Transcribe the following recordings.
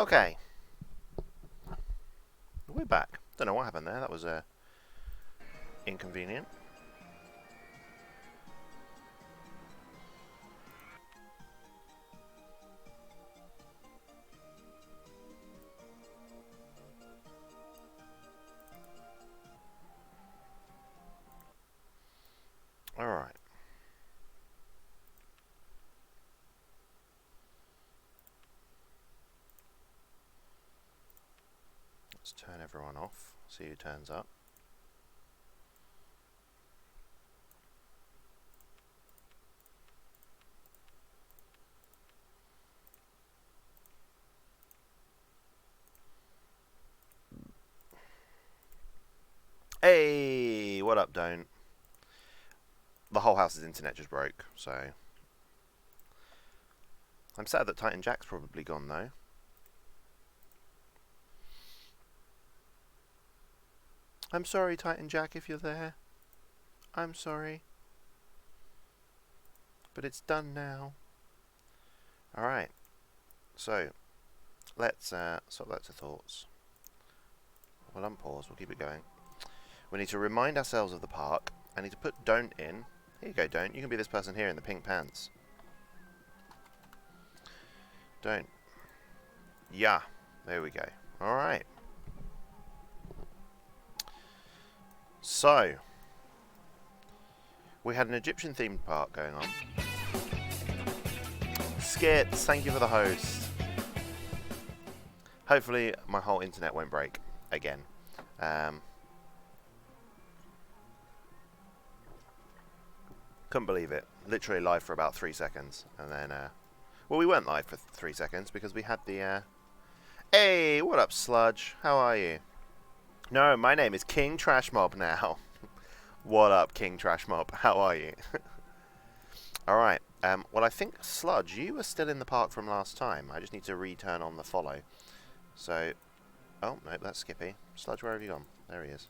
Okay, we're back. Don't know what happened there. That was inconvenient. All right. Let's turn everyone off. See who turns up. Hey, what up, Don't? The whole house's internet just broke, so I'm sad that Titan Jack's probably gone though. I'm sorry, Titan Jack, if you're there. I'm sorry. But it's done now. Alright, so let's sort that to thoughts. We'll unpause, we'll keep it going. We need to remind ourselves of the park. I need to put Don't in. Here you go, Don't. You can be this person here in the pink pants. Don't. Yeah, there we go. Alright. So, we had an Egyptian themed park going on. Skits, thank you for the host. Hopefully my whole internet won't break again. Couldn't believe it. Literally live for about 3 seconds. And then, well, we weren't live for 3 seconds because we had the, Hey, what up, Sludge? How are you? No, my name is King Trash Mob now. What up, King Trash Mob? How are you? Alright, well, I think, Sludge, you were still in the park from last time. I just need to return on the follow. So, oh, no, that's Skippy. Sludge, where have you gone? There he is.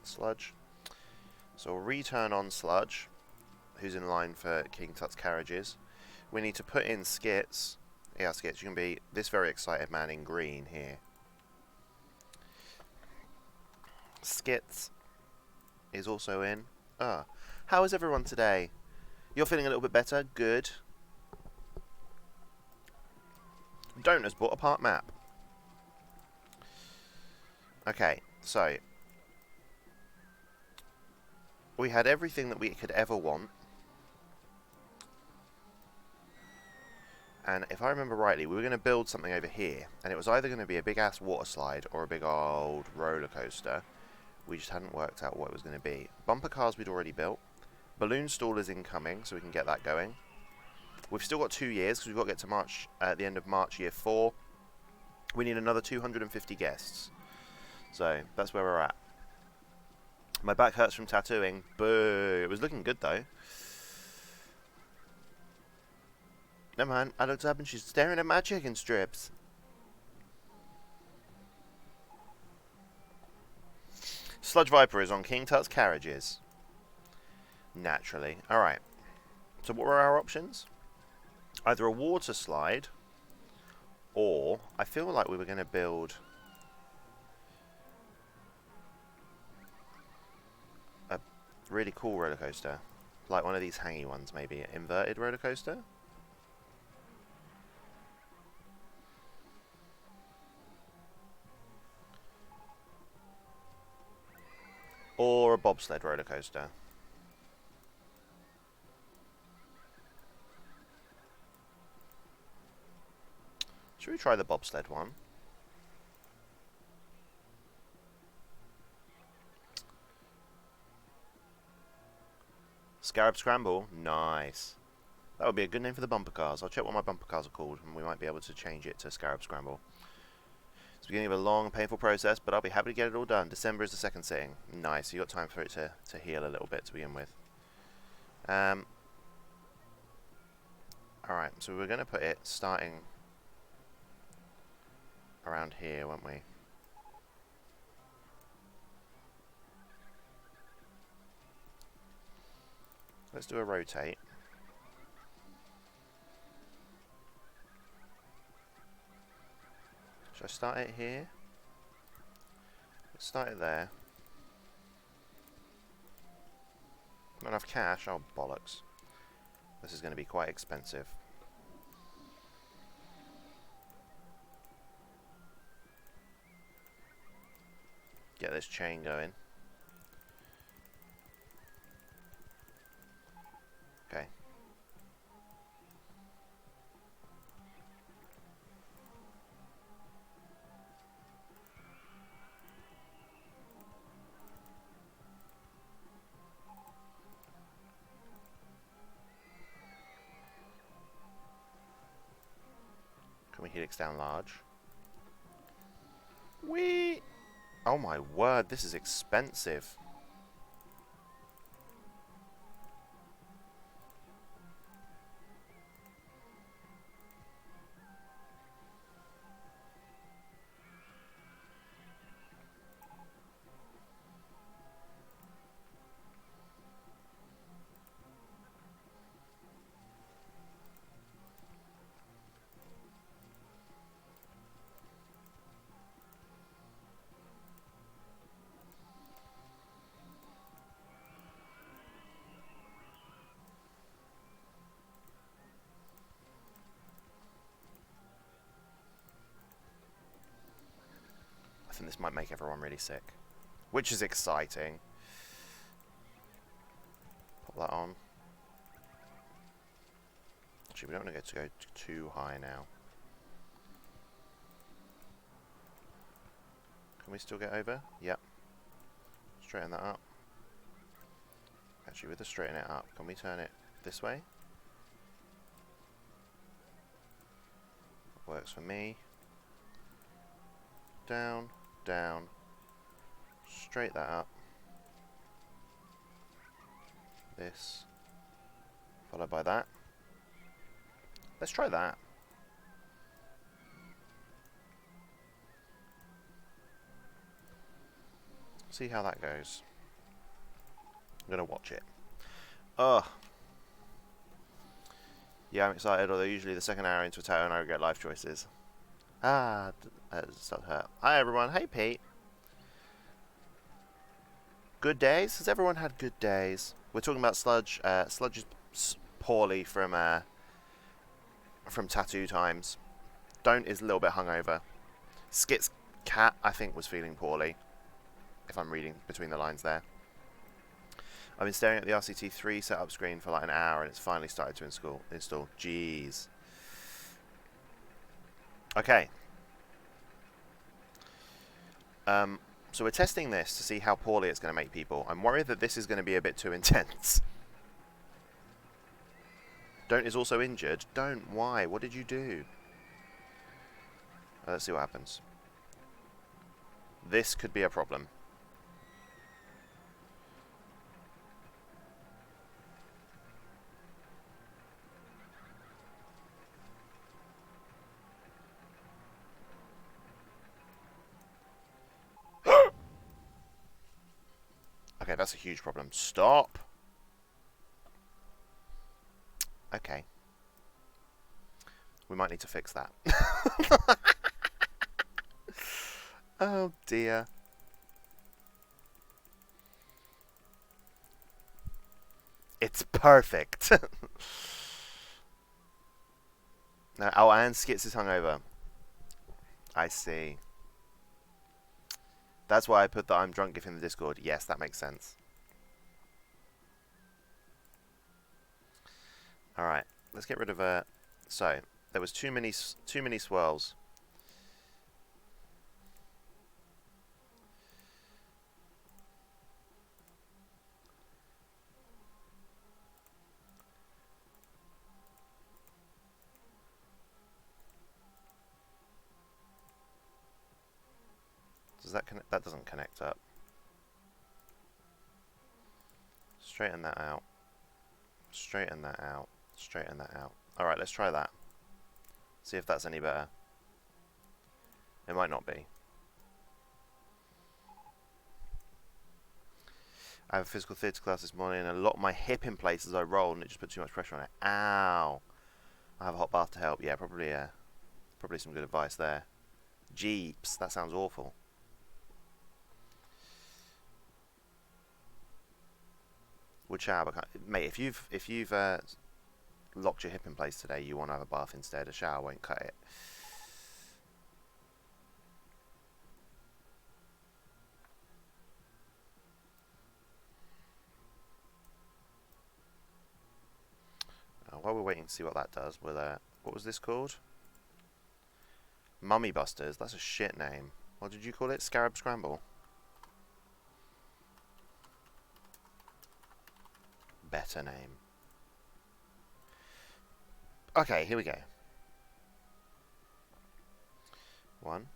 Sludge. So we'll return on Sludge, who's in line for King Tut's carriages. We need to put in Skits. Yeah, Skits, you can be this very excited man in green here. Skits is also in. How is everyone today? You're feeling a little bit better? Good. Don't has bought a park map. Okay, so we had everything that we could ever want. And if I remember rightly, we were going to build something over here. And it was either going to be a big-ass water slide or a big old roller coaster. We just hadn't worked out what it was going to be. Bumper cars we'd already built. Balloon stall is incoming, so we can get that going. We've still got 2 years, because we've got to get to March, at the end of March, year 4. We need another 250 guests. So, that's where we're at. My back hurts from tattooing. Boo. It was looking good, though. No, man. I looked up and she's staring at my chicken strips. Sludge Viper is on King Tut's carriages. Naturally. Alright. So what were our options? Either a water slide, or I feel like we were going to build a really cool roller coaster. Like one of these hangy ones, maybe. An inverted roller coaster? Or a bobsled roller coaster. Should we try the bobsled one? Scarab Scramble? Nice. That would be a good name for the bumper cars. I'll check what my bumper cars are called, and we might be able to change it to Scarab Scramble. It's the beginning of a long, painful process, but I'll be happy to get it all done. December is the second sitting. Nice. You got time for it to heal a little bit to begin with. Alright, so we're going to put it starting around here, won't we? Let's do a rotate. Should I start it here? Let's start it there. Not enough cash? Oh, bollocks. This is going to be quite expensive. Get this chain going. Okay. Can we helix down large? Whee! Oh my word, this is expensive. I think this might make everyone really sick, which is exciting. Pop that on. Actually, we don't want to go too high now. Can we still get over? Yep. Straighten that up. Actually, with the straighten it up, can we turn it this way? That works for me. Down, down. Straight that up. This. Followed by that. Let's try that. See how that goes. I'm going to watch it. Ugh. Yeah, I'm excited, although usually the second hour into a town I regret life choices. Ah, that doesn't hurt. Hi everyone. Hey Pete. Good days? Has everyone had good days? We're talking about Sludge. Sludge is poorly from tattoo times. Don't is a little bit hungover. Skit's cat, I think, was feeling poorly. If I'm reading between the lines there. I've been staring at the RCT3 setup screen for like an hour and it's finally started to install. Jeez. Okay. So we're testing this to see how poorly it's going to make people. I'm worried that this is going to be a bit too intense. Don't is also injured. Don't. Why? What did you do? Let's see what happens. This could be a problem. Okay, that's a huge problem. Stop! Okay. We might need to fix that. Oh dear. It's perfect. No, oh, and Skits is hungover. I see. That's why I put the I'm drunk gif in the Discord. Yes, that makes sense. Alright, let's get rid of so, there was too many swirls. Does that connect? That doesn't connect up. Straighten that out. Straighten that out. Straighten that out. Alright, let's try that. See if that's any better. It might not be. I have a physical theatre class this morning and I locked my hip in place as I rolled and it just put too much pressure on it. Ow! I have a hot bath to help. Yeah, probably some good advice there. Jeeps. That sounds awful. Would shower, mate. If you've locked your hip in place today, you want to have a bath instead. A shower won't cut it. While we're waiting to see what that does, we'll what was this called? Mummy Busters. That's a shit name. What did you call it? Scarab Scramble. Better name. Okay, here we go. 1,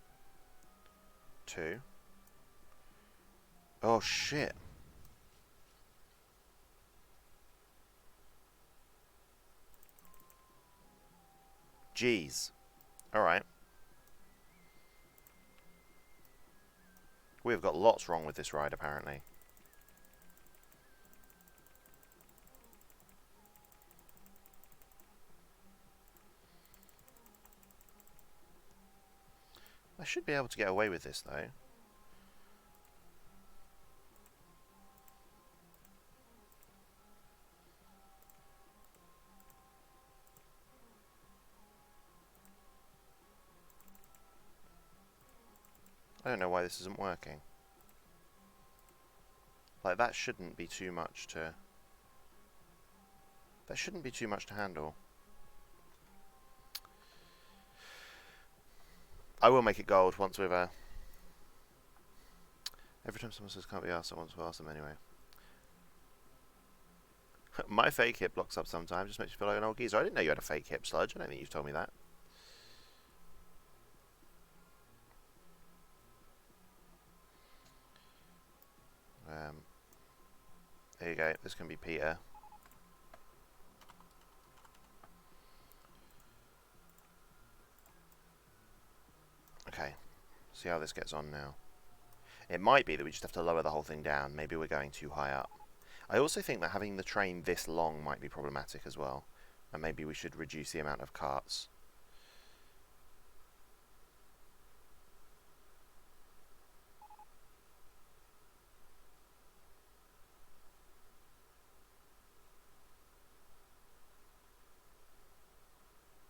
2. Oh shit. Jeez. Alright. We've got lots wrong with this ride, apparently. I should be able to get away with this, though. I don't know why this isn't working. Like, that shouldn't be too much to... That shouldn't be too much to handle. I will make it gold once we've... Every time someone says can't be asked, I want to ask them anyway. My fake hip blocks up sometimes, just makes me feel like an old geezer. I didn't know you had a fake hip, Sludge. I don't think you've told me that. There you go. This can be Peter. Okay. See how this gets on now. It might be that we just have to lower the whole thing down. Maybe we're going too high up. I also think that having the train this long might be problematic as well. And maybe we should reduce the amount of carts.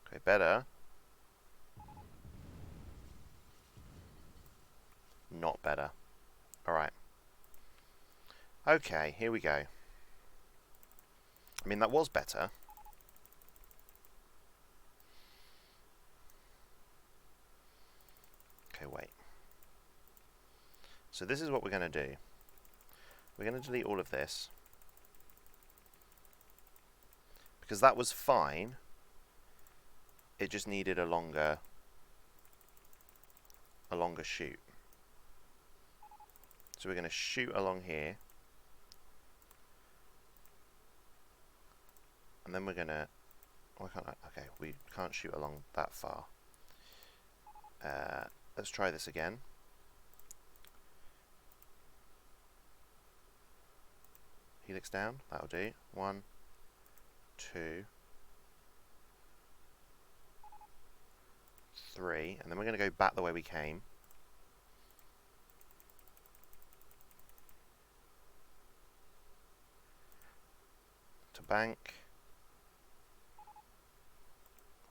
Okay, better. Not better. Alright. Okay, here we go. I mean, that was better. Okay, wait. So this is what we're going to do. We're going to delete all of this. Because that was fine. It just needed a longer shoot. So we're going to shoot along here. And then we're going to... Why can't I? Okay, we can't shoot along that far. Let's try this again. Helix down, that'll do. 1, 2, 3, and then we're going to go back the way we came. To bank.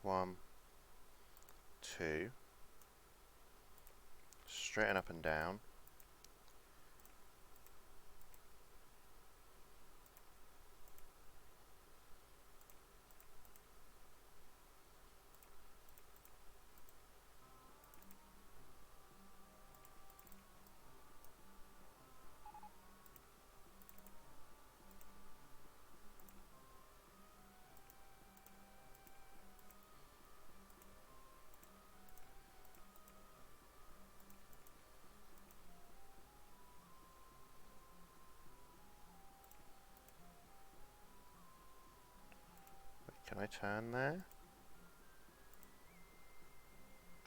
1, 2. Straighten up and down. Can I turn there?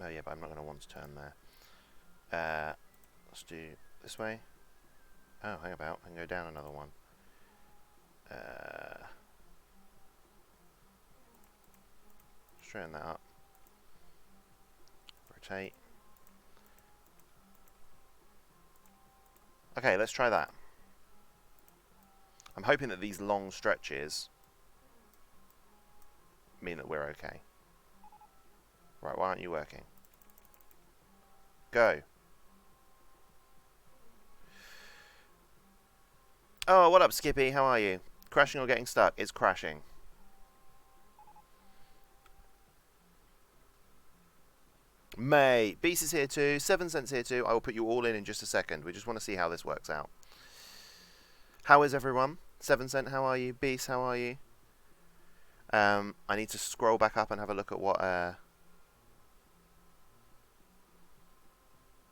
Oh yeah, but I'm not going to want to turn there. Let's do this way. Oh, hang about. I can go down another one. Straighten that up. Rotate. Okay, let's try that. I'm hoping that these long stretches mean that we're okay. Right, why aren't you working? Go. Oh, what up, Skippy? How are you? Crashing or getting stuck? It's crashing. Mate, Beast is here too. 7 cents here too. I will put you all in just a second. We just want to see how this works out. How is everyone? 7 cent, how are you? Beast, how are you? I need to scroll back up and have a look at what...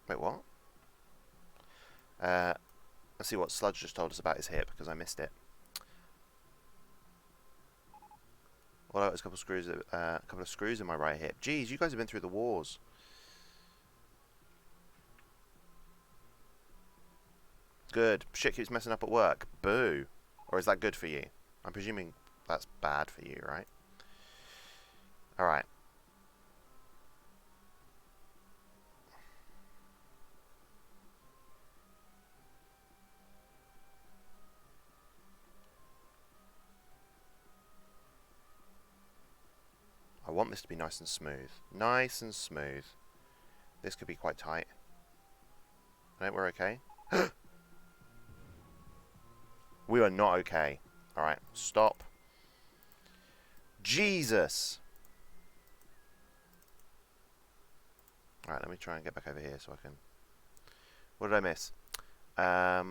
Wait, what? Let's see what Sludge just told us about his hip, because I missed it. Well, there's a couple of screws in my right hip. Jeez, you guys have been through the wars. Good. Shit keeps messing up at work. Boo. Or is that good for you? I'm presuming that's bad for you, right? Alright. I want this to be nice and smooth. Nice and smooth. This could be quite tight. I think we're okay. We are not okay. Alright, stop. Jesus! Alright, let me try and get back over here so I can... What did I miss? I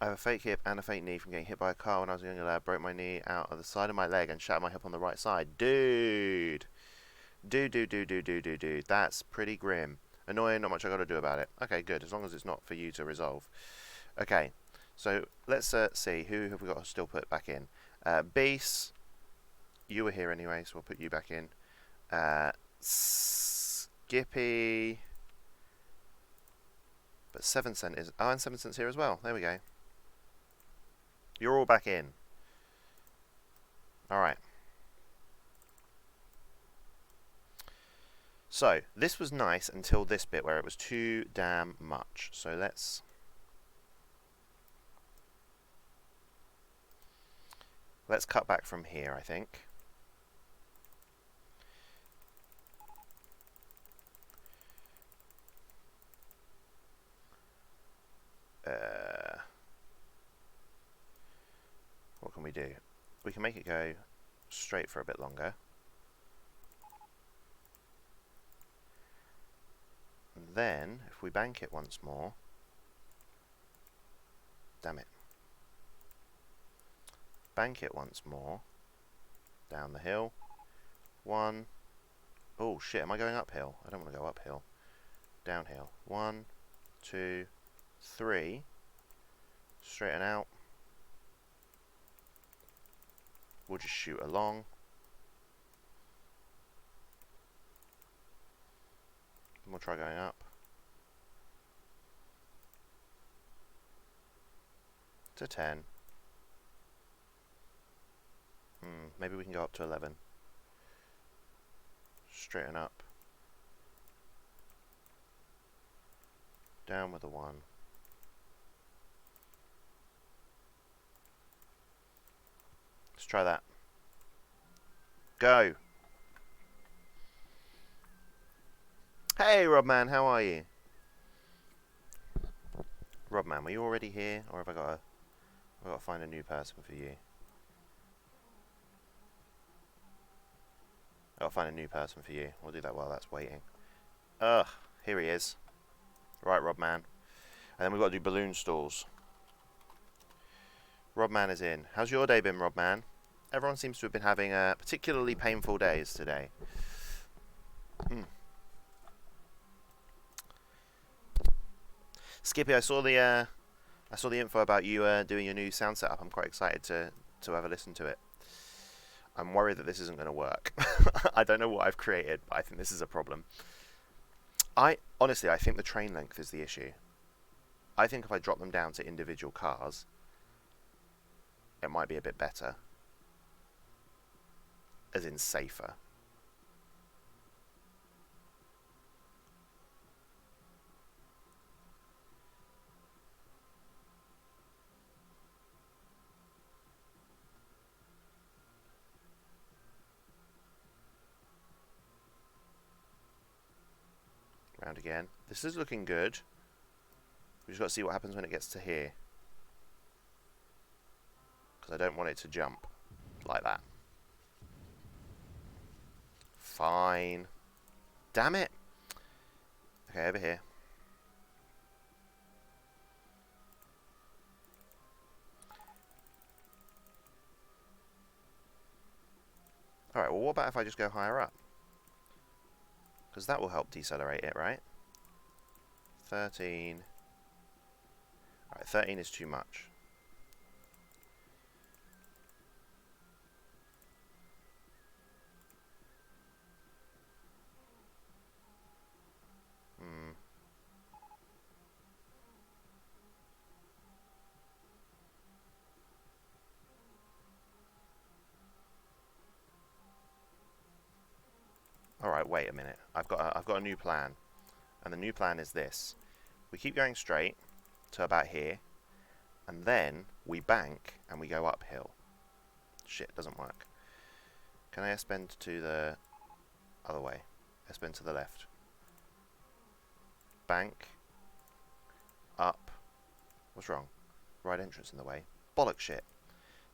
have a fake hip and a fake knee from getting hit by a car when I was a younger lad. Broke my knee out of the side of my leg and shattered my hip on the right side. Dude! Dude. That's pretty grim. Annoying, not much I gotta do about it. Okay, good. As long as it's not for you to resolve. Okay, so let's see. Who have we got to still put back in? Beast. You were here anyway, so we'll put you back in. Skippy. But 7 cent is... Oh, and 7 cent's here as well. There we go. You're all back in. Alright. So, this was nice until this bit where it was too damn much. So let's cut back from here, I think. What can we do? We can make it go straight for a bit longer. And then, if we bank it once more... Damn it. Bank it once more. Down the hill. 1. Oh shit, am I going uphill? I don't want to go uphill. Downhill. 1, 2, 3. Straighten out. We'll just shoot along. And we'll try going up. To 10. Maybe we can go up to 11. Straighten up. Down with a 1. Let's try that. Go! Hey, Robman, how are you? Robman, were you already here, or have I got to find a new person for you? I've got to find a new person for you. We'll do that while that's waiting. Ugh, here he is. Right, Robman. And then we've got to do balloon stalls. Robman is in. How's your day been, Robman? Everyone seems to have been having particularly painful days today. Skippy, I saw the info about you doing your new sound setup. I'm quite excited to have a listen to it. I'm worried that this isn't going to work. I don't know what I've created, but I think this is a problem. Honestly, I think the train length is the issue. I think if I drop them down to individual cars, it might be a bit better. As in safer. Round again. This is looking good. We just got to see what happens when it gets to here. Because I don't want it to jump like that. Fine. Damn it. Okay, over here. Alright, well what about if I just go higher up? Because that will help decelerate it, right? 13. Alright, 13 is too much. Alright, wait a minute. I've got a new plan. And the new plan is this. We keep going straight to about here, and then we bank and we go uphill. Shit, doesn't work. Can I S-bend to the other way? S-bend to the left. Bank. Up. What's wrong? Right entrance in the way. Bollock shit.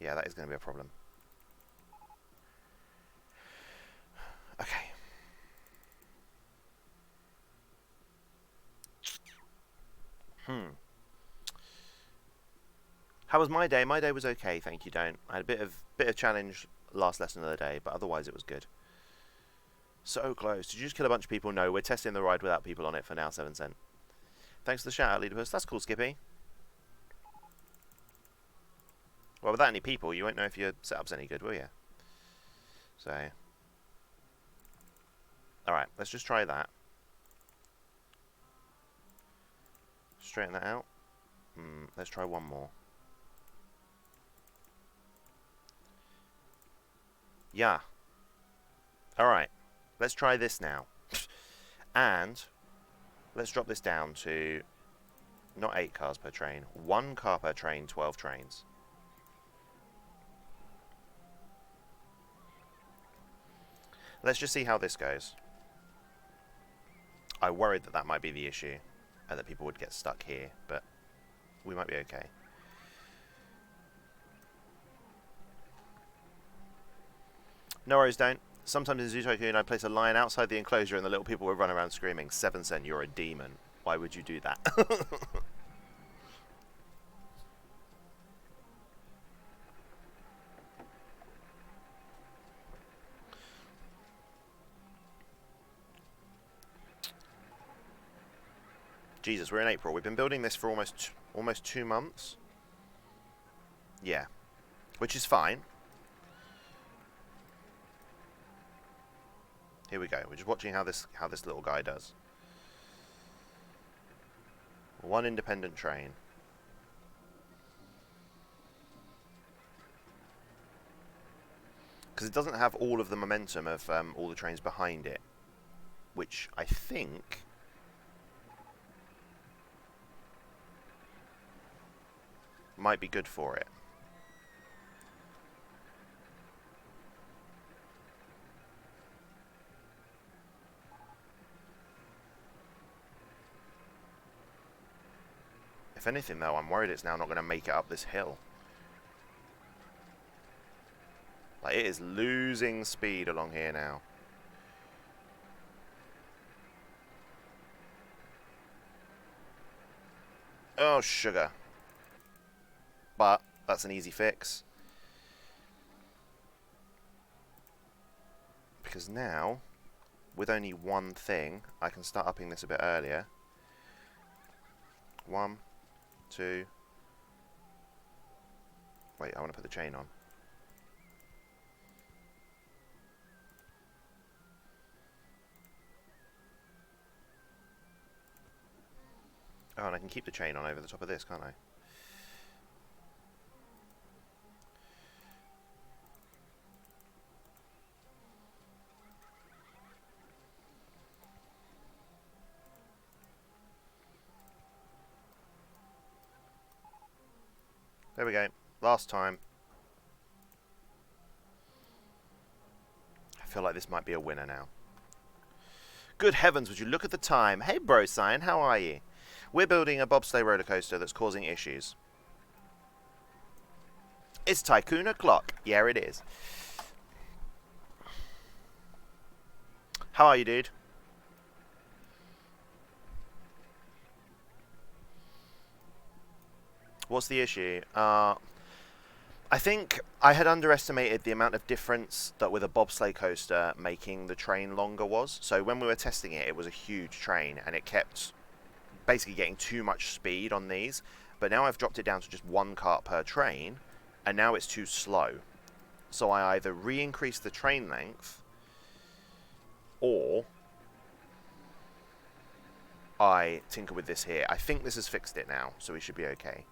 Yeah, that is going to be a problem. Okay. How was my day? My day was okay, thank you, Don't. I had a bit of challenge last lesson of the day, but otherwise it was good. So close. Did you just kill a bunch of people? No, we're testing the ride without people on it for now, 7 cent. Thanks for the shout out, Leedipus. That's cool, Skippy. Well, without any people, you won't know if your setup's any good, will you? So. Alright, let's just try that. Straighten that out. Let's try one more. Yeah. Alright. Let's try this now. And let's drop this down to not 8 cars per train. 1 car per train, 12 trains. Let's just see how this goes. I worried that that might be the issue, and that people would get stuck here, but we might be okay. No worries, Don't. Sometimes in Zoo Tycoon I place a lion outside the enclosure and the little people will run around screaming, 7 cent, you're a demon. Why would you do that? Jesus, we're in April. We've been building this for almost 2 months. Yeah. Which is fine. Here we go. We're just watching how this little guy does. 1 independent train. Because it doesn't have all of the momentum of all the trains behind it, which I think might be good for it. If anything, though, I'm worried it's now not going to make it up this hill. Like, it is losing speed along here now. Oh, sugar. But that's an easy fix. Because now, with only 1 thing, I can start upping this a bit earlier. 1, 2. Wait, I want to put the chain on. Oh, and I can keep the chain on over the top of this, can't I? There we go. Last time. I feel like this might be a winner now. Good heavens, would you look at the time? Hey, bro, Cyan, how are you? We're building a bobsleigh roller coaster that's causing issues. It's Tycoon o'clock. Yeah, it is. How are you, dude? What's the issue? I think I had underestimated the amount of difference that with a bobsleigh coaster making the train longer was. So when we were testing it, it was a huge train and it kept basically getting too much speed on these. But now I've dropped it down to just 1 cart per train and now it's too slow. So I either re-increase the train length or I tinker with this here. I think this has fixed it now, so we should be okay.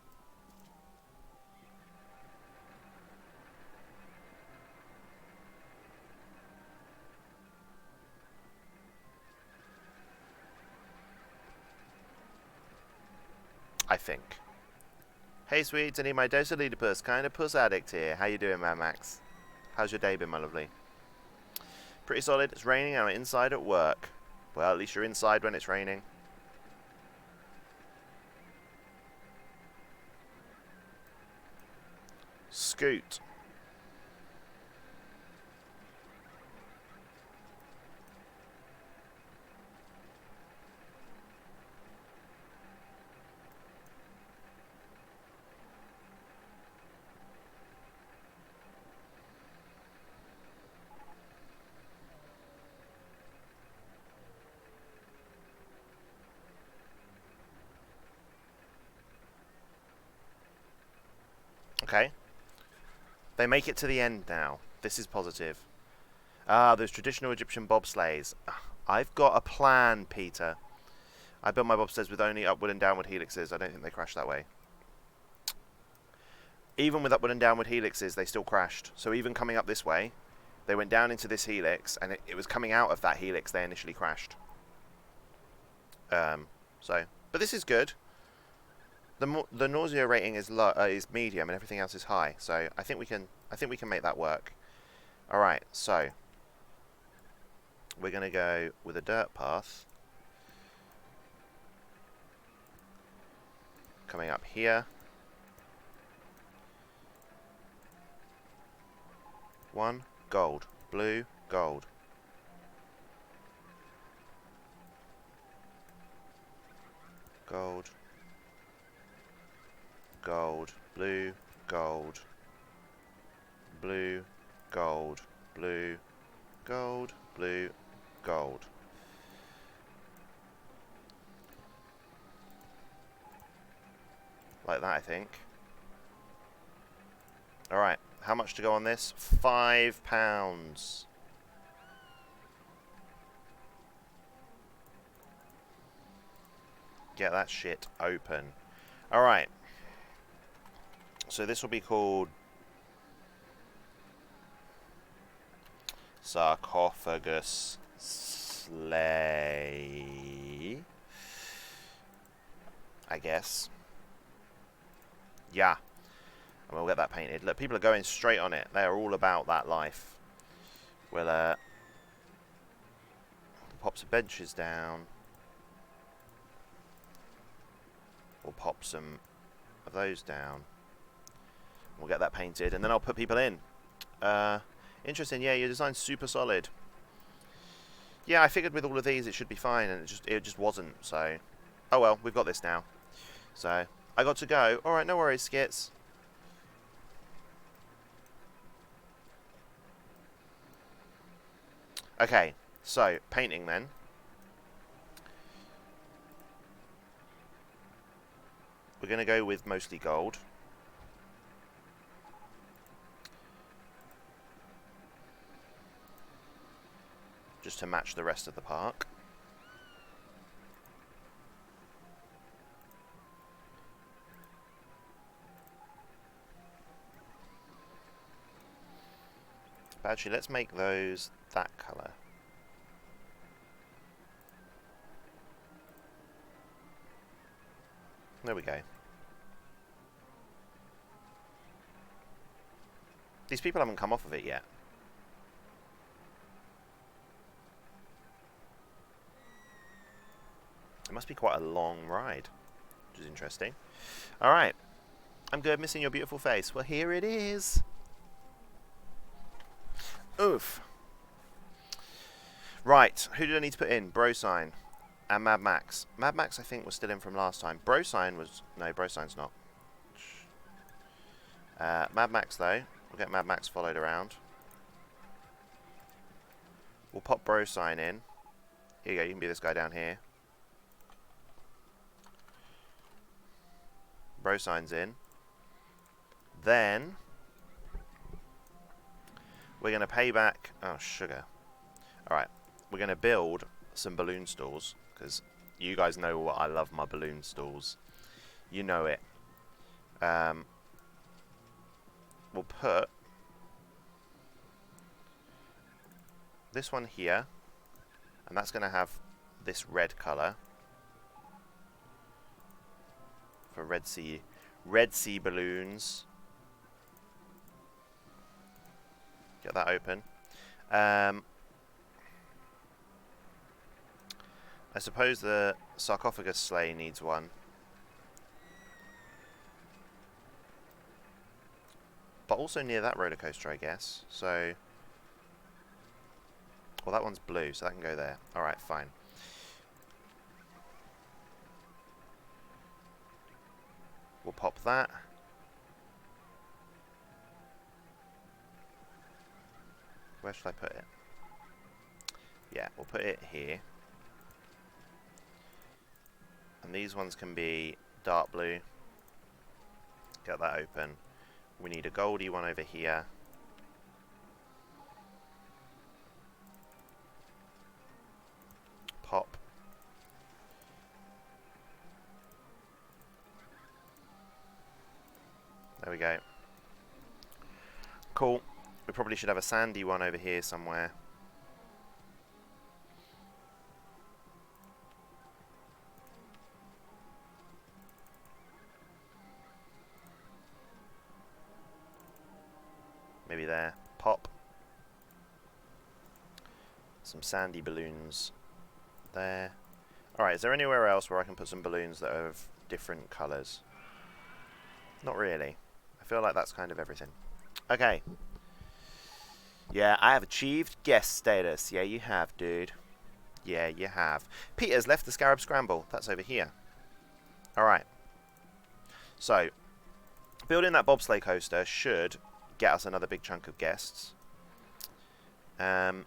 I think. Hey sweets, I need my dose of Leedipus, kind of puss addict here. How you doing, man, Max? How's your day been, my lovely? Pretty solid. It's raining and I'm inside at work. Well, at least you're inside when it's raining. Scoot. Okay. They make it to the end now. This is positive. Ah, those traditional Egyptian bobsleighs. I've got a plan, Peter. I built my bobsleighs with only upward and downward helixes. I don't think they crash that way. Even with upward and downward helixes, they still crashed. So even coming up this way, they went down into this helix, and it was coming out of that helix they initially crashed. But this is good. The nausea rating is low, is medium, and everything else is high. So I think we can make that work. All right, so we're gonna go with a dirt path coming up here. 1 gold, blue, gold. Gold. Gold, blue, gold, blue, gold, blue, gold, blue, gold. Like that, I think. Alright, how much to go on this? £5. Get that shit open. Alright. So this will be called Sarcophagus Sleigh, I guess. Yeah. And we'll get that painted. Look, people are going straight on it. They are all about that life. We'll pop some benches down. We'll pop some of those down. We'll get that painted, and then I'll put people in. Interesting, yeah, your design's super solid. Yeah, I figured with all of these it should be fine, and it just wasn't, so... Oh well, we've got this now. So, I got to go. Alright, no worries, Skits. Okay, so, painting then. We're going to go with mostly gold. Just to match the rest of the park. But actually, let's make those that colour. There we go. These people haven't come off of it yet. must be quite a long ride, which is interesting. Alright. I'm good, missing your beautiful face. Well, here it is. Oof. Right, who did I need to put in? Bro Sign and Mad Max. Mad Max, I think, was still in from last time. Bro Sign was... No, Bro Sign's not. Mad Max, though. We'll get Mad Max followed around. We'll pop Bro Sign in. Here you go, you can be this guy down here. Bro Sign's in. Then... we're going to pay back... Oh, sugar. Alright. We're going to build some balloon stalls, because you guys know what I love my balloon stalls. You know it. We'll put this one here, and that's going to have this red colour for Red Sea balloons. Get that open. I suppose the sarcophagus sleigh needs one. But also near that roller coaster, I guess. So... well, that one's blue, so that can go there. Alright, fine. We'll pop that. Where should I put it? Yeah, we'll put it here. And these ones can be dark blue. Get that open. We need a goldy one over here. Pop. There we go. Cool. We probably should have a sandy one over here somewhere. Maybe there. Pop. Some sandy balloons there. Alright, is there anywhere else where I can put some balloons that are of different colours? Not really. I feel like that's kind of everything. Okay. Yeah, I have achieved guest status. Yeah, you have, dude. Yeah, you have. Peter's left the Scarab Scramble. That's over here. Alright. So, building that bobsleigh coaster should get us another big chunk of guests. And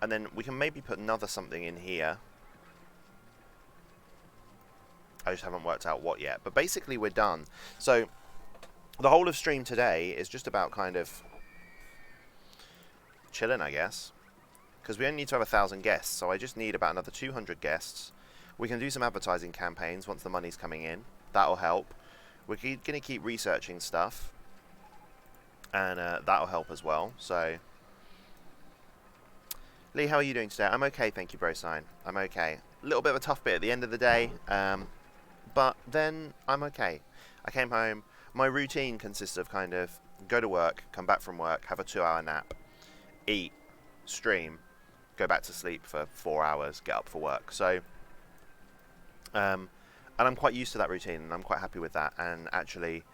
then we can maybe put another something in here. I just haven't worked out what yet. But basically we're done. So the whole of stream today is just about kind of chilling, I guess. Because we only need to have 1,000 guests. So I just need about another 200 guests. We can do some advertising campaigns once the money's coming in. That'll help. We're going to keep researching stuff. And that'll help as well. So, Lee, how are you doing today? I'm okay, thank you, Bro Sign. I'm okay. A little bit of a tough bit at the end of the day, but then I'm okay. I came home. My routine consists of kind of go to work, come back from work, have a 2-hour nap, eat, stream, go back to sleep for 4 hours, get up for work. So, and I'm quite used to that routine, and I'm quite happy with that. And actually,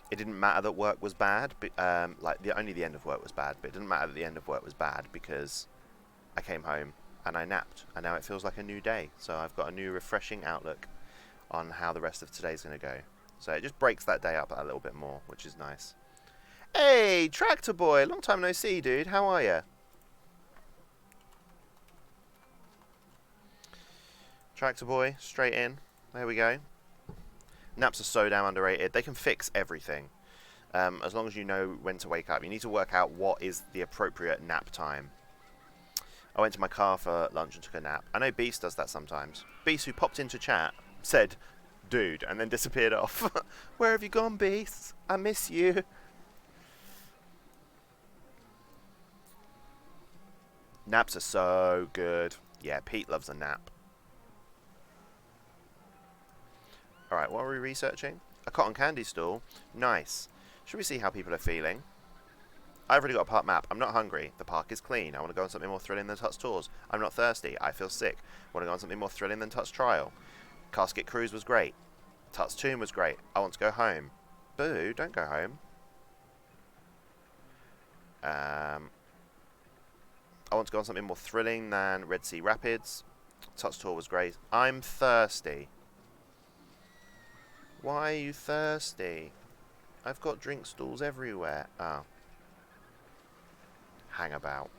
it didn't matter that work was bad, but, only the end of work was bad, but it didn't matter that the end of work was bad because I came home and I napped, and now it feels like a new day. So I've got a new refreshing outlook on how the rest of today's going to go. So it just breaks that day up a little bit more, which is nice. Hey, Tractor Boy, long time no see, dude. How are you? Tractor Boy, straight in. There we go. Naps are so damn underrated. They can fix everything. As long as you know when to wake up. You need to work out what is the appropriate nap time. I went to my car for lunch and took a nap. I know Beast does that sometimes. Beast, who popped into chat, said, dude, and then disappeared off. Where have you gone, Beast? I miss you. Naps are so good. Yeah, Pete loves a nap. Alright, what are we researching? A cotton candy stall. Nice. Should we see how people are feeling? I've already got a park map. I'm not hungry. The park is clean. I want to go on something more thrilling than Tut's Tours. I'm not thirsty. I feel sick. I want to go on something more thrilling than Tut's Trial. Casket Cruise was great. Tut's Tomb was great. I want to go home. Boo, don't go home. I want to go on something more thrilling than Red Sea Rapids. Tut's Tour was great. I'm thirsty. Why are you thirsty? I've got drink stalls everywhere. Oh. Hang about.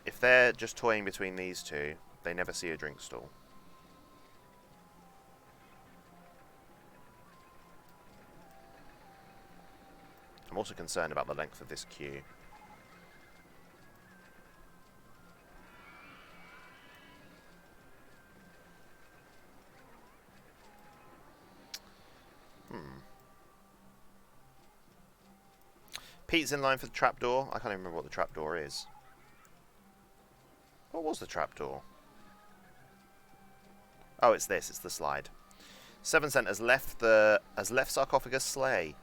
If they're just toying between these two, they never see a drink stall. I'm also concerned about the length of this queue. Pete's in line for the trapdoor. I can't even remember what the trapdoor is. What was the trapdoor? Oh, it's this. It's the slide. 7 Cent has left sarcophagus sleigh.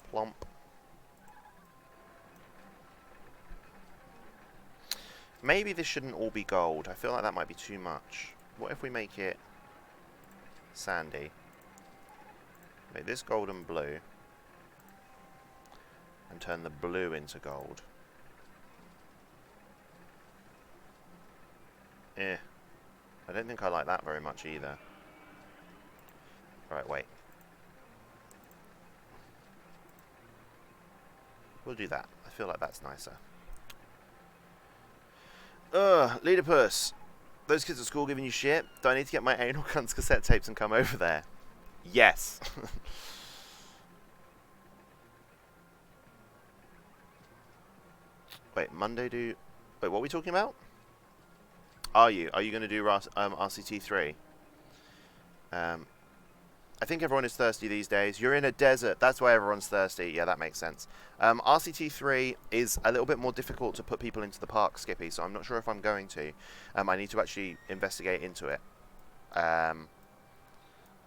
Plump. Maybe this shouldn't all be gold. I feel like that might be too much. What if we make it sandy? Make this gold and blue. And turn the blue into gold. I don't think I like that very much either. Alright, wait. We'll do that. I feel like that's nicer. Leedipus. Those kids at school giving you shit? Do I need to get my anal cunts cassette tapes and come over there? Yes. Wait, Monday do... Wait, what are we talking about? Are you going to do RCT3? I think everyone is thirsty these days. You're in a desert. That's why everyone's thirsty. Yeah, that makes sense. RCT3 is a little bit more difficult to put people into the park, Skippy, so I'm not sure if I'm going to. I need to actually investigate into it.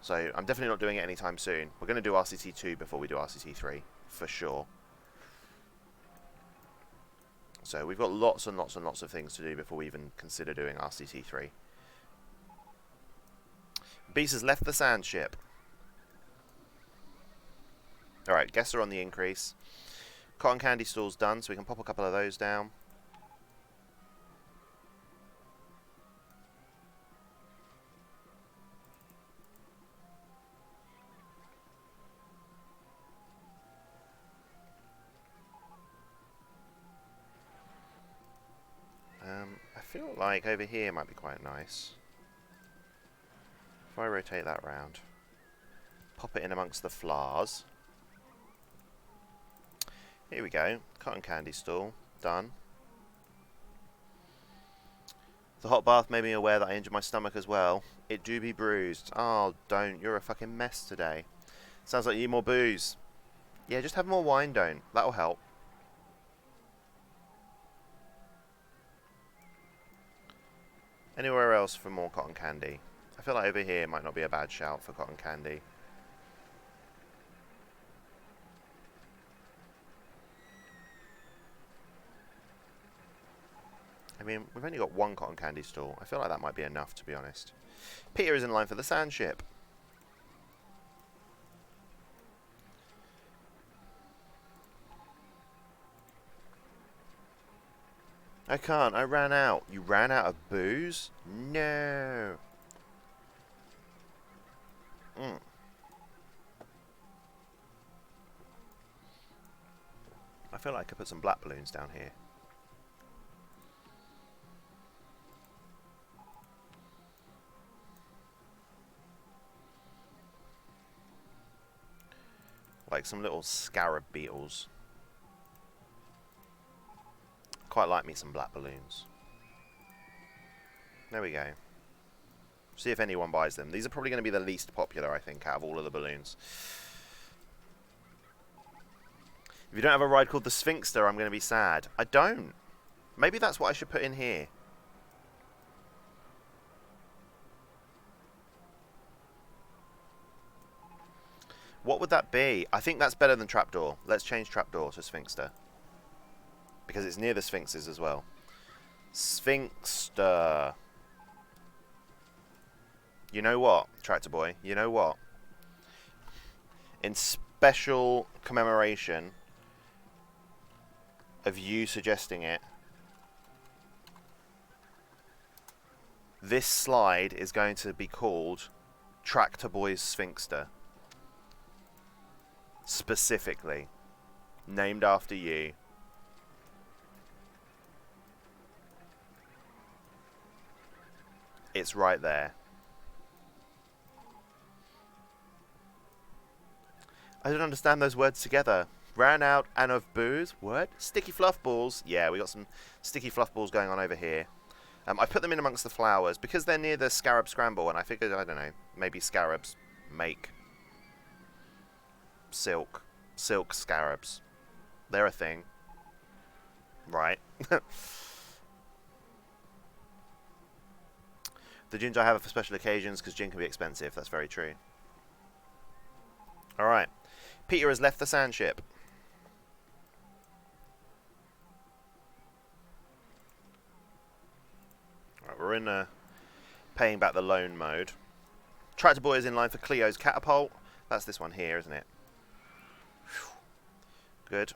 So I'm definitely not doing it anytime soon. We're going to do RCT2 before we do RCT3, for sure. So we've got lots and lots and lots of things to do before we even consider doing RCT3. Beast has left the sand ship. Alright, guests are on the increase. Cotton candy stall's done, so we can pop a couple of those down. I feel like over here might be quite nice. If I rotate that round, pop it in amongst the flowers. Here we go, cotton candy stall, done. The hot bath made me aware that I injured my stomach as well. It do be bruised. Oh, don't, you're a fucking mess today. Sounds like you need more booze. Yeah, just have more wine, don't. That'll help. Anywhere else for more cotton candy? I feel like over here might not be a bad shout for cotton candy. I mean, we've only got one cotton candy stall. I feel like that might be enough, to be honest. Peter is in line for the sand ship. I can't. I ran out. You ran out of booze? No. I feel like I could put some black balloons down here. Like some little scarab beetles. Quite like me some black balloons. There we go. See if anyone buys them. These are probably going to be the least popular, I think, out of all of the balloons. If you don't have a ride called the Sphinxter, I'm going to be sad. I don't. Maybe that's what I should put in here. What would that be? I think that's better than trapdoor. Let's change trapdoor to sphinxter. Because it's near the sphinxes as well. Sphinxter. You know what, Tractor Boy? You know what? In special commemoration of you suggesting it, this slide is going to be called Tractor Boy's Sphinxter. Specifically. Named after you. It's right there. I don't understand those words together. Ran out and of booze. What? Sticky fluff balls. Yeah, we got some sticky fluff balls going on over here. I put them in amongst the flowers because they're near the scarab scramble, and I figured, I don't know, maybe scarabs make silk scarabs. They're a thing. Right. The gins I have are for special occasions because gin can be expensive. That's very true. Alright. Peter has left the sand ship. Right, we're in paying back the loan mode. Tractor Boy is in line for Cleo's catapult. That's this one here, isn't it? Good.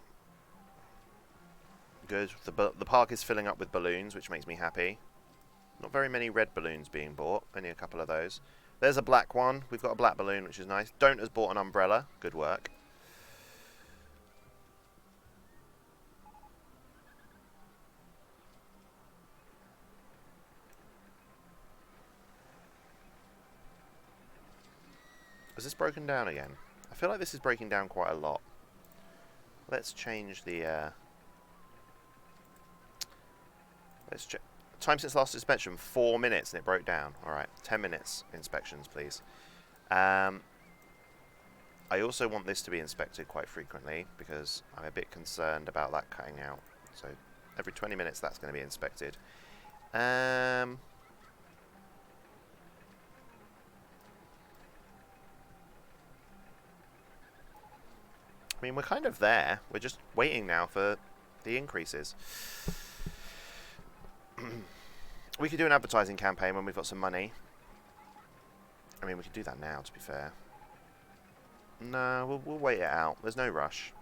Good. The park is filling up with balloons, which makes me happy. Not very many red balloons being bought. Only a couple of those. There's a black one. We've got a black balloon, which is nice. Don't has bought an umbrella. Good work. Is this broken down again? I feel like this is breaking down quite a lot. Let's change the... let's check. Time since last inspection, 4 minutes, and it broke down. Alright, 10 minutes inspections, please. I also want this to be inspected quite frequently, because I'm a bit concerned about that cutting out. So, every 20 minutes that's going to be inspected. I mean, we're kind of there. We're just waiting now for the increases. We could do an advertising campaign when we've got some money. I mean, we could do that now, to be fair. No, we'll wait it out. There's no rush.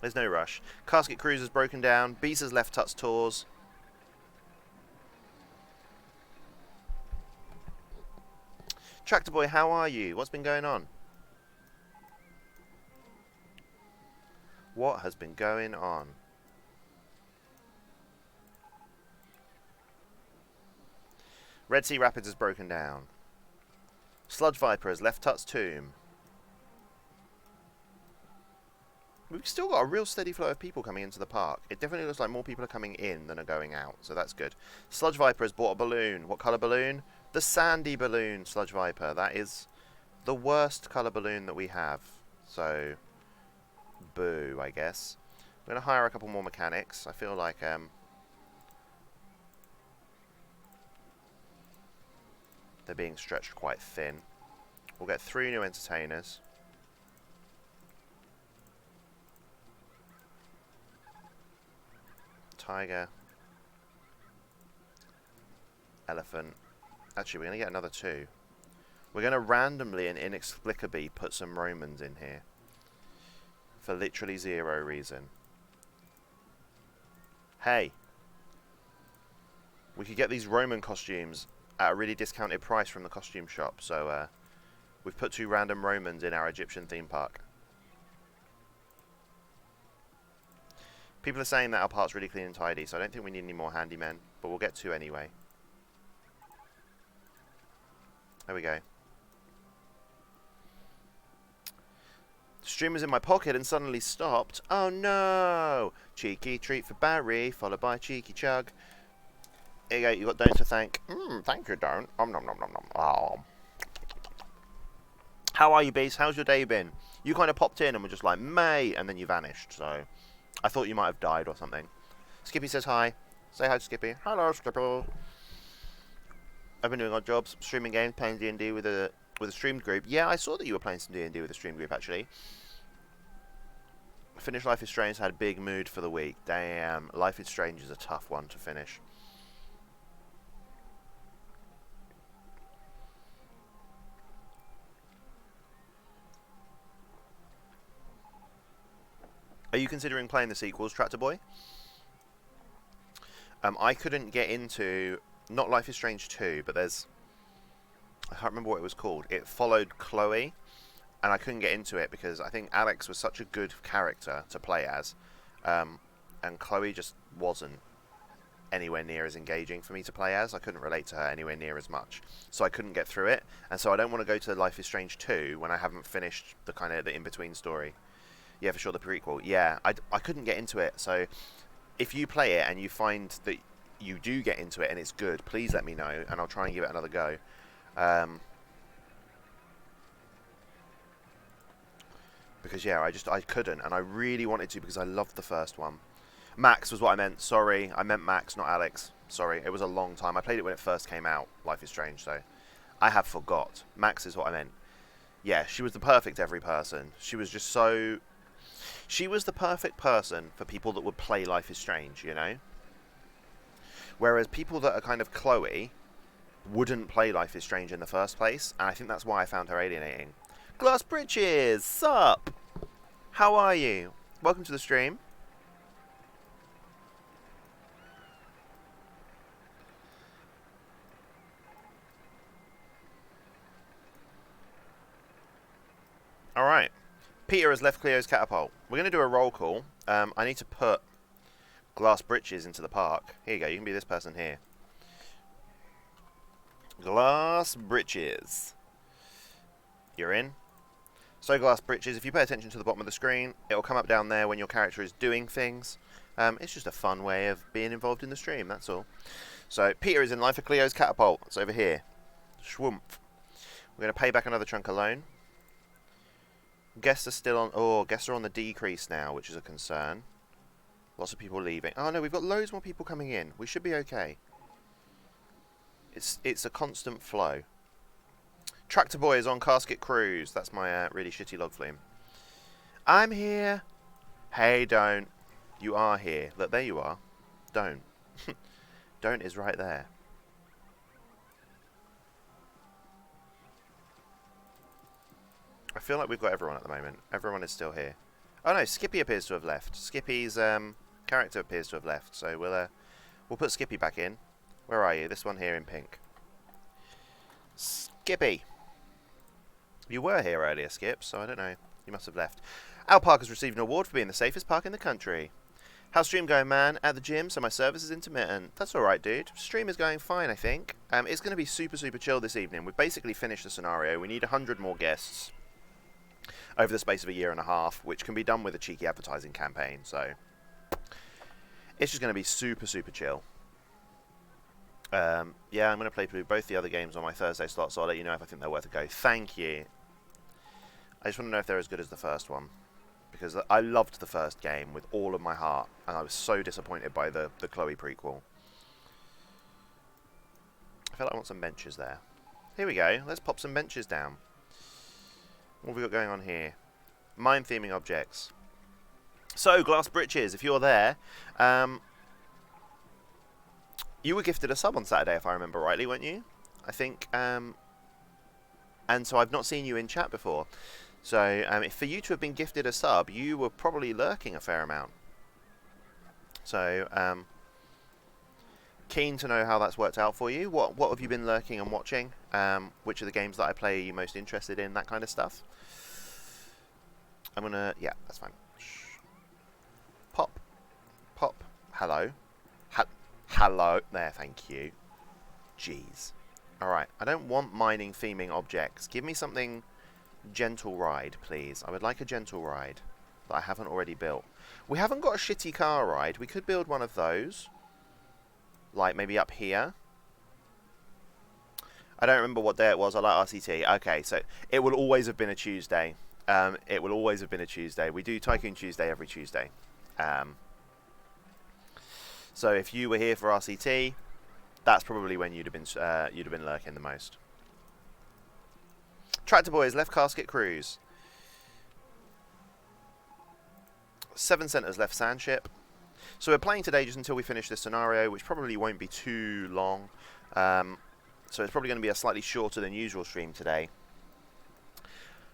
There's no rush. Casket Cruise has broken down. Beast has left Tut's Tours. Tractor Boy, how are you? What's been going on? What has been going on? Red Sea Rapids has broken down. Sludge Viper has left Tut's Tomb. We've still got a real steady flow of people coming into the park. It definitely looks like more people are coming in than are going out, so that's good. Sludge Viper has bought a balloon. What colour balloon? The sandy balloon, Sludge Viper. That is the worst colour balloon that we have. So, boo, I guess. We're going to hire a couple more mechanics. I feel like... they're being stretched quite thin. We'll get 3 new entertainers. Tiger. Elephant. Actually, we're going to get another 2. We're going to randomly and inexplicably put some Romans in here. For literally 0 reason. Hey. We could get these Roman costumes at a really discounted price from the costume shop. So, we've put 2 random Romans in our Egyptian theme park. People are saying that our park's really clean and tidy, so I don't think we need any more handymen, but we'll get 2 anyway. There we go. Stream was in my pocket and suddenly stopped. Oh no! Cheeky treat for Barry, followed by cheeky chug. Here you go, you got Don't to thank. Thank you, Don't. Nom nom nom nom nom. Oh. How are you, Beast? How's your day been? You kind of popped in and were just like, mate, and then you vanished, so... I thought you might have died or something. Skippy says hi. Say hi to Skippy. Hello, Skippy. I've been doing odd jobs, streaming games, playing D&D with With a streamed group. Yeah, I saw that you were playing some D&D with a streamed group, actually. Finish Life is Strange, had a big mood for the week. Damn, Life is Strange is a tough one to finish. Are you considering playing the sequels, Tractor Boy? I couldn't get into, not Life is Strange 2, but there's, I can't remember what it was called. It followed Chloe, and I couldn't get into it because I think Alex was such a good character to play as, and Chloe just wasn't anywhere near as engaging for me to play as. I couldn't relate to her anywhere near as much, so I couldn't get through it, and so I don't want to go to Life is Strange 2 when I haven't finished the kind of the in-between story. Yeah, for sure, the prequel. Yeah, I couldn't get into it, so if you play it and you find that you do get into it and it's good, please let me know, and I'll try and give it another go. Because, yeah, I couldn't, and I really wanted to because I loved the first one. Max was what I meant. Sorry, I meant Max, not Alex. Sorry, it was a long time. I played it when it first came out, Life is Strange, so I have forgot. Max is what I meant. Yeah, she was the perfect every person. She was just so... She was the perfect person for people that would play Life is Strange, you know? Whereas people that are kind of Chloe wouldn't play Life is Strange in the first place, and I think that's why I found her alienating. Glass Britches, sup? How are you? Welcome to the stream. Alright. Peter has left Cleo's catapult. We're going to do a roll call. I need to put Glass Britches into the park. Here you go. You can be this person here. Glass Britches. You're in. So Glass Britches, if you pay attention to the bottom of the screen, it will come up down there when your character is doing things. It's just a fun way of being involved in the stream, that's all. So Peter is in line for Cleo's catapult. It's over here. Schwoomph. We're going to pay back another chunk of loan. Guests are still on... Oh, guests are on the decrease now, which is a concern. Lots of people leaving. Oh, no, we've got loads more people coming in. We should be okay. It's a constant flow. Tractor Boy is on Casket Cruise. That's my really shitty log flume. I'm here. Hey, don't. You are here. Look, there you are. Don't. Don't is right there. I feel like we've got everyone at the moment. Everyone is still here. Oh no, Skippy appears to have left. Skippy's character appears to have left. So we'll put Skippy back in. Where are you? This one here in pink. Skippy. You were here earlier, Skip, so I don't know. You must have left. Our park has received an award for being the safest park in the country. How's stream going, man? At the gym, so my service is intermittent. That's alright, dude. Stream is going fine, I think. It's going to be super, super chill this evening. We've basically finished the scenario. We need 100 more guests over the space of a year and a half, which can be done with a cheeky advertising campaign, so it's just going to be super, super chill. Yeah, I'm going to play through both the other games on my Thursday slot, so I'll let you know if I think they're worth a go. Thank you. I just want to know if they're as good as the first one, because I loved the first game with all of my heart, and I was so disappointed by the Chloe prequel. I feel like I want some benches there. Here we go. Let's pop some benches down. What have we got going on here? Mine theming objects. So, Glass Britches, if you're there, you were gifted a sub on Saturday, if I remember rightly, weren't you? I think, and so I've not seen you in chat before. So, for you to have been gifted a sub, you were probably lurking a fair amount. So, keen to know how that's worked out for you. What have you been lurking and watching? Which of the games that I play are you most interested in? That kind of stuff. I'm gonna... Yeah, that's fine. Pop. Pop. Hello. Hello. There, thank you. Jeez. Alright, I don't want mining theming objects. Give me something... Gentle ride, please. I would like a gentle ride that I haven't already built. We haven't got a shitty car ride. We could build one of those. Like, maybe up here. I don't remember what day it was. I like RCT. Okay, so it will always have been a Tuesday. It will always have been a Tuesday. We do Tycoon Tuesday every Tuesday. So if you were here for RCT, that's probably when you'd have been lurking the most. Tractor Boys, left casket cruise. 7 centres left sandship. So we're playing today just until we finish this scenario, which probably won't be too long. So it's probably going to be a slightly shorter than usual stream today.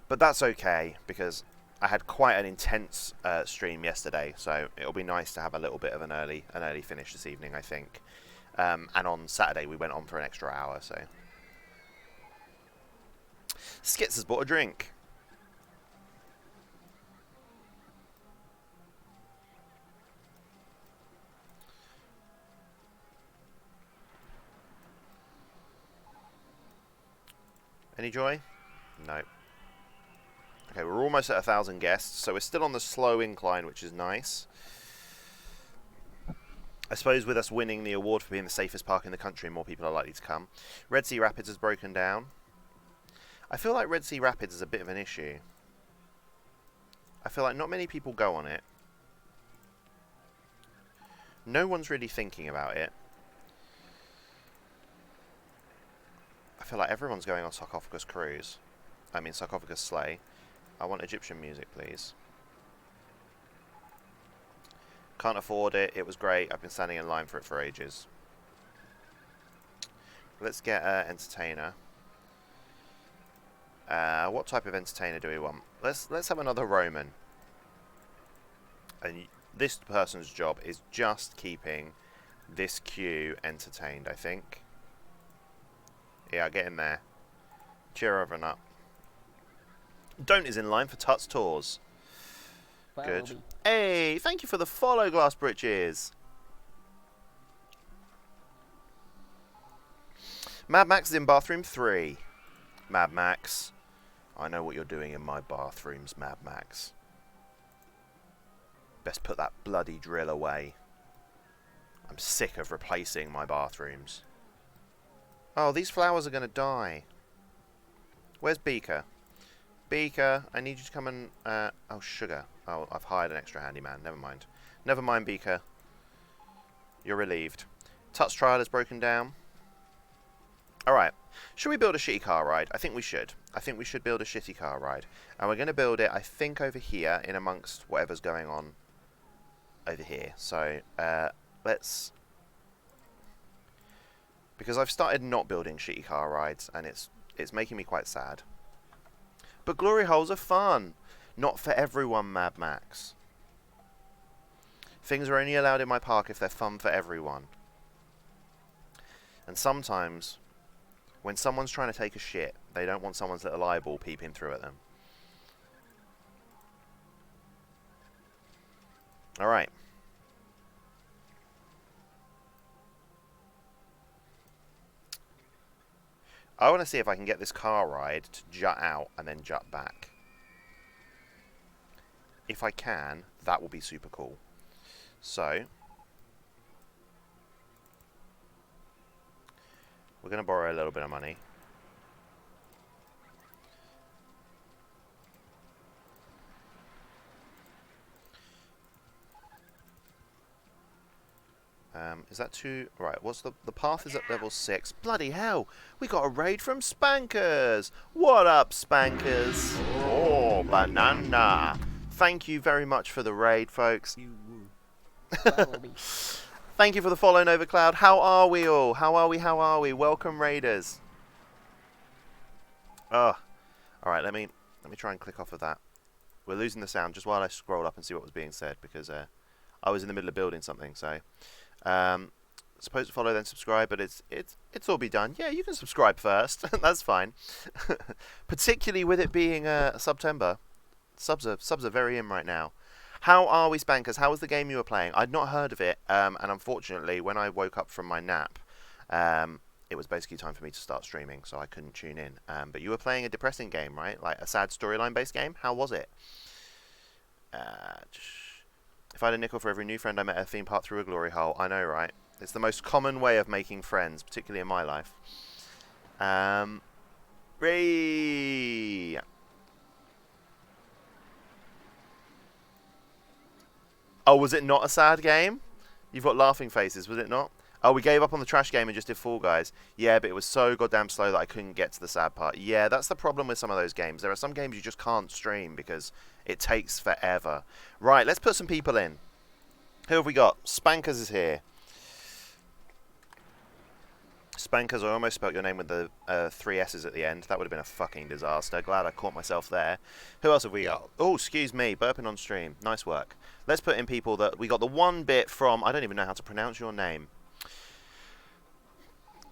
But that's okay, because I had quite an intense stream yesterday, so it'll be nice to have a little bit of an early finish this evening, I think. And on Saturday we went on for an extra hour, so. Skits has bought a drink. Any joy? No. Okay, we're almost at 1,000 guests, so we're still on the slow incline, which is nice. I suppose with us winning the award for being the safest park in the country, more people are likely to come. Red Sea Rapids has broken down. I feel like Red Sea Rapids is a bit of an issue. I feel like not many people go on it. No one's really thinking about it. I feel like everyone's going on Sarcophagus Cruise. I mean Sarcophagus Sleigh. I want Egyptian music, please. Can't afford it. It was great. I've been standing in line for it for ages. Let's get entertainer. What type of entertainer do we want? Let's have another Roman. And this person's job is just keeping this queue entertained, I think. Yeah, get in there. Cheer everyone up. Don't is in line for Tut's Tours. Good. Hey, thank you for the follow, Glass Britches. Mad Max is in bathroom 3. Mad Max, I know what you're doing in my bathrooms, Mad Max. Best put that bloody drill away. I'm sick of replacing my bathrooms. Oh, these flowers are going to die. Where's Beaker? Beaker, I need you to come and... oh, Sugar. Oh, I've hired an extra handyman. Never mind. Never mind, Beaker. You're relieved. Tut's trial has broken down. Alright. Should we build a shitty car ride? I think we should. I think we should build a shitty car ride. And we're going to build it, I think, over here, in amongst whatever's going on over here. So, let's... Because I've started not building shitty car rides, and it's making me quite sad. But glory holes are fun. Not for everyone, Mad Max. Things are only allowed in my park if they're fun for everyone. And sometimes, when someone's trying to take a shit, they don't want someone's little eyeball peeping through at them. Alright. I want to see if I can get this car ride to jut out and then jut back. If I can, that will be super cool. So, we're going to borrow a little bit of money. Is that too... Right, what's the path is at level 6. Bloody hell! We got a raid from Spankers! What up, Spankers? Oh, banana! Thank you very much for the raid, folks. Thank you for the follow, Nova Cloud. How are we all? How are we? How are we? Welcome, raiders. Oh, all right. Let me try and click off of that. We're losing the sound just while I scroll up and see what was being said because I was in the middle of building something. So, supposed to follow then subscribe, but it's all be done. Yeah, you can subscribe first. That's fine. Particularly with it being September. Subs are very in right now. How are we, Spankers? How was the game you were playing? I'd not heard of it, and unfortunately, when I woke up from my nap, it was basically time for me to start streaming, so I couldn't tune in. But you were playing a depressing game, right? Like a sad storyline-based game? How was it? If I had a nickel for every new friend I met at a theme park through a glory hole, I know, right? It's the most common way of making friends, particularly in my life. Oh, was it not a sad game? You've got laughing faces, was it not? Oh, we gave up on the trash game and just did Fall Guys. Yeah, but it was so goddamn slow that I couldn't get to the sad part. Yeah, that's the problem with some of those games. There are some games you just can't stream because it takes forever. Right, let's put some people in. Who have we got? Spankers is here. Spankers, I almost spelt your name with the 3 S's at the end. That would have been a fucking disaster. Glad I caught myself there. Who else have we got? Oh, excuse me, burping on stream. Nice work. Let's put in people that... We got the one bit from... I don't even know how to pronounce your name.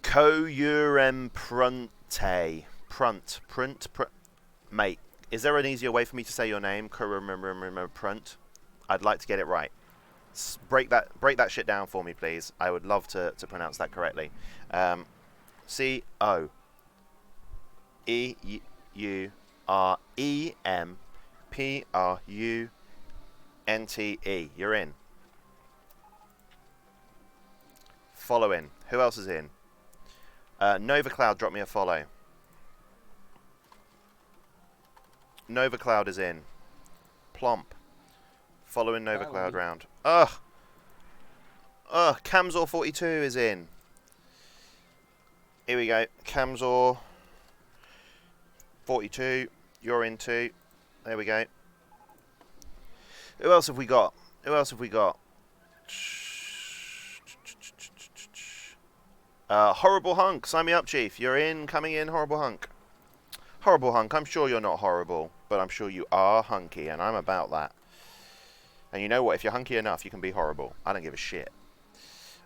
Kourem Prunte. Prunt. Mate, is there an easier way for me to say your name? Kourem Prunt. I'd like to get it right. Break that shit down for me, please. I would love to pronounce that correctly. Kouremprunte. You're in. Follow in. Who else is in? Nova Cloud, drop me a follow. Nova Cloud is in. Plomp. Following Nova Cloud round. Ugh. Camzor42 is in. Here we go. Camzor42. You're in too. There we go. Who else have we got? Horrible Hunk. Sign me up, Chief. You're in. Coming in, Horrible Hunk. Horrible Hunk. I'm sure you're not horrible, but I'm sure you are hunky, and I'm about that. And you know what? If you're hunky enough, you can be horrible. I don't give a shit.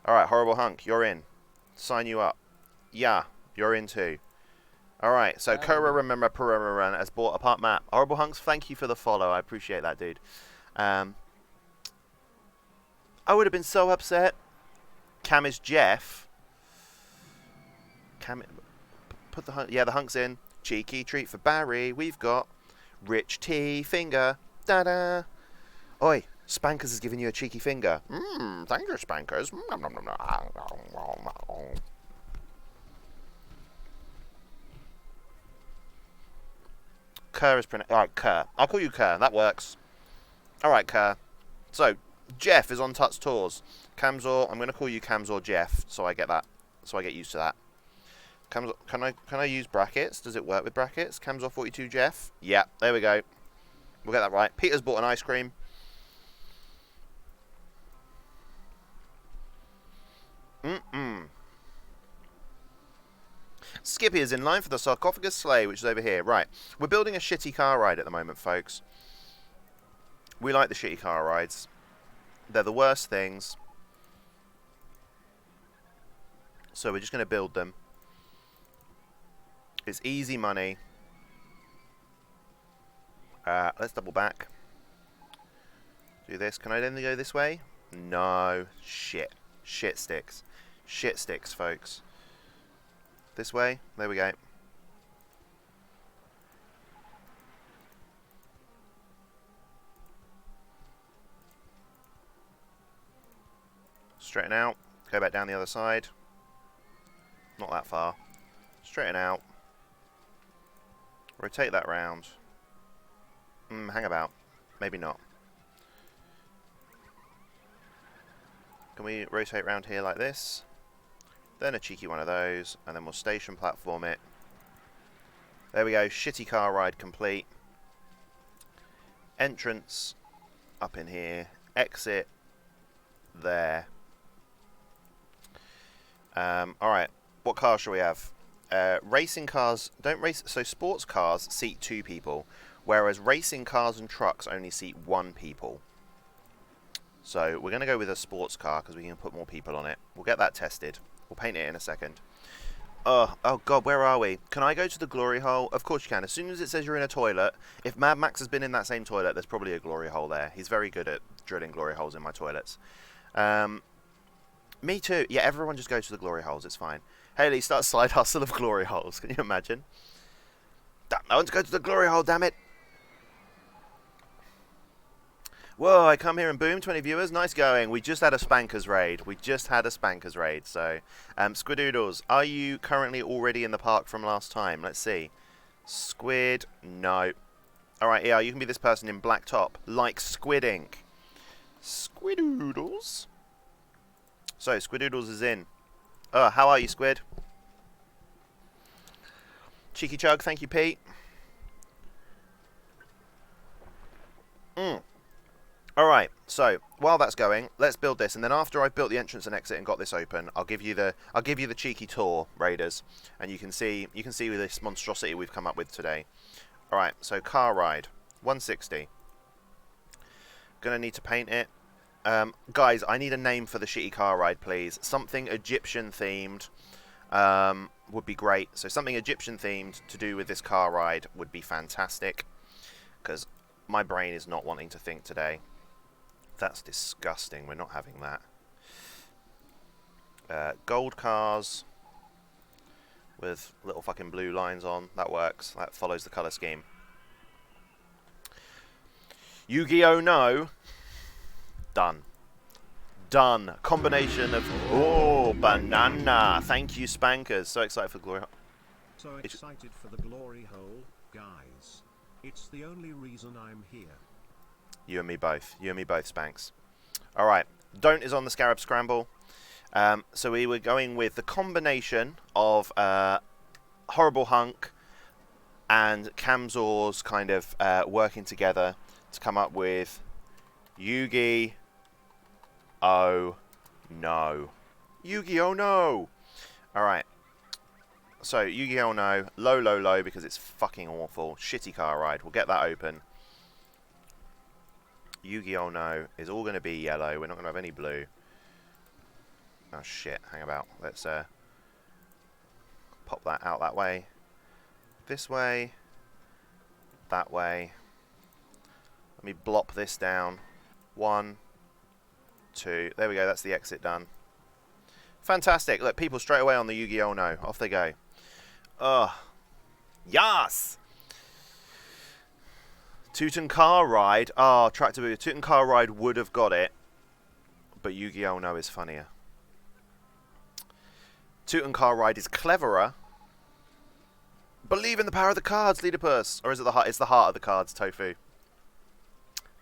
Alright, Horrible Hunk, you're in. Sign you up. Yeah, you're in too. Alright, so Kura Remember Pururaran has bought a part map. Horrible Hunks, thank you for the follow. I appreciate that, dude. I would have been so upset. Cam is Jeff. Cam, put the the Hunks in. Cheeky treat for Barry. We've got Rich T. Finger. Da-da. Oi, Spankers has given you a cheeky finger. Thank you, Spankers. Kerr is pronounced... Alright, Kerr. I'll call you Kerr. That works. Alright, Kerr. So, Jeff is on Tut's Tours. Camzor, I'm going to call you Camzor Jeff, so I get that. So I get used to that. Camzor, can I use brackets? Does it work with brackets? Camzor42 Jeff? Yeah, there we go. We'll get that right. Peter's bought an ice cream. Skippy is in line for the sarcophagus sleigh, which is over here. Right, we're building a shitty car ride at the moment, folks. We like the shitty car rides. They're the worst things. So we're just going to build them. It's easy money. Let's double back. Do this. Can I then go this way? No. Shit. Shit sticks. Shit sticks, folks. This way. There we go. Straighten out. Go back down the other side. Not that far. Straighten out. Rotate that round. Hang about. Maybe not. Can we rotate round here like this? Then a cheeky one of those, and then we'll station platform it. There we go, shitty car ride complete. Entrance up in here. Exit there. Alright, what car shall we have? Racing cars don't race, so sports cars seat 2 people, whereas racing cars and trucks only seat 1 people. So we're going to go with a sports car because we can put more people on it. We'll get that tested. We'll paint it in a second. Oh god, where are we? Can I go to the glory hole? Of course you can. As soon as it says you're in a toilet, if Mad Max has been in that same toilet, there's probably a glory hole there. He's very good at drilling glory holes in my toilets. Me too. Yeah, everyone just goes to the glory holes. It's fine. Haley, start a side hustle of glory holes. Can you imagine? Damn, I want to go to the glory hole, damn it. Whoa, I come here and boom, 20 viewers. Nice going. We just had a Spankers raid. So, Squidoodles, are you currently already in the park from last time? Let's see. Squid, no. Alright, yeah, you can be this person in black top, like Squid Ink. Squidoodles. So, Squidoodles is in. Oh, how are you, Squid? Cheeky Chug, thank you, Pete. Alright, so while that's going, let's build this, and then after I've built the entrance and exit and got this open, I'll give you the cheeky tour, Raiders, and you can see this monstrosity we've come up with today. Alright, so car ride, 160. Gonna need to paint it. Guys, I need a name for the shitty car ride, please. Something Egyptian themed would be great. So something Egyptian themed to do with this car ride would be fantastic, because my brain is not wanting to think today. That's disgusting. We're not having that. Gold cars with little fucking blue lines on. That works. That follows the colour scheme. Yu-Gi-Oh! No. Done. Done. Combination of... Oh, banana. Thank you, Spankers. So excited for Glory Hole. So excited for the Glory Hole, guys. It's the only reason I'm here. You and me both. You and me both, Spanks. Alright. Don't is on the Scarab Scramble. So we were going with the combination of Horrible Hunk and Camzor's kind of working together to come up with Yu-Gi-Oh! No. Yu-Gi-Oh! No! Alright. So, Yu-Gi-Oh! No. Low, low, low because it's fucking awful. Shitty car ride. We'll get that open. Yu-Gi-Oh! No is all going to be yellow. We're not going to have any blue. Oh shit, hang about. Let's pop that out that way. This way. That way. Let me blop this down. 1, 2. There we go, that's the exit done. Fantastic. Look, people straight away on the Yu-Gi-Oh! No. Off they go. Ugh. Yes! Teuton Car Ride. Ah, Tractor Boo. Teuton Car Ride would have got it, but Yu-Gi-Oh! No is funnier. Teuton Car Ride is cleverer. Believe in the power of the cards, Leedipus. Or is it the heart? It's the heart of the cards, Tofu.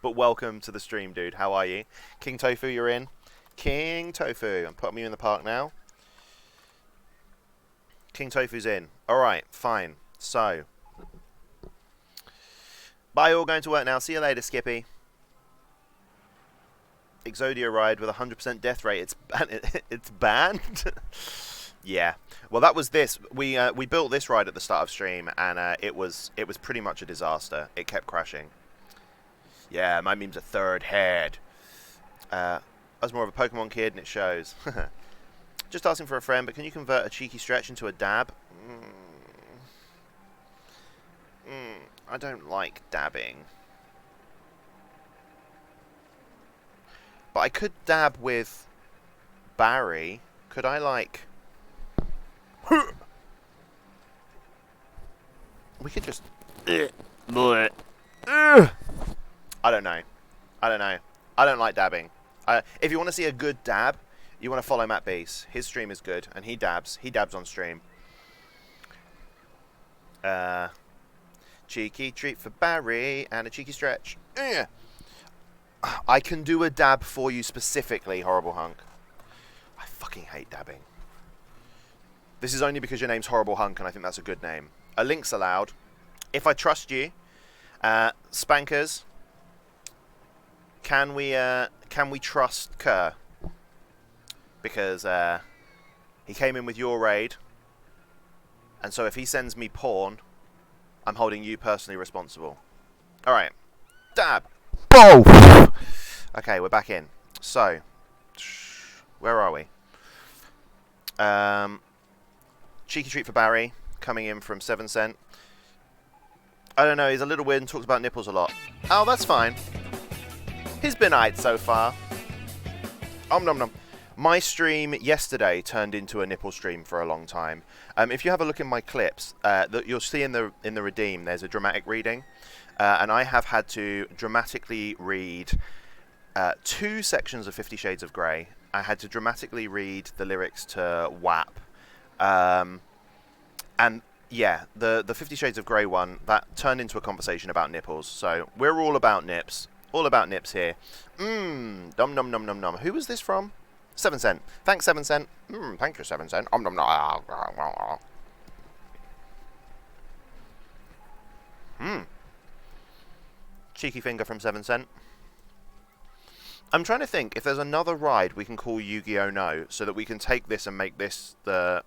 But welcome to the stream, dude. How are you? King Tofu, you're in. King Tofu. I'm putting you in the park now. King Tofu's in. Alright, fine. So. Bye, all going to work now. See you later, Skippy. Exodia ride with 100% death rate. It's banned? Yeah. Well, that was this. We built this ride at the start of stream, and it was pretty much a disaster. It kept crashing. Yeah, my meme's a third head. I was more of a Pokemon kid, and it shows. Just asking for a friend, but can you convert a cheeky stretch into a dab? I don't like dabbing. But I could dab with Barry. Could I, like... We could just... I don't know. I don't know. I don't like dabbing. If you want to see a good dab, you want to follow Matt Beast. His stream is good, and he dabs. He dabs on stream. Cheeky treat for Barry, and a cheeky stretch. I can do a dab for you specifically, Horrible Hunk. I fucking hate dabbing. This is only because your name's Horrible Hunk, and I think that's a good name. A link's allowed. If I trust you, Spankers, can we trust Kerr? Because he came in with your raid, and so if he sends me porn, I'm holding you personally responsible. All right, dab. Boom. Okay, we're back in. So, where are we? Cheeky treat for Barry, coming in from 7 Cent. I don't know, he's a little weird and talks about nipples a lot. Oh, that's fine. He's been aight so far. Nom nom. My stream yesterday turned into a nipple stream for a long time. If you have a look in my clips, you'll see in the redeem there's a dramatic reading, and I have had to dramatically read 2 sections of 50 Shades of Grey. I had to dramatically read the lyrics to WAP, and yeah, the 50 Shades of Grey one that turned into a conversation about nipples. So we're all about nips, all about nips here. Dum num num num num. Who was this from? 7 cent. Thanks, 7 cent. Thank you, 7 cent. Cheeky finger from 7 cent. I'm trying to think if there's another ride we can call Yu-Gi-Oh! No, so that we can take this and make this the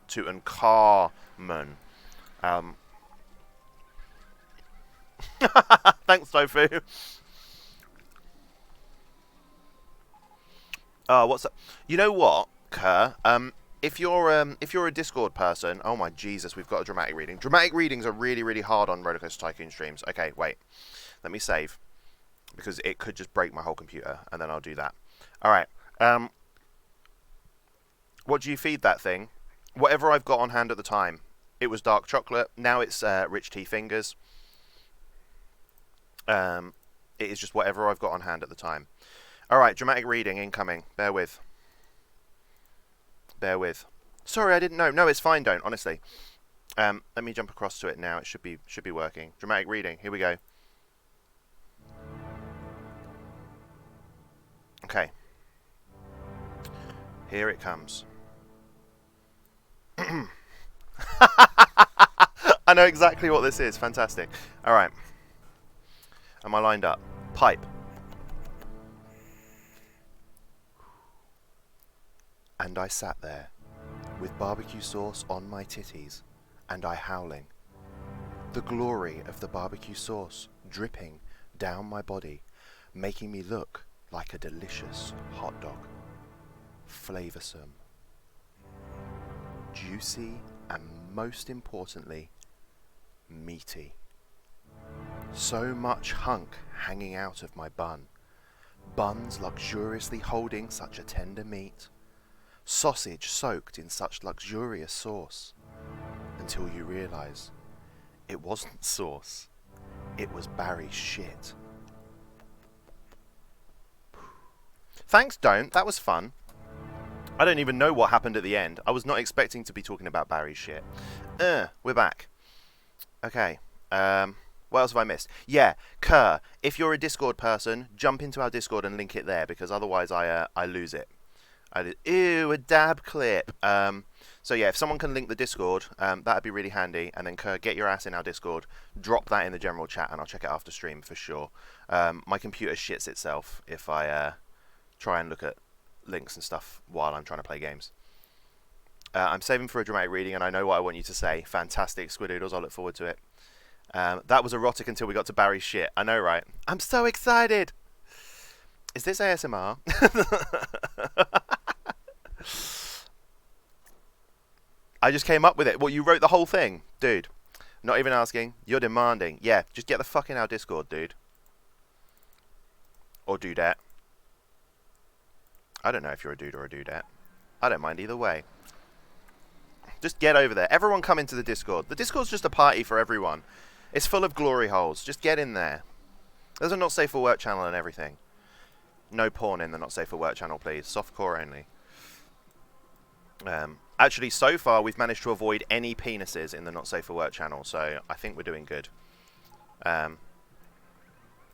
Tutankhamun. Thanks, Tofu. What's up? You know what, Kerr? If you're a Discord person, oh my Jesus, we've got a dramatic reading. Dramatic readings are really, really hard on Rollercoaster Tycoon streams. Okay, wait. Let me save. Because it could just break my whole computer, and then I'll do that. Alright. What do you feed that thing? Whatever I've got on hand at the time. It was dark chocolate. Now it's rich tea fingers. It is just whatever I've got on hand at the time. Alright, dramatic reading incoming. Bear with. Bear with. Sorry, I didn't know. No, it's fine, don't, honestly. Let me jump across to it now. It should be working. Dramatic reading. Here we go. Okay. Here it comes. I know exactly what this is. Fantastic. Alright. Am I lined up? Pipe. And I sat there, with barbecue sauce on my titties, and I howling. The glory of the barbecue sauce dripping down my body, making me look like a delicious hot dog. Flavoursome, juicy, and most importantly, meaty. So much hunk hanging out of my bun. Buns luxuriously holding such a tender meat. Sausage soaked in such luxurious sauce. Until you realise it wasn't sauce. It was Barry's shit. Thanks, Don't. That was fun. I don't even know what happened at the end. I was not expecting to be talking about Barry's shit. We're back. Okay. What else have I missed? Yeah, Kerr, if you're a Discord person, jump into our Discord and link it there, because otherwise I lose it. Ew, a dab clip. So yeah, if someone can link the Discord, that'd be really handy. And then Kerr, get your ass in our Discord, drop that in the general chat, and I'll check it after stream for sure. My computer shits itself if I try and look at links and stuff while I'm trying to play games. I'm saving for a dramatic reading, and I know what I want you to say. Fantastic, Squidoodles. I look forward to it. That was erotic until we got to Barry's shit. I know, right? I'm so excited. Is this ASMR? I just came up with it. Well, you wrote the whole thing, dude. Not even asking. You're demanding. Yeah, just get the fuck in our Discord, dude. Or dudette. I don't know if you're a dude or a dudette. I don't mind either way. Just get over there. Everyone come into the Discord. The Discord's just a party for everyone. It's full of glory holes. Just get in there. There's a Not Safe for Work channel and everything. No porn in the Not Safe for Work channel, please. Softcore only. Actually, so far, we've managed to avoid any penises in the Not Safe for Work channel, so I think we're doing good.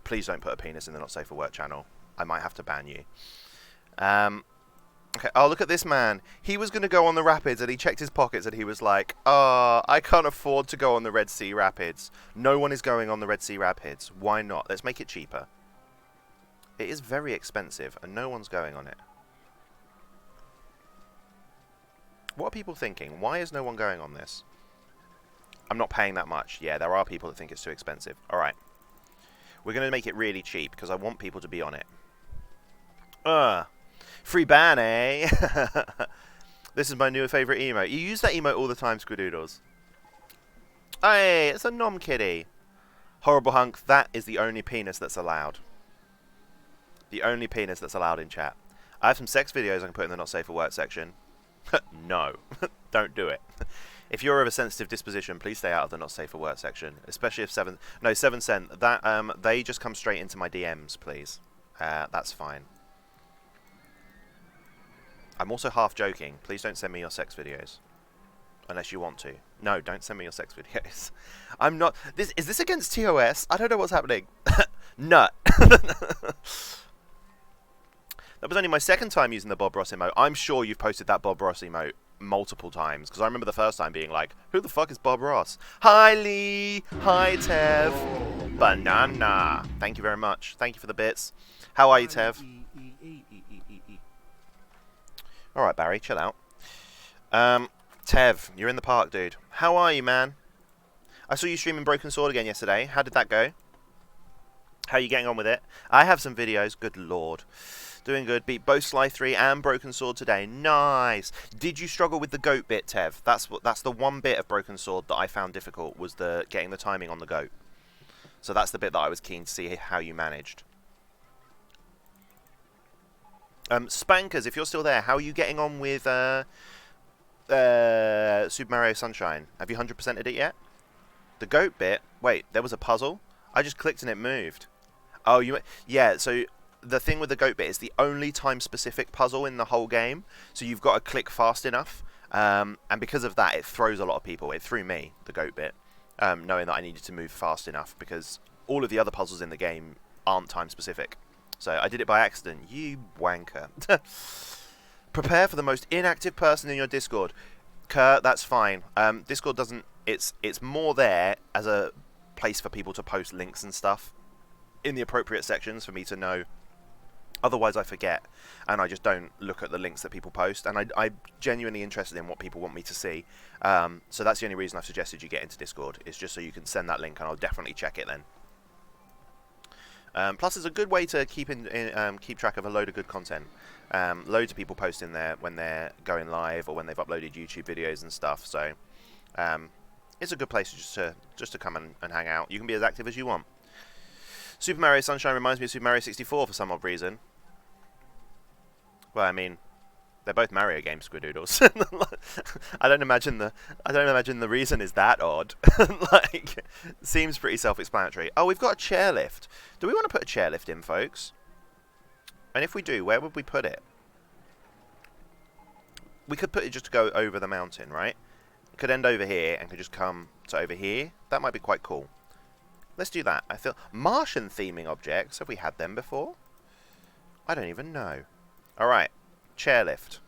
Please don't put a penis in the Not Safe for Work channel. I might have to ban you. Okay, oh, look at this man. He was going to go on the rapids, and he checked his pockets, and he was like, I can't afford to go on the Red Sea Rapids. No one is going on the Red Sea Rapids. Why not? Let's make it cheaper. It is very expensive, and no one's going on it. What are people thinking? Why is no one going on this? I'm not paying that much. Yeah, there are people that think it's too expensive. Alright. We're going to make it really cheap, because I want people to be on it. Free ban, eh? This is my new favourite emote. You use that emote all the time, Squidoodles. Hey, it's a nom kitty. Horrible hunk, that is the only penis that's allowed. The only penis that's allowed in chat. I have some sex videos I can put in the Not Safe for Work section. No, don't do it. If you're of a sensitive disposition, please stay out of the Not Safe for Work section. Especially if 7 Cent, that, they just come straight into my DMs, please. That's fine. I'm also half joking. Please don't send me your sex videos. Unless you want to. No, don't send me your sex videos. I'm not... Is this against TOS? I don't know what's happening. Nut. That was only my second time using the Bob Ross emote. I'm sure you've posted that Bob Ross emote multiple times, because I remember the first time being like, who the fuck is Bob Ross? Hi Lee! Hi Tev! Banana! Thank you very much. Thank you for the bits. How are you, Tev? Alright, Barry, chill out. Tev, you're in the park, dude. How are you, man? I saw you streaming Broken Sword again yesterday. How did that go? How are you getting on with it? I have some videos. Good lord. Doing good. Beat both Sly 3 and Broken Sword today. Nice. Did you struggle with the goat bit, Tev? That's the one bit of Broken Sword that I found difficult, was the getting the timing on the goat. So that's the bit that I was keen to see how you managed. Spankers, if you're still there, how are you getting on with Super Mario Sunshine? Have you 100%ed it yet? The goat bit? Wait, there was a puzzle? I just clicked and it moved. Oh, yeah, so the thing with the goat bit is the only time-specific puzzle in the whole game, so you've got to click fast enough, and because of that, it throws a lot of people. It threw me, the goat bit, knowing that I needed to move fast enough, because all of the other puzzles in the game aren't time-specific. So I did it by accident. You wanker. Prepare for the most inactive person in your Discord. Kurt, that's fine. Discord doesn't... It's more there as a place for people to post links and stuff in the appropriate sections for me to know. Otherwise I forget, and I just don't look at the links that people post, and I'm genuinely interested in what people want me to see. So that's the only reason I've suggested you get into Discord, is just so you can send that link, and I'll definitely check it then. Plus, it's a good way to keep track of a load of good content. Loads of people post in there when they're going live or when they've uploaded YouTube videos and stuff. So it's a good place just to come and hang out. You can be as active as you want. Super Mario Sunshine reminds me of Super Mario 64 for some odd reason. Well, I mean, they're both Mario games, Squidoodles. I don't imagine the reason is that odd. Like, seems pretty self-explanatory. Oh, we've got a chairlift. Do we want to put a chairlift in, folks? And if we do, where would we put it? We could put it just to go over the mountain, right? It could end over here and could just come to over here. That might be quite cool. Let's do that. I feel Martian theming objects. Have we had them before? I don't even know. All right, chairlift.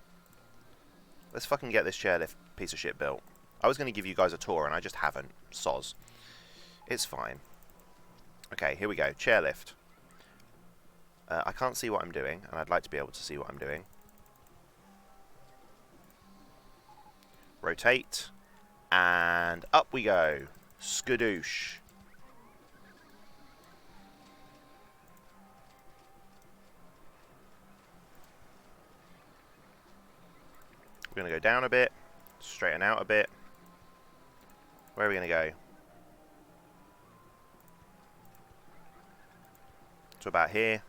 Let's fucking get this chairlift piece of shit built. I was going to give you guys a tour and I just haven't. Soz. It's fine. Okay, here we go. Chairlift. I can't see what I'm doing, and I'd like to be able to see what I'm doing. Rotate. And up we go. Skadoosh. We're going to go down a bit, straighten out a bit. Where are we going to go? To about here.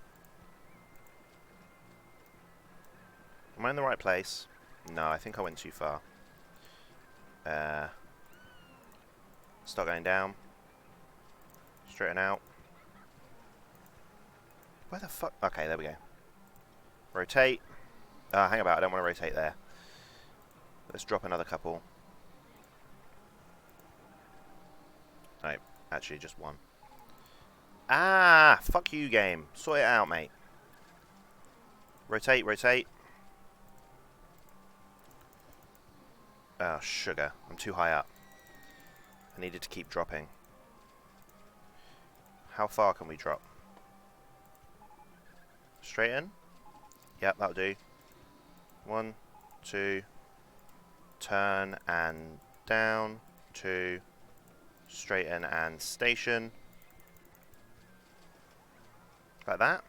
Am I in the right place? No, I think I went too far. Start going down. Straighten out. Where the fuck? Okay, there we go. Rotate. Hang about, I don't want to rotate there. Let's drop another couple. No, actually just one. Ah, fuck you, game. Sort it out, mate. Rotate, rotate. Oh, sugar. I'm too high up. I needed to keep dropping. How far can we drop? Straighten? Yep, that'll do. 1, 2... Turn and down, 2, straighten and station. Like that.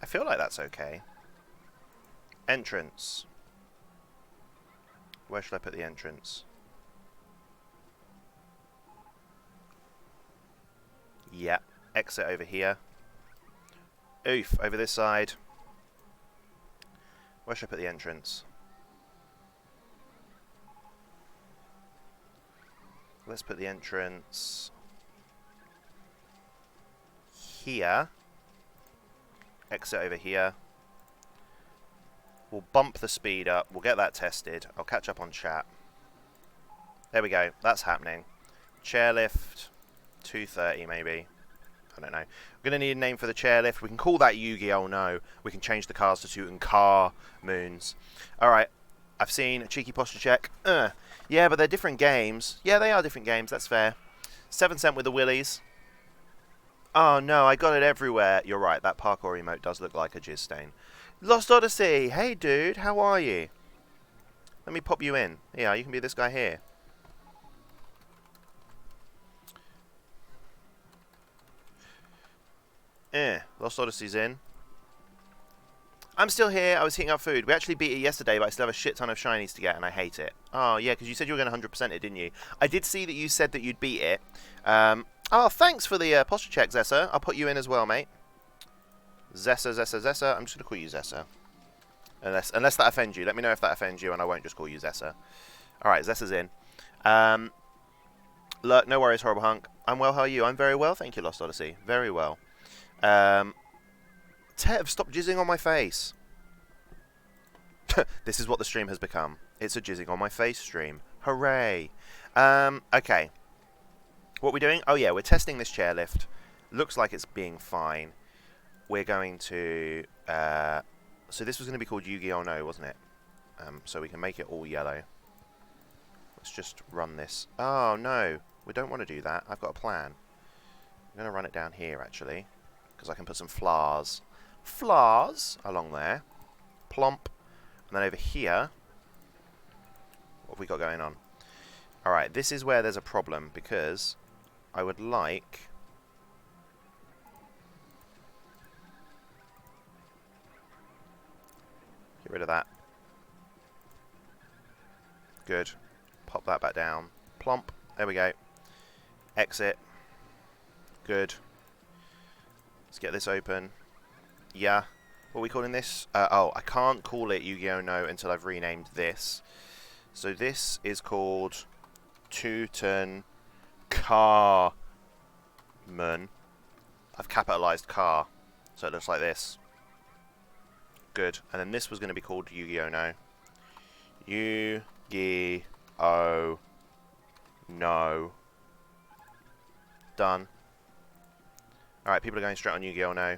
I feel like that's okay. Entrance. Where should I put the entrance? Yeah, exit over here. Oof, over this side. Where should I put the entrance? Let's put the entrance here. Exit over here. We'll bump the speed up. We'll get that tested. I'll catch up on chat. There we go. That's happening. Chairlift. 230 maybe. I don't know. We're going to need a name for the chairlift. We can call that Yu-Gi-Oh! No. We can change the cars to Toot and Car Moons. Alright. I've seen a cheeky posture check. Yeah, but they're different games. Yeah, they are different games. That's fair. 7 cent with the willies. Oh, no. I got it everywhere. You're right. That parkour emote does look like a jizz stain. Lost Odyssey. Hey, dude. How are you? Let me pop you in. Yeah, you can be this guy here. Lost Odyssey's in. I'm still here. I was heating up food. We actually beat it yesterday, but I still have a shit ton of shinies to get, and I hate it. Oh, yeah, because you said you were going to 100% it, didn't you? I did see that you said that you'd beat it. Oh, thanks for the posture check, Zessa. I'll put you in as well, mate. Zessa. I'm just going to call you Zessa. Unless that offends you. Let me know if that offends you, and I won't just call you Zessa. Alright, Zessa's in. Look, no worries, Horrible Hunk. I'm well, how are you? I'm very well, thank you, Lost Odyssey. Very well. Tev, stop jizzing on my face. This is what the stream has become. It's a jizzing on my face stream. Hooray. Okay. What are we doing? Oh yeah, we're testing this chairlift. Looks like it's being fine. We're going to... so this was going to be called Yu-Gi-Oh! No, wasn't it? So we can make it all yellow. Let's just run this. Oh no, we don't want to do that. I've got a plan. I'm going to run it down here actually. Because I can put some flowers along there. Plomp. And then over here, what have we got going on? Alright, this is where there's a problem, because I would like... Get rid of that. Good. Pop that back down. Plomp. There we go. Exit. Good. Let's get this open. Yeah. What are we calling this? Oh, I can't call it Yu-Gi-Oh! No until I've renamed this. So this is called Teuton Carman. I've capitalized car. So it looks like this. Good. And then this was going to be called Yu-Gi-Oh! No. Yu-Gi-Oh! No. Done. Alright, people are going straight on Yu-Gi-Oh! No.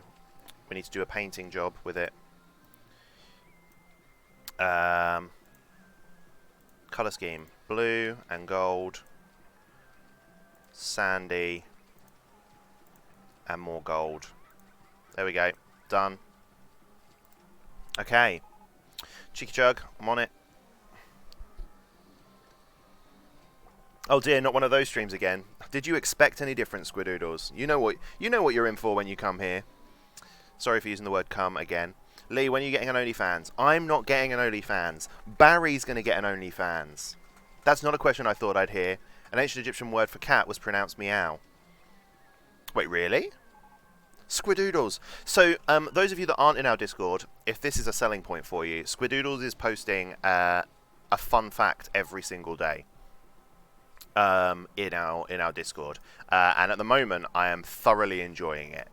We need to do a painting job with it. Colour scheme. Blue and gold. Sandy. And more gold. There we go. Done. Okay. Cheeky Chug, I'm on it. Oh dear, not one of those streams again. Did you expect any different, Squidoodles? You know what you're in for when you come here. Sorry for using the word come again. Lee, when are you getting an OnlyFans? I'm not getting an OnlyFans. Barry's going to get an OnlyFans. That's not a question I thought I'd hear. An ancient Egyptian word for cat was pronounced meow. Wait, really? Squidoodles. So, those of you that aren't in our Discord, if this is a selling point for you, Squidoodles is posting a fun fact every single day in our Discord. And at the moment, I am thoroughly enjoying it.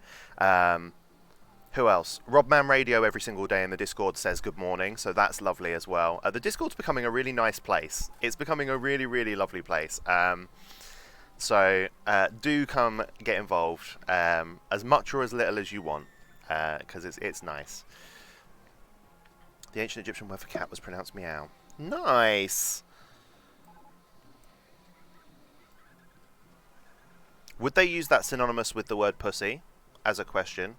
Who else? Robman Radio every single day in the Discord says good morning, so that's lovely as well. The Discord's becoming a really nice place. It's becoming a really, really lovely place. So do come get involved, as much or as little as you want, because it's nice. The ancient Egyptian word for cat was pronounced meow. Nice! Would they use that synonymous with the word pussy? As a question.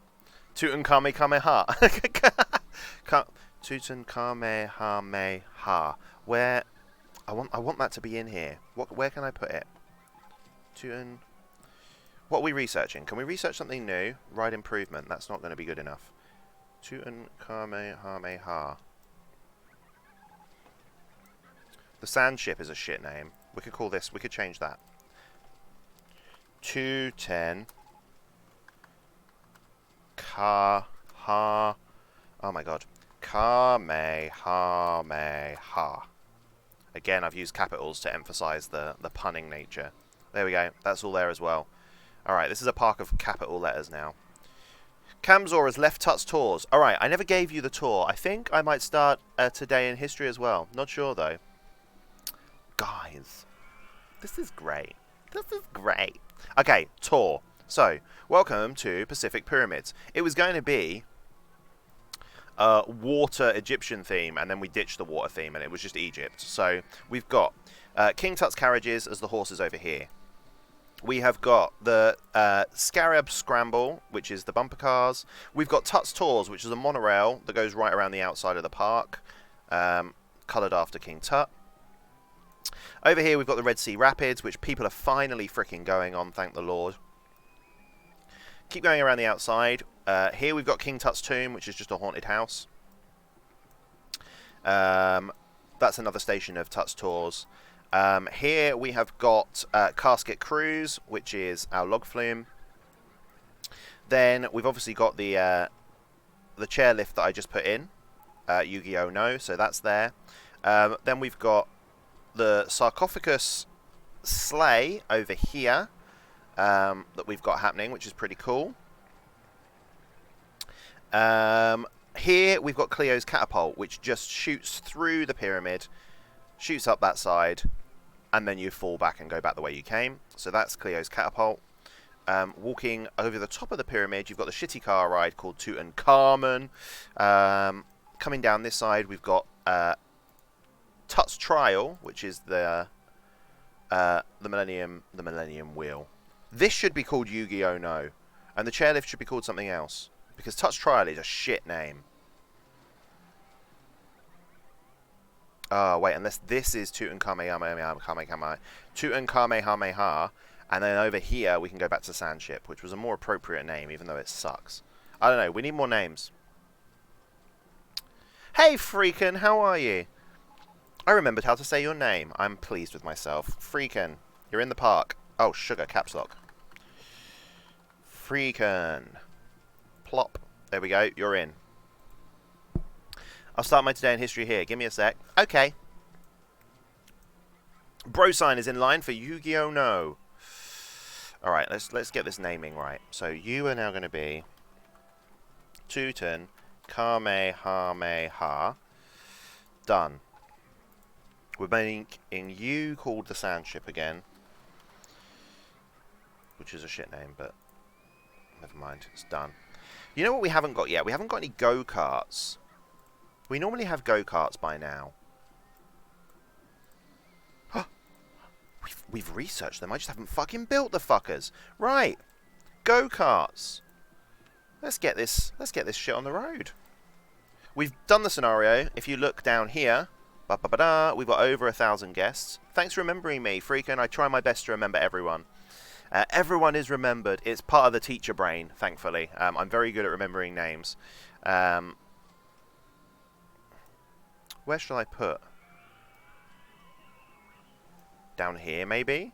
Tutankhameha. Tutankhameha. Where? I want that to be in here. Where can I put it? What are we researching? Can we research something new? Ride improvement. That's not going to be good enough. Tutankhameha. The sand ship is a shit name. We could call this. We could change that. 210. Oh my god. Kamehameha. Again, I've used capitals to emphasize the punning nature. There we go. That's all there as well. Alright, this is a park of capital letters now. Kamzor has left Tut's tours. Alright, I never gave you the tour. I think I might start today in history as well. Not sure though. Guys, this is great. This is great. Okay, tour. So, welcome to Pacific Pyramids. It was going to be a water Egyptian theme, and then we ditched the water theme, and it was just Egypt. So, we've got King Tut's carriages as the horses over here. We have got the Scarab Scramble, which is the bumper cars. We've got Tut's Tours, which is a monorail that goes right around the outside of the park, coloured after King Tut. Over here we've got the Red Sea Rapids, which people are finally freaking going on, thank the Lord. Keep going around the outside. Here we've got King Tut's Tomb, which is just a haunted house. That's another station of Tut's Tours. Here we have got Casket Cruise, which is our log flume. Then we've obviously got the chairlift that I just put in, Yu-Gi-Oh! No, so that's there. Then we've got the sarcophagus sleigh over here that we've got happening, which is pretty cool. Here we've got Cleo's catapult, which just shoots through the pyramid, shoots up that side, and then you fall back and go back the way you came. So that's Cleo's catapult. Walking over the top of the pyramid, you've got the shitty car ride called Tutankhamun. Coming down this side, we've got Tut's Trial, which is the Millennium Wheel. This should be called Yu-Gi-Oh! No, and the chairlift should be called something else, because Tut's Trial is a shit name. Oh, wait, unless this is Tutankhameha, and then over here we can go back to Sandship, which was a more appropriate name, even though it sucks. I don't know, we need more names. Hey, Freakin', how are you? I remembered how to say your name. I'm pleased with myself. Freakin', you're in the park. Oh, sugar, caps lock. Freakin'. Plop. There we go, you're in. I'll start my today in history here. Give me a sec. Okay. Bro sign is in line for Yu-Gi-Oh! No. Alright, let's get this naming right. So you are now going to be Tutankhameha. Done. We're making you called the Sandship again, which is a shit name, but never mind. It's done. You know what we haven't got yet? We haven't got any go-karts. We normally have go-karts by now. We've researched them. I just haven't fucking built the fuckers. Right. Go-karts. Let's get this shit on the road. We've done the scenario. If you look down here, we've got over 1,000 guests. Thanks for remembering me, Freakin'. I try my best to remember everyone. Everyone is remembered. It's part of the teacher brain, thankfully. I'm very good at remembering names. Where shall I put? Down here, maybe?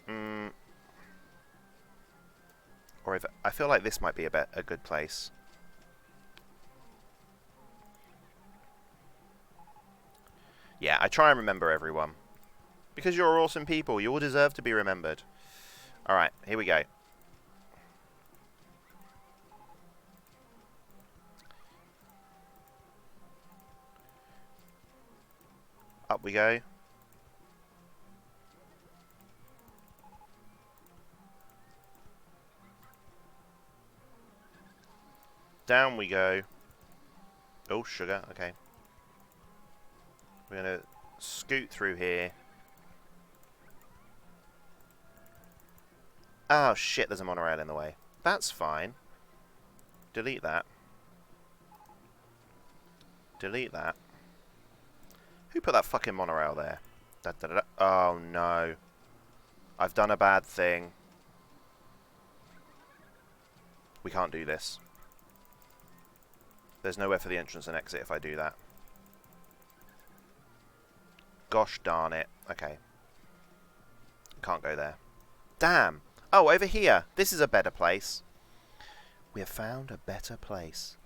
Or if I feel like this might be a good place. Yeah, I try and remember everyone. Because you're awesome people. You all deserve to be remembered. Alright, here we go. Up we go. Down we go. Oh, sugar. Okay. We're going to scoot through here. Oh, shit, there's a monorail in the way. That's fine. Delete that. Delete that. Who put that fucking monorail there? Da, da, da, da. Oh, no. I've done a bad thing. We can't do this. There's nowhere for the entrance and exit if I do that. Gosh darn it. Okay. Can't go there. Damn. Oh, over here. This is a better place. We have found a better place.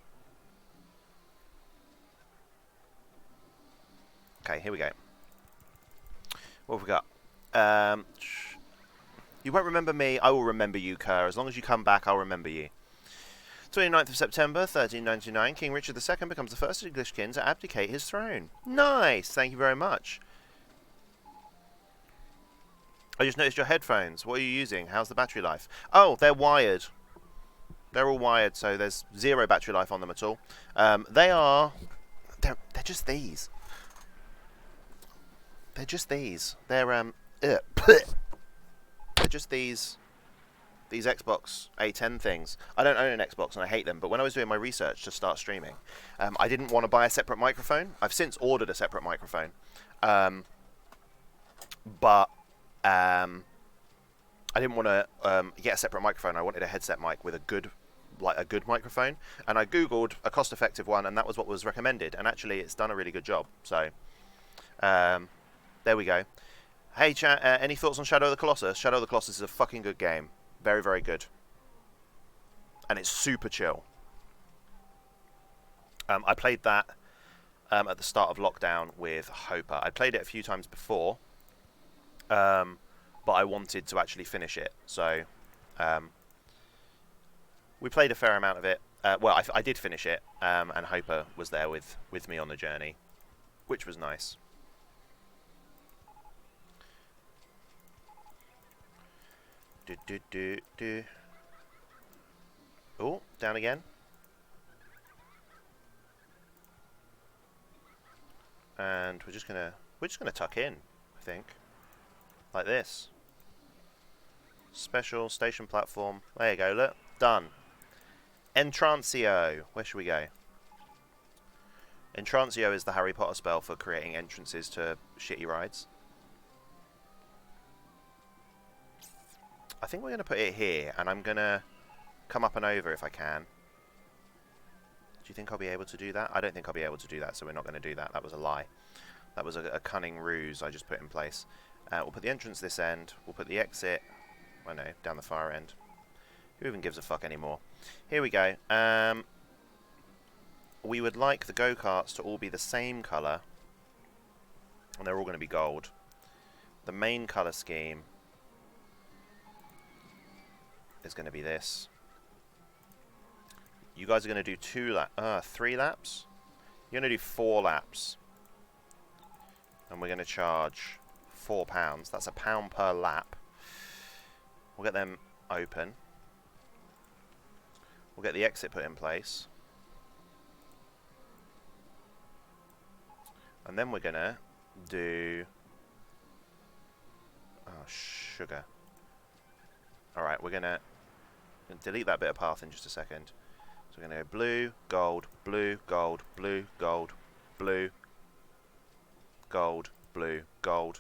Okay, here we go. What have we got? You won't remember me. I will remember you, Kerr. As long as you come back, I'll remember you. 29th of September, 1399, King Richard II becomes the first English king to abdicate his throne. Nice! Thank you very much. I just noticed your headphones. What are you using? How's the battery life? Oh, they're wired. They're all wired, so there's 0 battery life on them at all. They're just these. They're just these. They're just these Xbox A10 things. I don't own an Xbox and I hate them, but when I was doing my research to start streaming, I didn't want to buy a separate microphone. I've since ordered a separate microphone, but I didn't want to get a separate microphone. I wanted a headset mic with a good microphone, and I googled a cost-effective one, and that was what was recommended. And actually, it's done a really good job. So there we go. Hey, chat. Any thoughts on Shadow of the Colossus? Shadow of the Colossus is a fucking good game. Very, very good. And it's super chill. I played that at the start of lockdown with Hopper. I played it a few times before, but I wanted to actually finish it. So we played a fair amount of it. Well, I did finish it, and Hopper was there with me on the journey, which was nice. Oh, down again. And we're just gonna tuck in, I think. Like this. Special station platform. There you go, look. Done. Entranceo. Where should we go? Entranceo is the Harry Potter spell for creating entrances to shitty rides. I think we're going to put it here, and I'm going to come up and over if I can. Do you think I'll be able to do that? I don't think I'll be able to do that, so we're not going to do that. That was a lie. That was a cunning ruse I just put in place. We'll put the entrance this end. We'll put the exit, I know, down the far end. Who even gives a fuck anymore? Here we go. We would like the go-karts to all be the same colour, and they're all going to be gold. The main colour scheme is going to be this. You guys are going to do 3 laps. You're going to do 4 laps, and we're going to charge £4. That's £1 per lap. We'll get them open. We'll get the exit put in place, and then we're going to do sugar. Alright, we're going to delete that bit of path in just a second. So we're going to go blue, gold, blue, gold, blue, gold, blue, gold, blue, gold.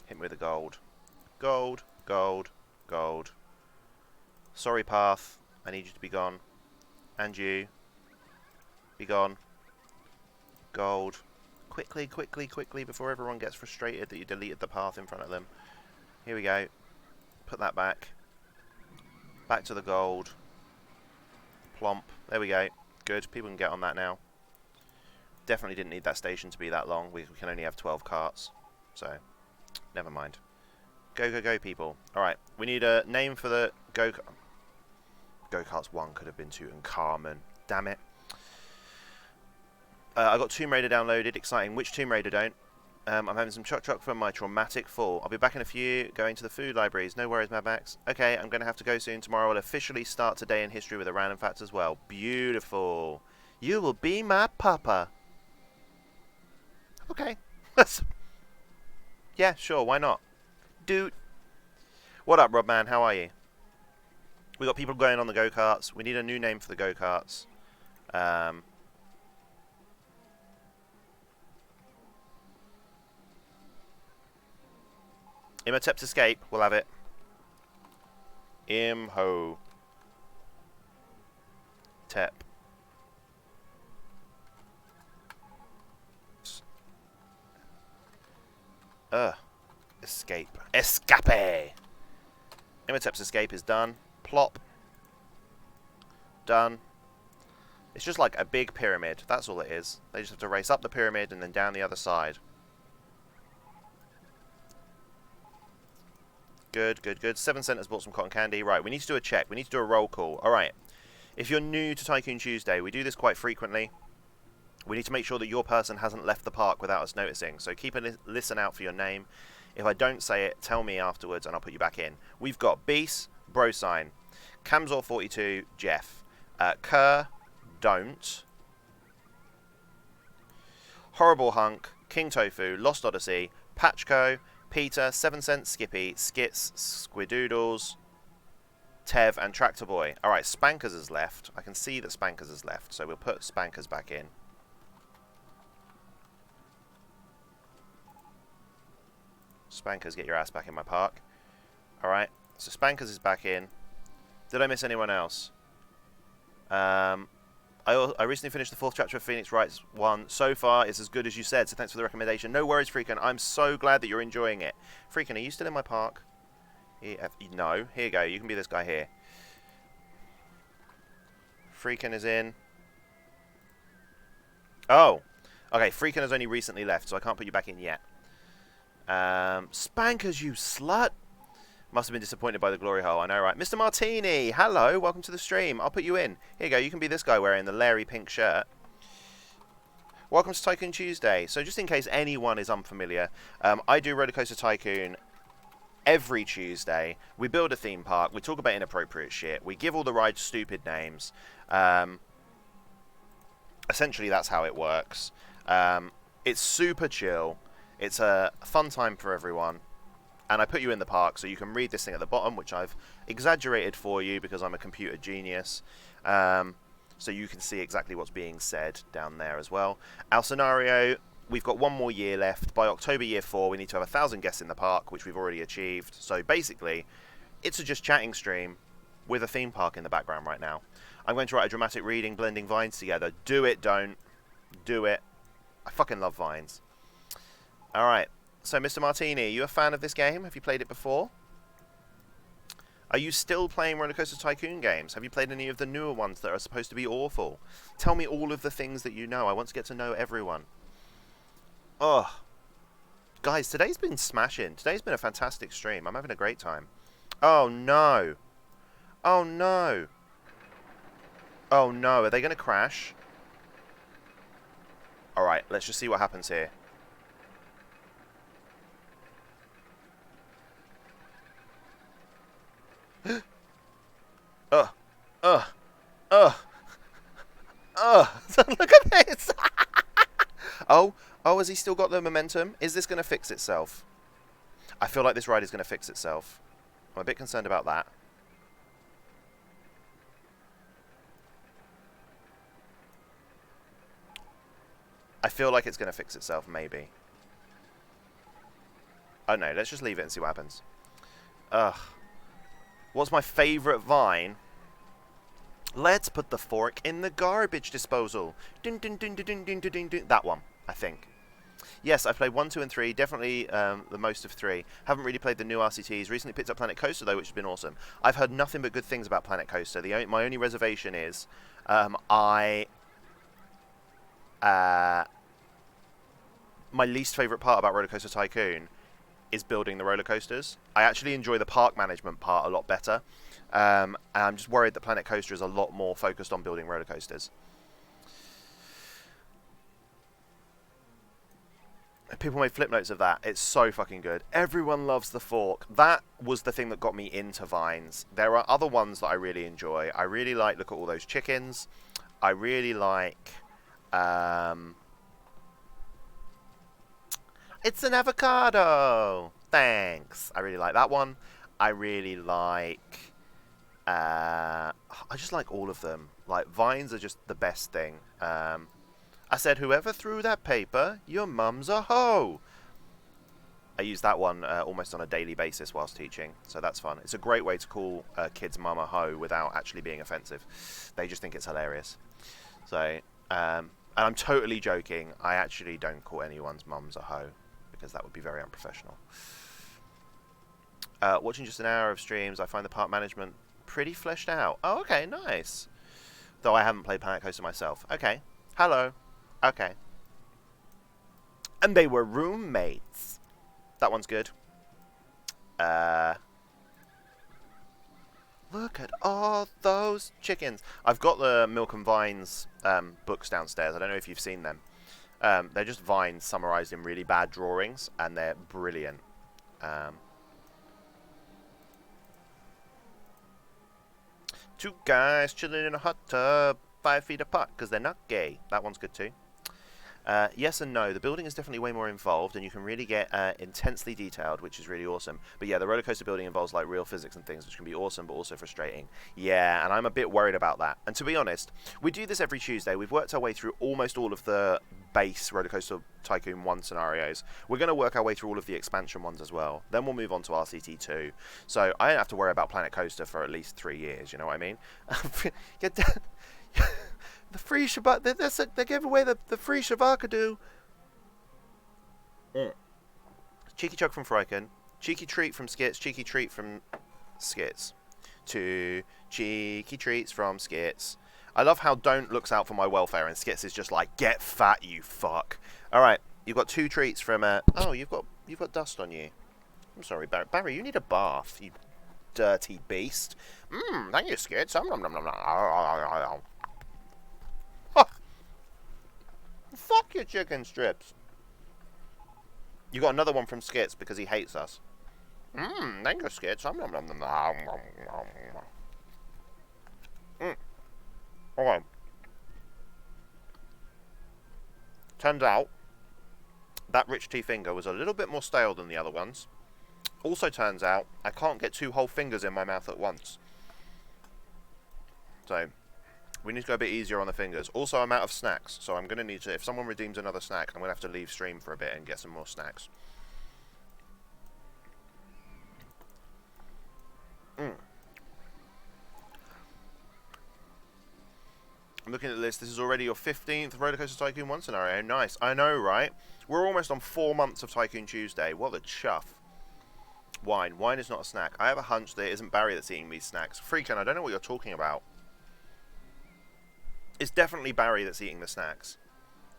Hit me with the gold. Gold, gold, gold. Sorry, path. I need you to be gone. And you. Be gone. Gold. Quickly, quickly, quickly, before everyone gets frustrated that you deleted the path in front of them. Here we go. Put that back. Back to the gold. Plomp. There we go. Good. People can get on that now. Definitely didn't need that station to be that long. We can only have 12 carts. So, never mind. Go, go, go, people. Alright. We need a name for the go-kart. Go-karts 1 could have been Tutankhamun. Damn it. I got Tomb Raider downloaded. Exciting. Which Tomb Raider don't? I'm having some choc from my traumatic fall. I'll be back in a few, going to the food libraries. No worries, Mad Max. Okay, I'm going to have to go soon. Tomorrow I'll officially start today in history with a random fact as well. Beautiful. You will be my papa. Okay. Yeah, sure, why not? Dude. What up, Robman? How are you? We got people going on the go-karts. We need a new name for the go-karts. Imhotep's Escape, we'll have it. Imho. Tep. Escape. Escape! Imhotep's Escape is done. Plop. Done. It's just like a big pyramid. That's all it is. They just have to race up the pyramid and then down the other side. Good, good, good. 7 Cent has bought some cotton candy. Right, we need to do a check. We need to do a roll call. Alright. If you're new to Tycoon Tuesday, we do this quite frequently. We need to make sure that your person hasn't left the park without us noticing. So keep a listen out for your name. If I don't say it, tell me afterwards and I'll put you back in. We've got Beast, Brosign, Camzor42, Jeff, Kerr, Don't, Horrible Hunk, King Tofu, Lost Odyssey, Patchco, Peter, 7 Cents, Skippy, Skits, Squidoodles, Tev, and Tractor Boy. Alright, Spankers has left. I can see that Spankers has left, so we'll put Spankers back in. Spankers, get your ass back in my park. Alright, so Spankers is back in. Did I miss anyone else? I recently finished the 4th chapter of Phoenix Wright 1. So far, it's as good as you said, so thanks for the recommendation. No worries, Freakin. I'm so glad that you're enjoying it. Freakin, are you still in my park? No. Here you go. You can be this guy here. Freakin is in. Oh. Okay, Freakin has only recently left, so I can't put you back in yet. Spankers, you slut! Must have been disappointed by the glory hole, I know, right? Mr. Martini, hello, welcome to the stream. I'll put you in. Here you go, you can be this guy wearing the Larry pink shirt. Welcome to Tycoon Tuesday. So just in case anyone is unfamiliar, I do Rollercoaster Tycoon every Tuesday. We build a theme park, we talk about inappropriate shit, we give all the rides stupid names. Essentially, that's how it works. It's super chill. It's a fun time for everyone. And I put you in the park so you can read this thing at the bottom, which I've exaggerated for you because I'm a computer genius. So you can see exactly what's being said down there as well. Our scenario, we've got 1 more year left. By October year 4, we need to have 1,000 guests in the park, which we've already achieved. So basically, it's a just chatting stream with a theme park in the background right now. I'm going to write a dramatic reading, blending vines together. Do it, don't. Do it. I fucking love vines. Alright. So, Mr. Martini, are you a fan of this game? Have you played it before? Are you still playing Rollercoaster Tycoon games? Have you played any of the newer ones that are supposed to be awful? Tell me all of the things that you know. I want to get to know everyone. Ugh. Guys, today's been smashing. Today's been a fantastic stream. I'm having a great time. Oh, no. Oh, no. Oh, no. Are they going to crash? Alright, let's just see what happens here. Look at this! Oh, has he still got the momentum? Is this going to fix itself? I feel like this ride is going to fix itself. I'm a bit concerned about that. I feel like it's going to fix itself, maybe. Oh no, let's just leave it and see what happens. Ugh. What's my favourite vine? Let's put the fork in the garbage disposal. Dun, dun, dun, dun, dun, dun, dun, dun. That one, I think. Yes, I've played 1, 2, and 3. Definitely the most of 3. Haven't really played the new RCTs. Recently picked up Planet Coaster, though, which has been awesome. I've heard nothing but good things about Planet Coaster. My only reservation is my least favourite part about Rollercoaster Tycoon is building the roller coasters. I actually enjoy the park management part a lot better. And I'm just worried that Planet Coaster is a lot more focused on building roller coasters. People made flip notes of that. It's so fucking good. Everyone loves the fork. That was the thing that got me into vines. There are other ones that I really enjoy. I really like Look at All Those Chickens. I really like... It's an avocado! Thanks. I really like that one. I really like... I just like all of them. Like, vines are just the best thing. I said, whoever threw that paper, your mum's a hoe. I use that one almost on a daily basis whilst teaching, so that's fun. It's a great way to call kids' mum a hoe without actually being offensive. They just think it's hilarious. So, and I'm totally joking. I actually don't call anyone's mums a hoe, because that would be very unprofessional. Watching just an hour of streams, I find the park management pretty fleshed out. Oh, okay, nice. Though I haven't played Planet Coaster myself. Okay. Hello. Okay. And they were roommates. That one's good. Look at all those chickens. I've got the Milk and Vines books downstairs. I don't know if you've seen them. They're just vines summarized in really bad drawings, and they're brilliant. Two guys chilling in a hot tub, 5 feet apart, because they're not gay. That one's good too. Yes and no. The building is definitely way more involved, and you can really get intensely detailed, which is really awesome. But yeah, the roller coaster building involves like real physics and things, which can be awesome, but also frustrating. Yeah, and I'm a bit worried about that. And to be honest, we do this every Tuesday. We've worked our way through almost all of the base roller coaster Tycoon 1 scenarios. We're going to work our way through all of the expansion ones as well. Then we'll move on to RCT 2. So I don't have to worry about Planet Coaster for at least 3 years. You know what I mean? Get down. The free Shabaka, they gave away the free Shabakadoo. Cheeky chug from Fryken. Cheeky treat from Skits. Cheeky treat from Skits. 2 cheeky treats from Skits. I love how Don't looks out for my welfare and Skits is just like, get fat, you fuck. Alright, you've got 2 treats from, oh, you've got dust on you. I'm sorry, Barry. Barry, you need a bath, you dirty beast. Thank you, Skits. Fuck your chicken strips. You got another one from Skits because he hates us. Thank you, Skits. Okay. Turns out that rich tea finger was a little bit more stale than the other ones. Also turns out I can't get 2 whole fingers in my mouth at once. So we need to go a bit easier on the fingers. Also, I'm out of snacks, so I'm going to need to, if someone redeems another snack, I'm going to have to leave stream for a bit and get some more snacks. I'm looking at the list. This is already your 15th Rollercoaster Tycoon 1 scenario. Nice. I know, right? We're almost on 4 months of Tycoon Tuesday. What a chuff. Wine. Wine is not a snack. I have a hunch that it isn't Barry that's eating these snacks. Freakin', I don't know what you're talking about. It's definitely Barry that's eating the snacks.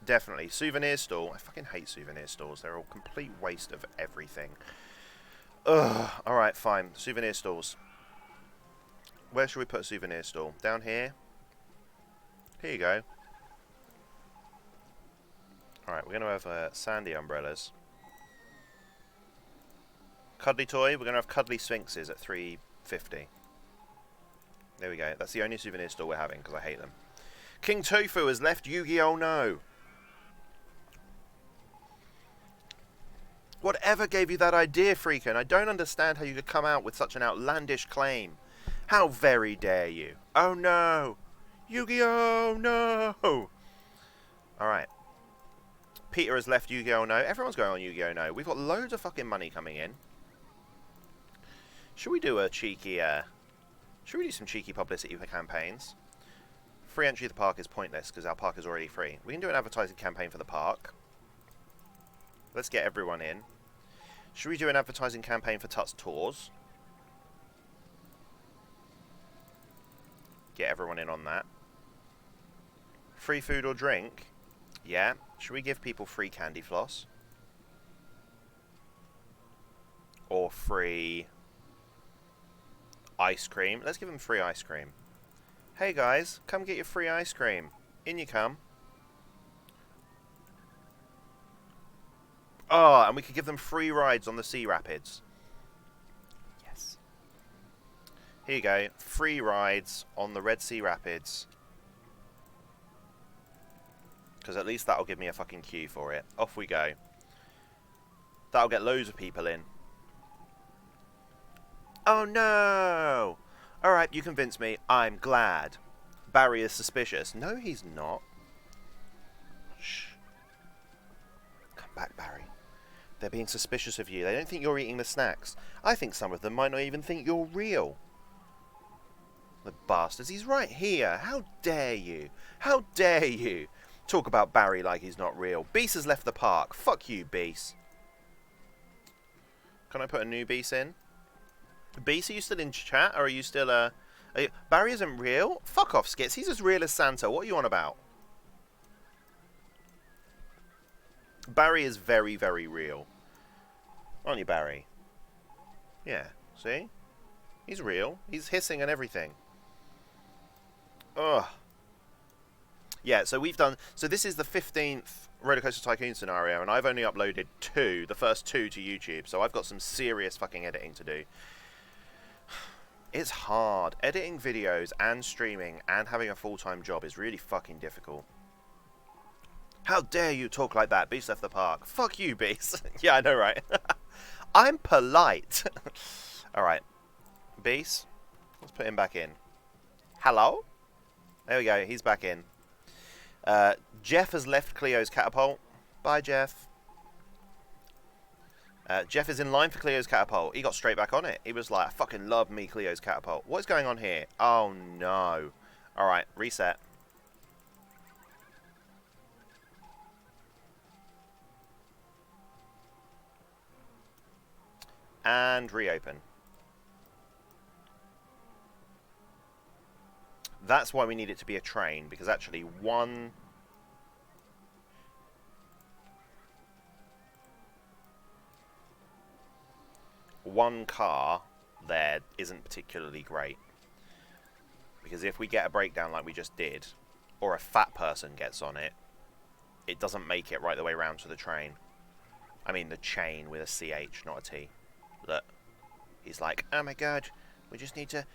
Definitely. Souvenir stall. I fucking hate souvenir stalls. They're a complete waste of everything. Ugh. Alright, fine. Souvenir stalls. Where should we put a souvenir stall? Down here? Here you go. Alright, we're going to have sandy umbrellas. Cuddly toy. We're going to have cuddly sphinxes at $3.50. There we go. That's the only souvenir stall we're having because I hate them. King Tofu has left Yu-Gi-Oh! No. Whatever gave you that idea, Freakin'? I don't understand how you could come out with such an outlandish claim. How very dare you? Oh no! Yu-Gi-Oh! No! Alright. Peter has left Yu-Gi-Oh! No. Everyone's going on Yu-Gi-Oh! No. We've got loads of fucking money coming in. Should we do a cheeky, should we do some cheeky publicity for campaigns? Free entry to the park is pointless because our park is already free. We can do an advertising campaign for the park. Let's get everyone in. Should we do an advertising campaign for Tut's Tours? Get everyone in on that. Free food or drink? Yeah. Should we give people free candy floss? Or free ice cream? Let's give them free ice cream. Hey guys, come get your free ice cream. In you come. Oh, and we could give them free rides on the Sea Rapids. Yes. Here you go. Free rides on the Red Sea Rapids. Because at least that'll give me a fucking queue for it. Off we go. That'll get loads of people in. Oh no! Alright, you convinced me. I'm glad. Barry is suspicious. No, he's not. Shh. Come back, Barry. They're being suspicious of you. They don't think you're eating the snacks. I think some of them might not even think you're real. The bastards. He's right here. How dare you? How dare you? Talk about Barry like he's not real. Beast has left the park. Fuck you, Beast. Can I put a new Beast in? Beast, are you still in chat, or are you still, Barry isn't real? Fuck off, Skits. He's as real as Santa. What are you on about? Barry is very, very real. Aren't you, Barry? Yeah, see? He's real. He's hissing and everything. Ugh. Yeah, so we've done... So this is the 15th Rollercoaster Tycoon scenario, and I've only uploaded the first two to YouTube, so I've got some serious fucking editing to do. It's hard. Editing videos and streaming and having a full-time job is really fucking difficult. How dare you talk like that? Beast left the park. Fuck you, Beast. Yeah, I know, right? I'm polite. Alright. Beast, let's put him back in. Hello? There we go, he's back in. Jeff has left Cleo's catapult. Bye, Jeff. Jeff is in line for Cleo's catapult. He got straight back on it. He was like, I fucking love me Cleo's catapult. What's going on here? Oh, no. Alright, reset. And reopen. That's why we need it to be a train, because actually one car there isn't particularly great. Because if we get a breakdown like we just did, or a fat person gets on it, it doesn't make it right the way round to the train. I mean the chain with a CH, not a T. Look. He's like, oh my god, we just need to...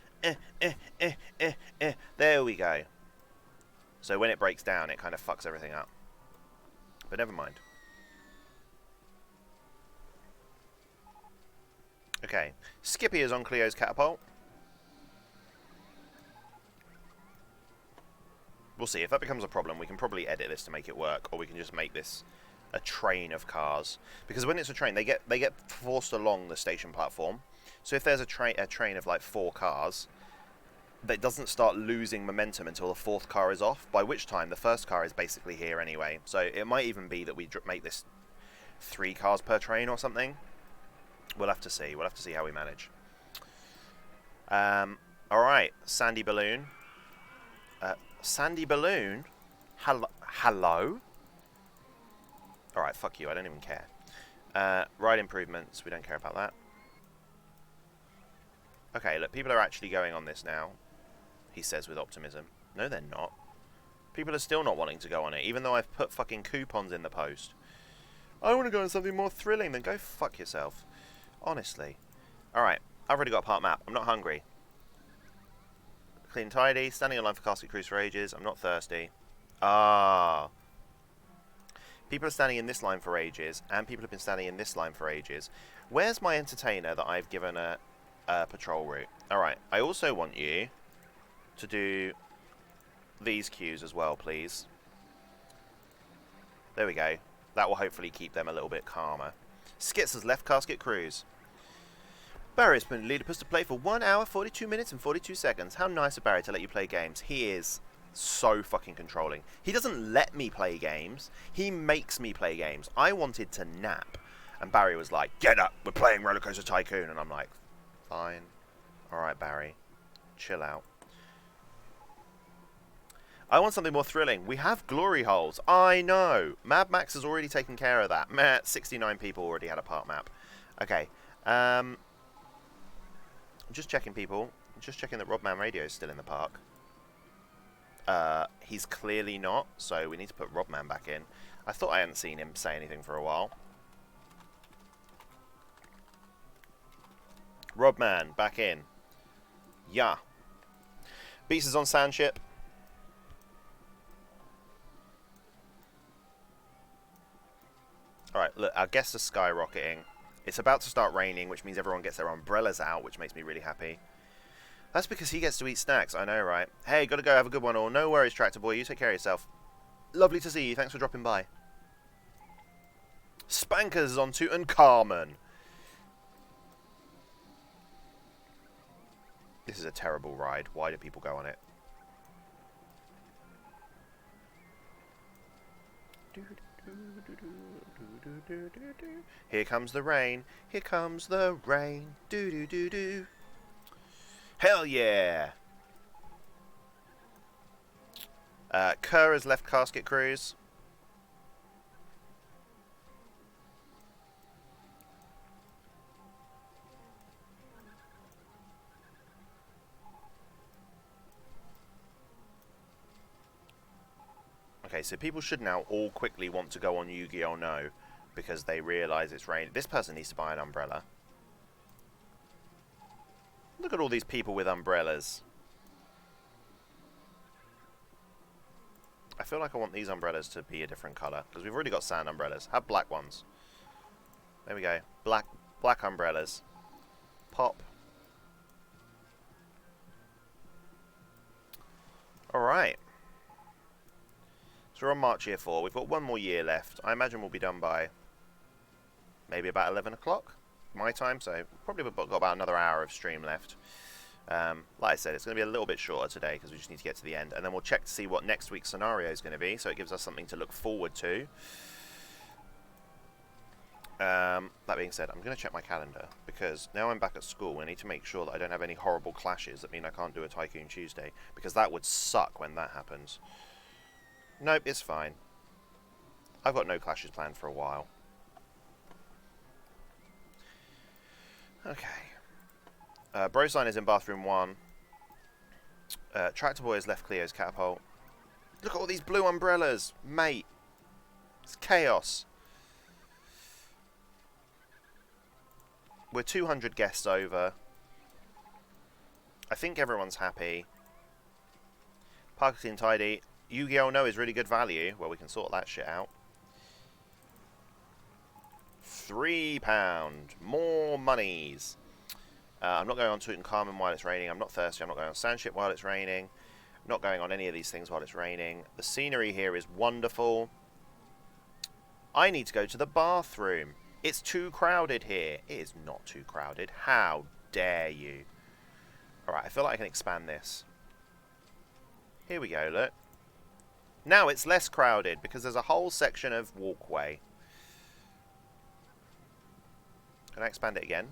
There we go. So when it breaks down, it kind of fucks everything up. But never mind. Okay. Skippy is on Cleo's catapult. We'll see. If that becomes a problem, we can probably edit this to make it work, or we can just make this a train of cars. Because when it's a train, they get forced along the station platform. So if there's a train of like 4 cars, that doesn't start losing momentum until the 4th car is off, by which time the first car is basically here anyway. So it might even be that we make this 3 cars per train or something. We'll have to see. We'll have to see how we manage. Alright, Sandy Balloon. Sandy Balloon? Hello? Alright, fuck you. I don't even care. Ride improvements. We don't care about that. Okay, look, people are actually going on this now, he says with optimism. No, they're not. People are still not wanting to go on it, even though I've put fucking coupons in the post. I want to go on something more thrilling, then go fuck yourself. Honestly. Alright, I've already got a part map. I'm not hungry. Clean and tidy, standing in line for Casket Cruise for ages. I'm not thirsty. Ah. People are standing in this line for ages, and people have been standing in this line for ages. Where's my entertainer that I've given a patrol route? Alright, I also want you to do these queues as well, please. There we go. That will hopefully keep them a little bit calmer. Skits has left Casket Cruise. Barry's been Leedipus to play for 1 hour, 42 minutes and 42 seconds. How nice of Barry to let you play games. He is so fucking controlling. He doesn't let me play games. He makes me play games. I wanted to nap. And Barry was like, get up, we're playing Rollercoaster Tycoon. And I'm like, fine. Alright, Barry. Chill out. I want something more thrilling. We have glory holes. I know. Mad Max has already taken care of that. 69 people already had a part map. Okay. Just checking, people. Just checking that Robman Radio is still in the park. He's clearly not, so we need to put Robman back in. I thought I hadn't seen him say anything for a while. Robman, back in. Yeah. Beast is on Sandship. Alright, look, our guests are skyrocketing. It's about to start raining, which means everyone gets their umbrellas out, which makes me really happy. That's because he gets to eat snacks, I know, right? Hey, gotta go, have a good one all. No worries, Tractor Boy, you take care of yourself. Lovely to see you, thanks for dropping by. Spankers is on Tutankhamun. This is a terrible ride. Why do people go on it? Here comes the rain. Here comes the rain. Do do do do. Hell yeah! Kerr has left Casket Cruise. so people should now all quickly want to go on Yu-Gi-Oh! No, because they realise it's raining. This person needs to buy an umbrella. Look at all these people with umbrellas. I feel like I want these umbrellas to be a different colour, because we've already got sand umbrellas. Have black ones. There we go. Black umbrellas. Pop. Alright. So we're on March year 4. We've got one more year left. I imagine we'll be done by maybe about 11 o'clock my time, so probably we've got about another hour of stream left. Like I said, it's going to be a little bit shorter today because we just need to get to the end, and then we'll check to see what next week's scenario is going to be, so it gives us something to look forward to. That being said, I'm going to check my calendar, because now I'm back at school, I need to make sure that I don't have any horrible clashes that mean I can't do a Tycoon Tuesday, because that would suck when that happens. Nope, it's fine. I've got no clashes planned for a while. Okay. Bro Sign is in bathroom 1. Tractor Boy has left Cleo's catapult. Look at all these blue umbrellas, mate. It's chaos. We're 200 guests over. I think everyone's happy. Park clean tidy. Yu-Gi-Oh! No is really good value. Well, we can sort that shit out. £3. More monies. I'm not going on Tutankhamun while it's raining. I'm not thirsty. I'm not going on Sandship while it's raining. I'm not going on any of these things while it's raining. The scenery here is wonderful. I need to go to the bathroom. It's too crowded here. It is not too crowded. How dare you? Alright, I feel like I can expand this. Here we go, look. Now it's less crowded because there's a whole section of walkway. Can I expand it again?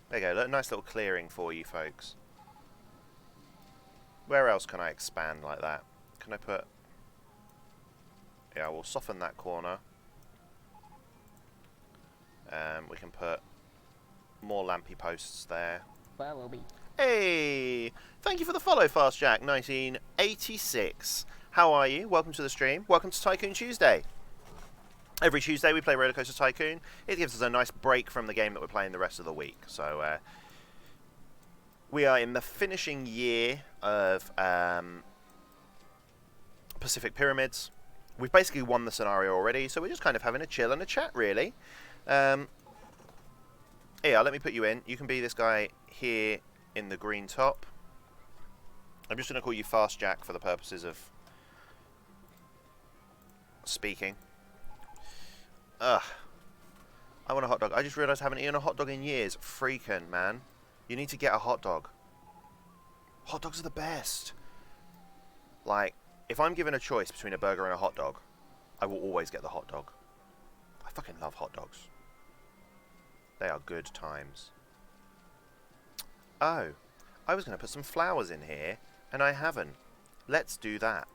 There you go, look, nice little clearing for you folks. Where else can I expand like that? Can I put... Yeah, we'll soften that corner. We can put more lampy posts there. Where will be? Hey! Thank you for the follow, Fast Jack 1986. How are you? Welcome to the stream. Welcome to Tycoon Tuesday. Every Tuesday we play Rollercoaster Tycoon. It gives us a nice break from the game that we're playing the rest of the week. So we are in the finishing year of Pacific Pyramids. We've basically won the scenario already, so we're just kind of having a chill and a chat, really. Here, let me put you in. You can be this guy here in the green top. I'm just going to call you Fast Jack for the purposes of speaking. Ugh. I want a hot dog. I just realised I haven't eaten a hot dog in years. Freaking, man. You need to get a hot dog. Hot dogs are the best. Like, if I'm given a choice between a burger and a hot dog, I will always get the hot dog. I fucking love hot dogs. They are good times. Oh, I was going to put some flowers in here, and I haven't. Let's do that.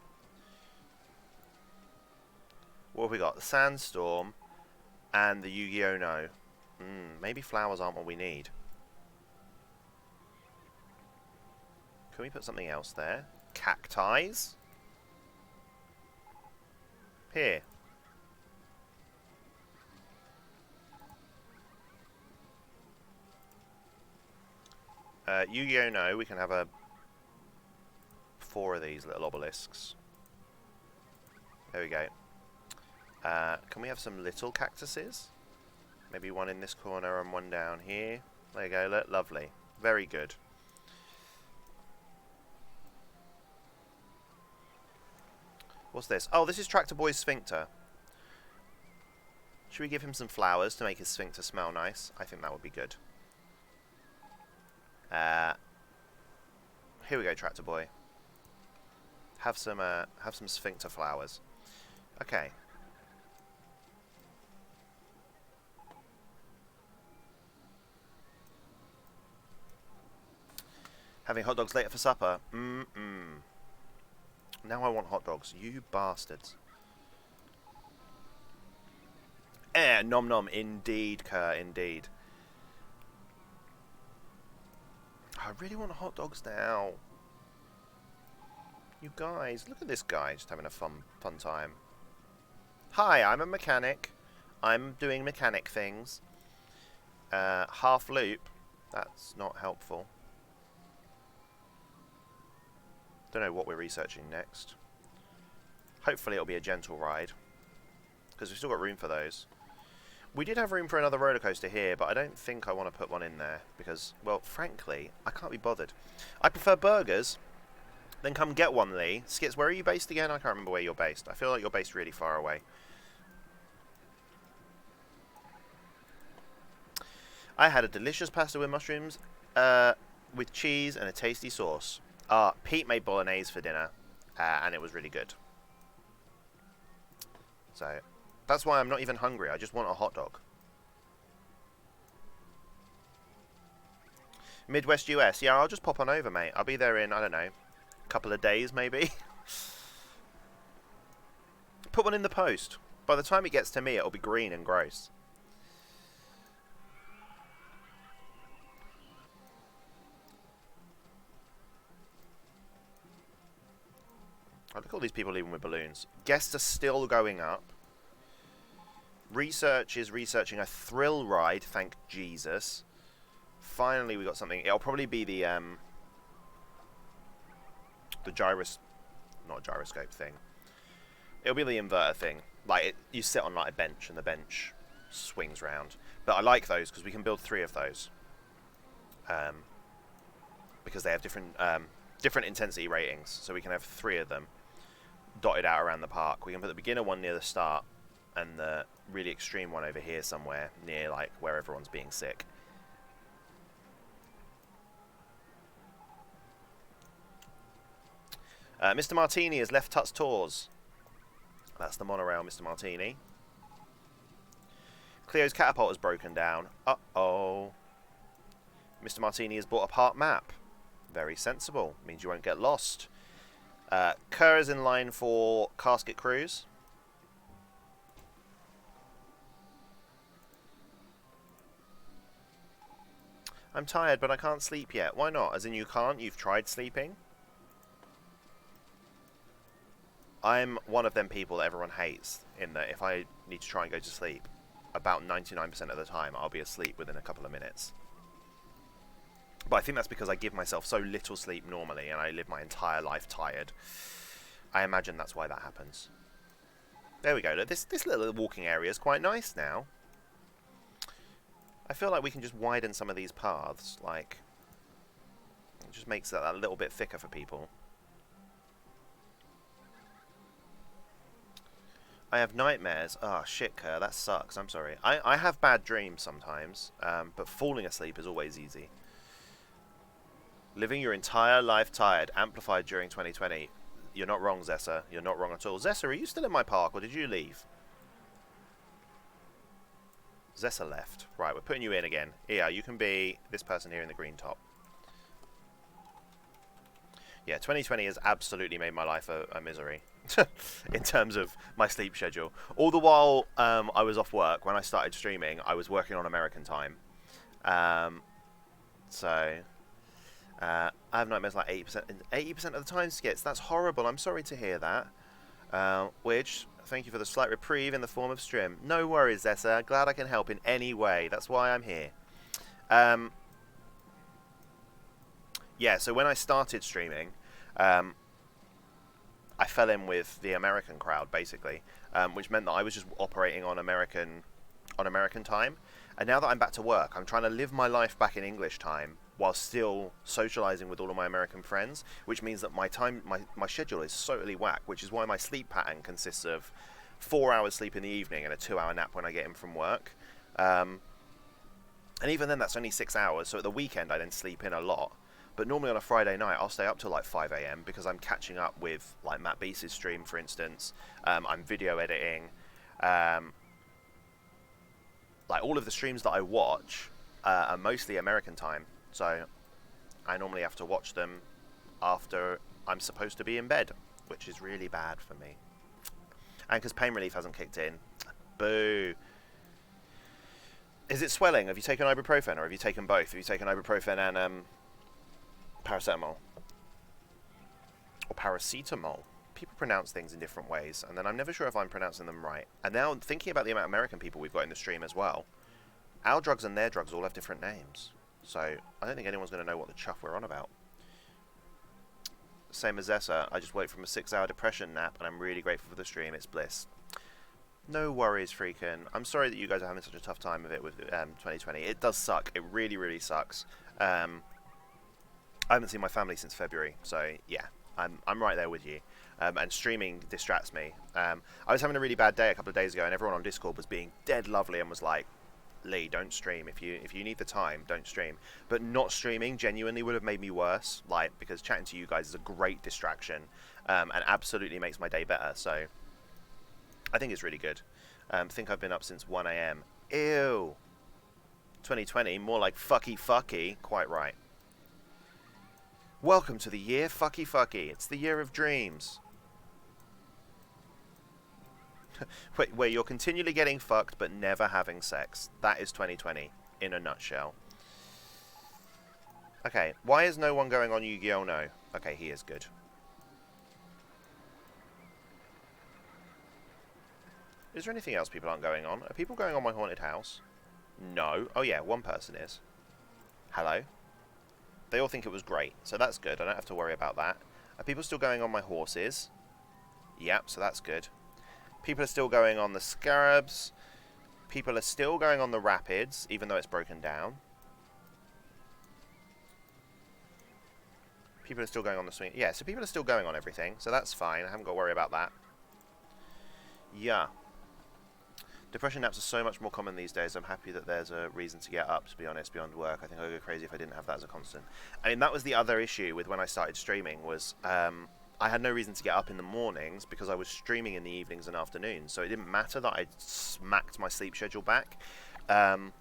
What have we got? The Sandstorm and the Yu-Gi-Oh! No. Maybe flowers aren't what we need. Can we put something else there? Cacti's? Here. Yu-Gi-Oh! No, we can have 4 of these little obelisks. There we go. Can we have some little cactuses? Maybe one in this corner and one down here. There you go, look, lovely. Very good. What's this? Oh, this is Tractor Boy's sphincter. Should we give him some flowers to make his sphincter smell nice? I think that would be good. Here we go, Tractor Boy. Have some sphincter flowers. Okay. Having hot dogs later for supper. Now I want hot dogs. You bastards. Nom nom. Indeed, Kerr. Indeed. I really want hot dogs now. You guys, look at this guy just having a fun time. Hi, I'm a mechanic. I'm doing mechanic things. Half loop. That's not helpful. Don't know what we're researching next. Hopefully it'll be a gentle ride, because we've still got room for those. We did have room for another roller coaster here, but I don't think I want to put one in there because, well, frankly, I can't be bothered. I prefer burgers. Then come get one, Lee. Skits, where are you based again? I can't remember where you're based. I feel like you're based really far away. I had a delicious pasta with mushrooms, with cheese and a tasty sauce. Pete made bolognese for dinner, and it was really good. So, that's why I'm not even hungry. I just want a hot dog. Midwest US. Yeah, I'll just pop on over, mate. I'll be there in, I don't know, a couple of days, maybe. Put one in the post. By the time it gets to me, it'll be green and gross. Oh, look at all these people leaving with balloons. Guests are still going up. Research is researching a thrill ride, thank Jesus. Finally we got something. It'll probably be the not gyroscope thing. It'll be the inverter thing. Like, you sit on like a bench and the bench swings round. But I like those because we can build 3 of those. Because they have different intensity ratings. So we can have 3 of them dotted out around the park. We can put the beginner one near the start and the really extreme one over here somewhere near like where everyone's being sick. Mr. Martini has left Tut's Tours. That's the monorail, Mr. Martini. Cleo's catapult has broken down. Uh-oh. Mr. Martini has bought a park map. Very sensible. Means you won't get lost. Kerr is in line for Casket Cruise. I'm tired, but I can't sleep yet. Why not? As in you can't? You've tried sleeping? I'm one of them people that everyone hates, in that if I need to try and go to sleep, about 99% of the time I'll be asleep within a couple of minutes. But I think that's because I give myself so little sleep normally and I live my entire life tired. I imagine that's why that happens. There we go. Look, this little walking area is quite nice now. I feel like we can just widen some of these paths. Like, it just makes that a little bit thicker for people. I have nightmares. Oh, shit, Kerr. That sucks. I'm sorry. I have bad dreams sometimes, but falling asleep is always easy. Living your entire life tired, amplified during 2020. You're not wrong, Zessa. You're not wrong at all. Zessa, are you still in my park, or did you leave? Zessa left. Right, we're putting you in again. Here, you can be this person here in the green top. Yeah, 2020 has absolutely made my life a misery. In terms of my sleep schedule. All the while I was off work, when I started streaming, I was working on American time. So... I have nightmares like 80% of the time, Skits. That's horrible. I'm sorry to hear that. Which, thank you for the slight reprieve in the form of stream. No worries, Zessa. Glad I can help in any way. That's why I'm here. Yeah, so when I started streaming, I fell in with the American crowd, basically, which meant that I was just operating on American time. And now that I'm back to work, I'm trying to live my life back in English time, while still socializing with all of my American friends, which means that my schedule is totally whack, which is why my sleep pattern consists of 4 hours sleep in the evening and a 2-hour nap when I get in from work. And even then, that's only 6 hours, so at the weekend I then sleep in a lot. But normally on a Friday night, I'll stay up till like 5 AM because I'm catching up with like Matt Beast's stream, for instance. I'm video editing. Like all of the streams that I watch are mostly American time. So I normally have to watch them after I'm supposed to be in bed, which is really bad for me. And because pain relief hasn't kicked in. Boo. Is it swelling? Have you taken ibuprofen, or have you taken both? Have you taken ibuprofen and paracetamol? or paracetamol. People pronounce things in different ways, and then I'm never sure if I'm pronouncing them right. And now, thinking about the amount of American people we've got in the stream as well, our drugs and their drugs all have different names. So, I don't think anyone's going to know what the chuff we're on about. Same as Zessa, I just woke from a 6-hour depression nap, and I'm really grateful for the stream, it's bliss. No worries, Freakin'. I'm sorry that you guys are having such a tough time of it with 2020. It does suck. It really, really sucks. I haven't seen my family since February, so yeah, I'm right there with you. And streaming distracts me. I was having a really bad day a couple of days ago, and everyone on Discord was being dead lovely and was like, Lee, don't stream. If you need the time, don't stream. But not streaming genuinely would have made me worse, like, because chatting to you guys is a great distraction, and absolutely makes my day better. So I think it's really good. I think I've been up since 1 AM. Ew. 2020, more like fucky. Quite right. Welcome to the year fucky. It's the year of dreams. Where you're continually getting fucked but never having sex. That is 2020 in a nutshell. Okay, why is no one going on Yu-Gi-Oh! No? Okay, he is good. Is there anything else people aren't going on? Are people going on my haunted house? No. Oh yeah, one person is. Hello? They all think it was great, so that's good. I don't have to worry about that. Are people still going on my horses? Yep, so that's good. People are still going on the scarabs. People are still going on the rapids, even though it's broken down. People are still going on the swing. Yeah, so people are still going on everything, so that's fine. I haven't got to worry about that. Yeah. Depression naps are so much more common these days. I'm happy that there's a reason to get up, to be honest, beyond work. I think I'd go crazy if I didn't have that as a constant. I mean, that was the other issue with when I started streaming, was I had no reason to get up in the mornings because I was streaming in the evenings and afternoons. So it didn't matter that I smacked my sleep schedule back. But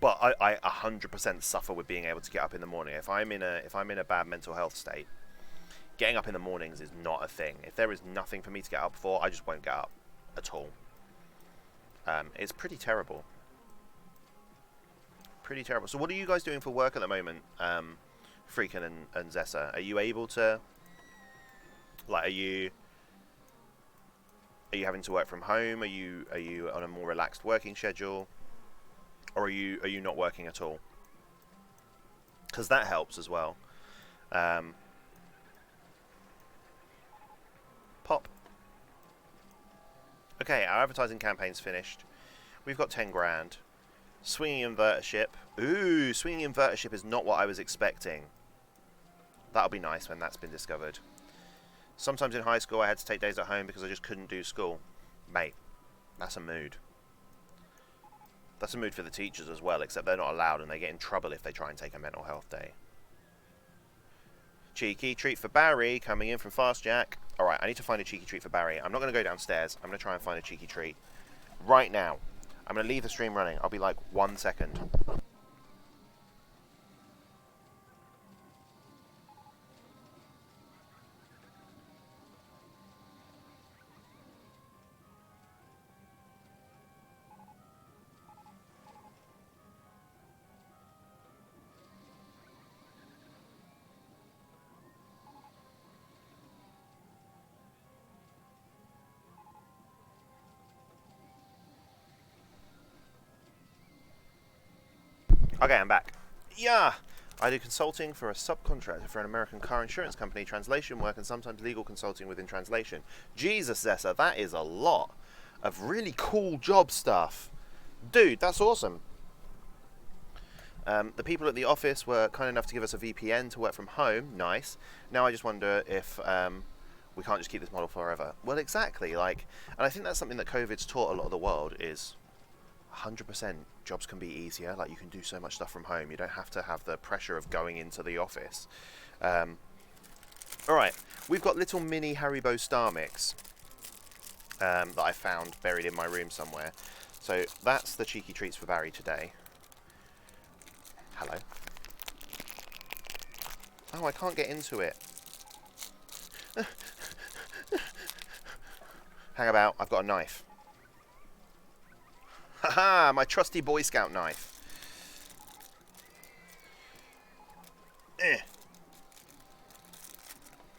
I 100% suffer with being able to get up in the morning. If I'm in a bad mental health state, getting up in the mornings is not a thing. If there is nothing for me to get up for, I just won't get up at all. It's pretty terrible. Pretty terrible. So what are you guys doing for work at the moment, Freakin' and Zessa? Are you able to, like, are you having to work from home? Are you on a more relaxed working schedule? Or are you not working at all? Because that helps as well. Pop. Okay, our advertising campaign's finished. We've got 10 grand. Swinging inverter ship. Ooh, swinging inverter ship is not what I was expecting. That'll be nice when that's been discovered. Sometimes in high school I had to take days at home because I just couldn't do school. Mate, that's a mood. That's a mood for the teachers as well, except they're not allowed and they get in trouble if they try and take a mental health day. Cheeky treat for Barry, coming in from Fast Jack. Alright, I need to find a cheeky treat for Barry. I'm not going to go downstairs. I'm going to try and find a cheeky treat right now. I'm going to leave the stream running. I'll be like 1 second. Okay, I'm back. Yeah! I do consulting for a subcontractor for an American car insurance company, translation work, and sometimes legal consulting within translation. Jesus, Zessa, that is a lot of really cool job stuff. Dude, that's awesome. The people at the office were kind enough to give us a VPN to work from home. Nice. Now I just wonder if we can't just keep this model forever. Well, exactly. Like, and I think that's something that COVID's taught a lot of the world is 100% jobs can be easier. Like, you can do so much stuff from home. You don't have to have the pressure of going into the office. Alright, we've got little mini Haribo Star Mix that I found buried in my room somewhere. So that's the cheeky treats for Barry today. Hello. Oh, I can't get into it. Hang about, I've got a knife. Haha, my trusty Boy Scout knife.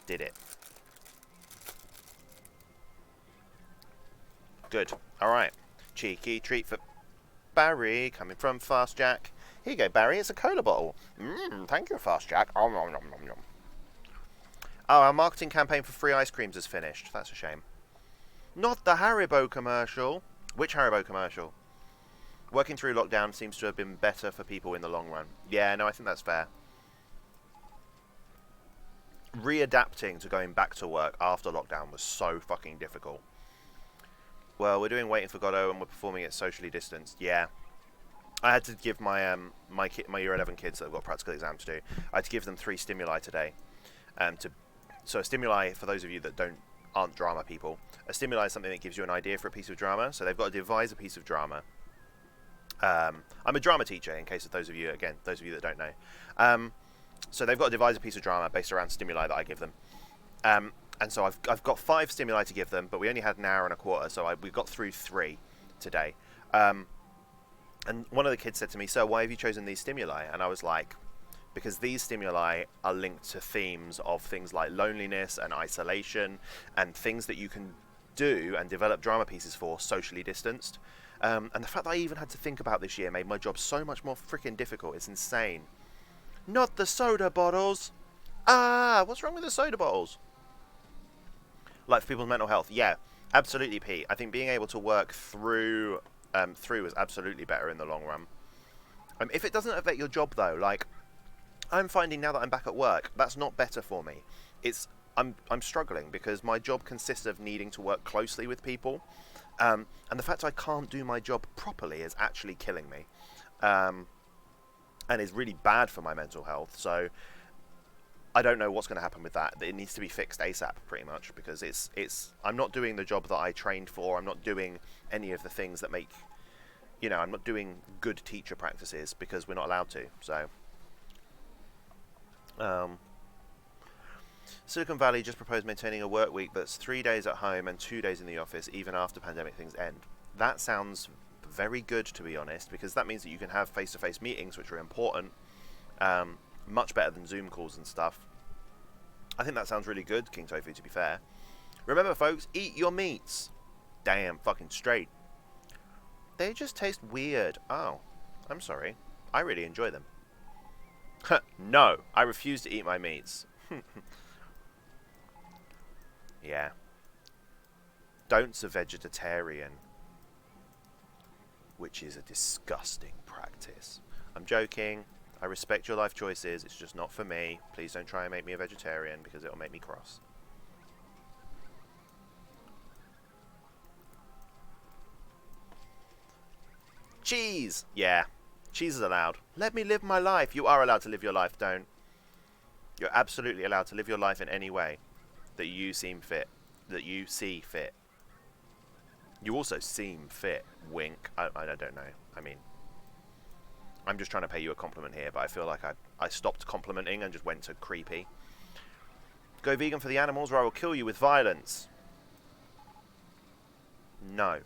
Did it. Good. Alright. Cheeky treat for Barry, coming from Fast Jack. Here you go, Barry. It's a cola bottle. Thank you, Fast Jack. Oh, nom, nom, nom, nom. Oh, our marketing campaign for free ice creams is finished. That's a shame. Not the Haribo commercial. Which Haribo commercial? Working through lockdown seems to have been better for people in the long run. Yeah, no, I think that's fair. Readapting to going back to work after lockdown was so fucking difficult. Well, we're doing Waiting for Godot and we're performing it socially distanced. Yeah. I had to give my my year 11 kids that have got practical exams to do, I had to give them 3 stimuli today. So a stimuli, for those of you that aren't drama people, a stimuli is something that gives you an idea for a piece of drama. So they've got to devise a piece of drama. I'm a drama teacher, in case of those of you that don't know. So they've got to devise a piece of drama based around stimuli that I give them. And so I've got 5 stimuli to give them, but we only had an hour and a quarter, so we got through 3 today. And one of the kids said to me, "Sir, why have you chosen these stimuli?" And I was like, because these stimuli are linked to themes of things like loneliness and isolation and things that you can do and develop drama pieces for socially distanced. And the fact that I even had to think about this year made my job so much more freaking difficult. It's insane. Not the soda bottles. What's wrong with the soda bottles? Like for people's mental health. Yeah, absolutely, Pete. I think being able to work through is absolutely better in the long run. If it doesn't affect your job though, like I'm finding now that I'm back at work, that's not better for me. I'm struggling because my job consists of needing to work closely with people, and the fact I can't do my job properly is actually killing me, and is really bad for my mental health. So I don't know what's going to happen with that. It needs to be fixed ASAP, pretty much, because I'm not doing the job that I trained for. I'm not doing any of the things that make, I'm not doing good teacher practices because we're not allowed to. So, Silicon Valley just proposed maintaining a work week that's 3 days at home and 2 days in the office, even after pandemic things end. That sounds very good, to be honest, because that means that you can have face-to-face meetings, which are important. Much better than Zoom calls and stuff. I think that sounds really good, King Tofu, to be fair. Remember, folks, eat your meats. Damn, fucking straight. They just taste weird. Oh, I'm sorry. I really enjoy them. No, I refuse to eat my meats. Yeah. Don't's a vegetarian. Which is a disgusting practice. I'm joking. I respect your life choices, it's just not for me. Please don't try and make me a vegetarian because it'll make me cross. Cheese! Yeah, cheese is allowed. Let me live my life. You are allowed to live your life, don't. You're absolutely allowed to live your life in any way that you seem fit, that you see fit. You also seem fit, wink. I don't know. I mean, I'm just trying to pay you a compliment here, but I feel like I stopped complimenting and just went to creepy. Go vegan for the animals or I will kill you with violence. No.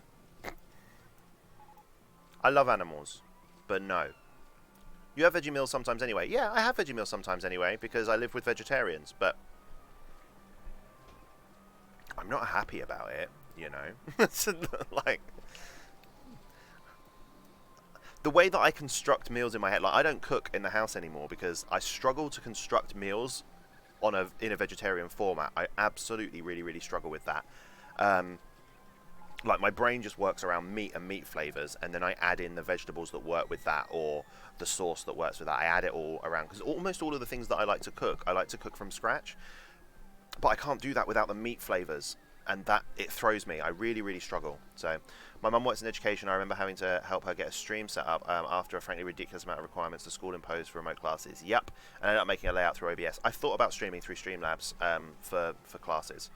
I love animals, but no. You have veggie meals sometimes anyway. Yeah, I have veggie meals sometimes anyway, because I live with vegetarians, but I'm not happy about it, like, the way that I construct meals in my head, like I don't cook in the house anymore because I struggle to construct meals in a vegetarian format. I absolutely really, really struggle with that. Like my brain just works around meat and meat flavors, and then I add in the vegetables that work with that or the sauce that works with that. I add it all around because almost all of the things that I like to cook from scratch, but I can't do that without the meat flavors. And that, it throws me. I really, really struggle. So, my mum works in education. I remember having to help her get a stream set up after a frankly ridiculous amount of requirements the school imposed for remote classes. Yep. And I ended up making a layout through OBS. I thought about streaming through Streamlabs for classes.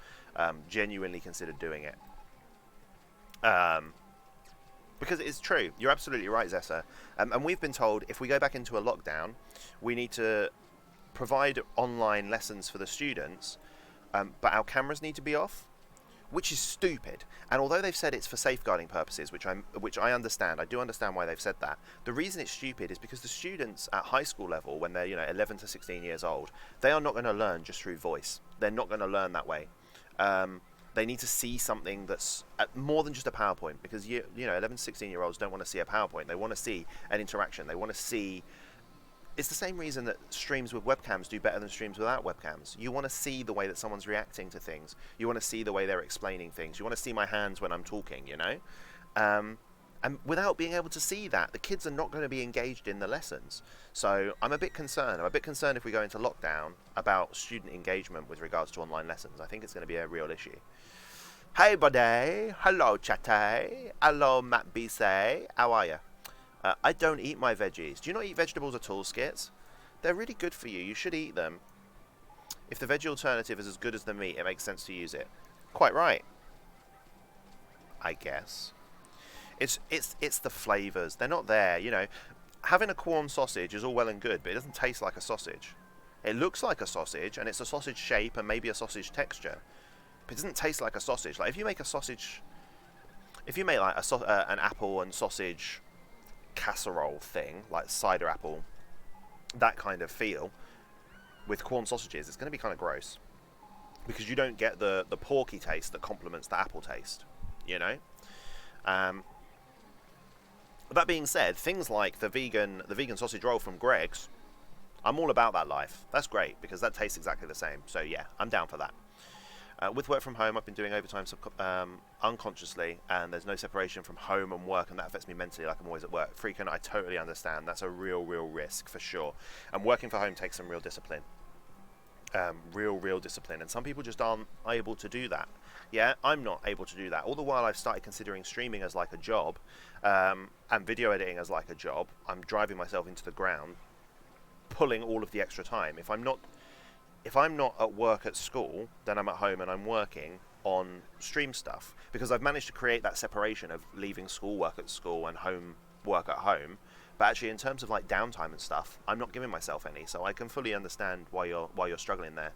Genuinely considered doing it. Because it is true. You're absolutely right, Zessa. And we've been told if we go back into a lockdown, we need to provide online lessons for the students, but our cameras need to be off. which is stupid. And although they've said it's for safeguarding purposes, which I understand, I do understand why they've said that. The reason it's stupid is because the students at high school level, when they're 11 to 16 years old, they are not going to learn just through voice. They're not going to learn that way. They need to see something that's more than just a PowerPoint, because 11 to 16-year-olds don't want to see a PowerPoint. They want to see an interaction. They want to see. It's the same reason that streams with webcams do better than streams without webcams. You want to see the way that someone's reacting to things. You want to see the way they're explaining things. You want to see my hands when I'm talking, And without being able to see that, the kids are not going to be engaged in the lessons. So I'm a bit concerned. I'm a bit concerned if we go into lockdown about student engagement with regards to online lessons. I think it's going to be a real issue. Hey, buddy. Hello, chatty. Hello, Matt BC. How are you? I don't eat my veggies. Do you not eat vegetables at all, Skits? They're really good for you. You should eat them. If the veggie alternative is as good as the meat, it makes sense to use it. Quite right. I guess. It's the flavours. They're not there, Having a Quorn sausage is all well and good, but it doesn't taste like a sausage. It looks like a sausage, and it's a sausage shape and maybe a sausage texture. But it doesn't taste like a sausage. Like, if you make a sausage... If you make, like, an apple and sausage casserole thing, like cider apple, that kind of feel, with Quorn sausages, it's going to be kind of gross. Because you don't get the porky taste that complements the apple taste, That being said, things like the vegan sausage roll from Greg's, I'm all about that life. That's great, because that tastes exactly the same. So yeah, I'm down for that. With work from home, I've been doing overtime unconsciously, and there's no separation from home and work, and that affects me mentally like I'm always at work. Freaking, I totally understand. That's a real risk, for sure. And working from home takes some real discipline. Real discipline. And some people just aren't able to do that. Yeah, I'm not able to do that. All the while I've started considering streaming as like a job, and video editing as like a job. I'm driving myself into the ground, pulling all of the extra time. If I'm not at work at school, then I'm at home and I'm working on stream stuff, because I've managed to create that separation of leaving school work at school and home work at home. But actually, in terms of like downtime and stuff, I'm not giving myself any, so I can fully understand why you're struggling there.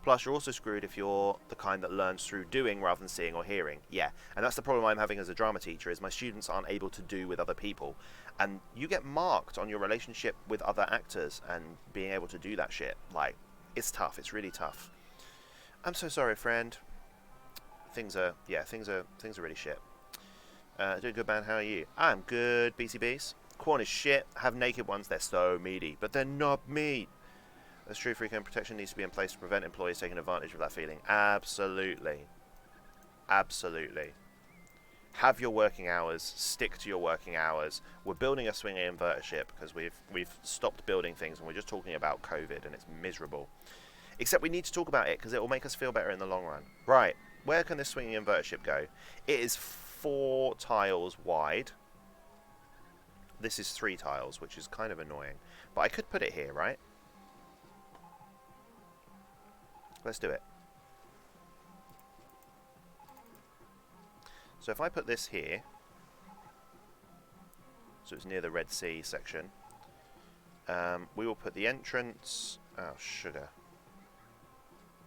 Plus, you're also screwed if you're the kind that learns through doing rather than seeing or hearing. Yeah, and that's the problem I'm having as a drama teacher, is my students aren't able to do with other people. And you get marked on your relationship with other actors and being able to do that shit. Like, it's tough. It's really tough. I'm so sorry, friend. Things are really shit. Doing good, man. How are you? I'm good, BCBs. Quorn is shit. Have naked ones. They're so meaty, but they're not meat. That's true. Freaking protection needs to be in place to prevent employees taking advantage of that feeling. Absolutely. Have your working hours. Stick to your working hours. We're building a swinging inverter ship because we've stopped building things and we're just talking about COVID and it's miserable. Except we need to talk about it because it will make us feel better in the long run. Right. Where can this swinging inverter ship go? It is 4 tiles wide. This is 3 tiles, which is kind of annoying. But I could put it here, right? Let's do it. So if I put this here, so it's near the Red Sea section, we will put the entrance... Oh, sugar.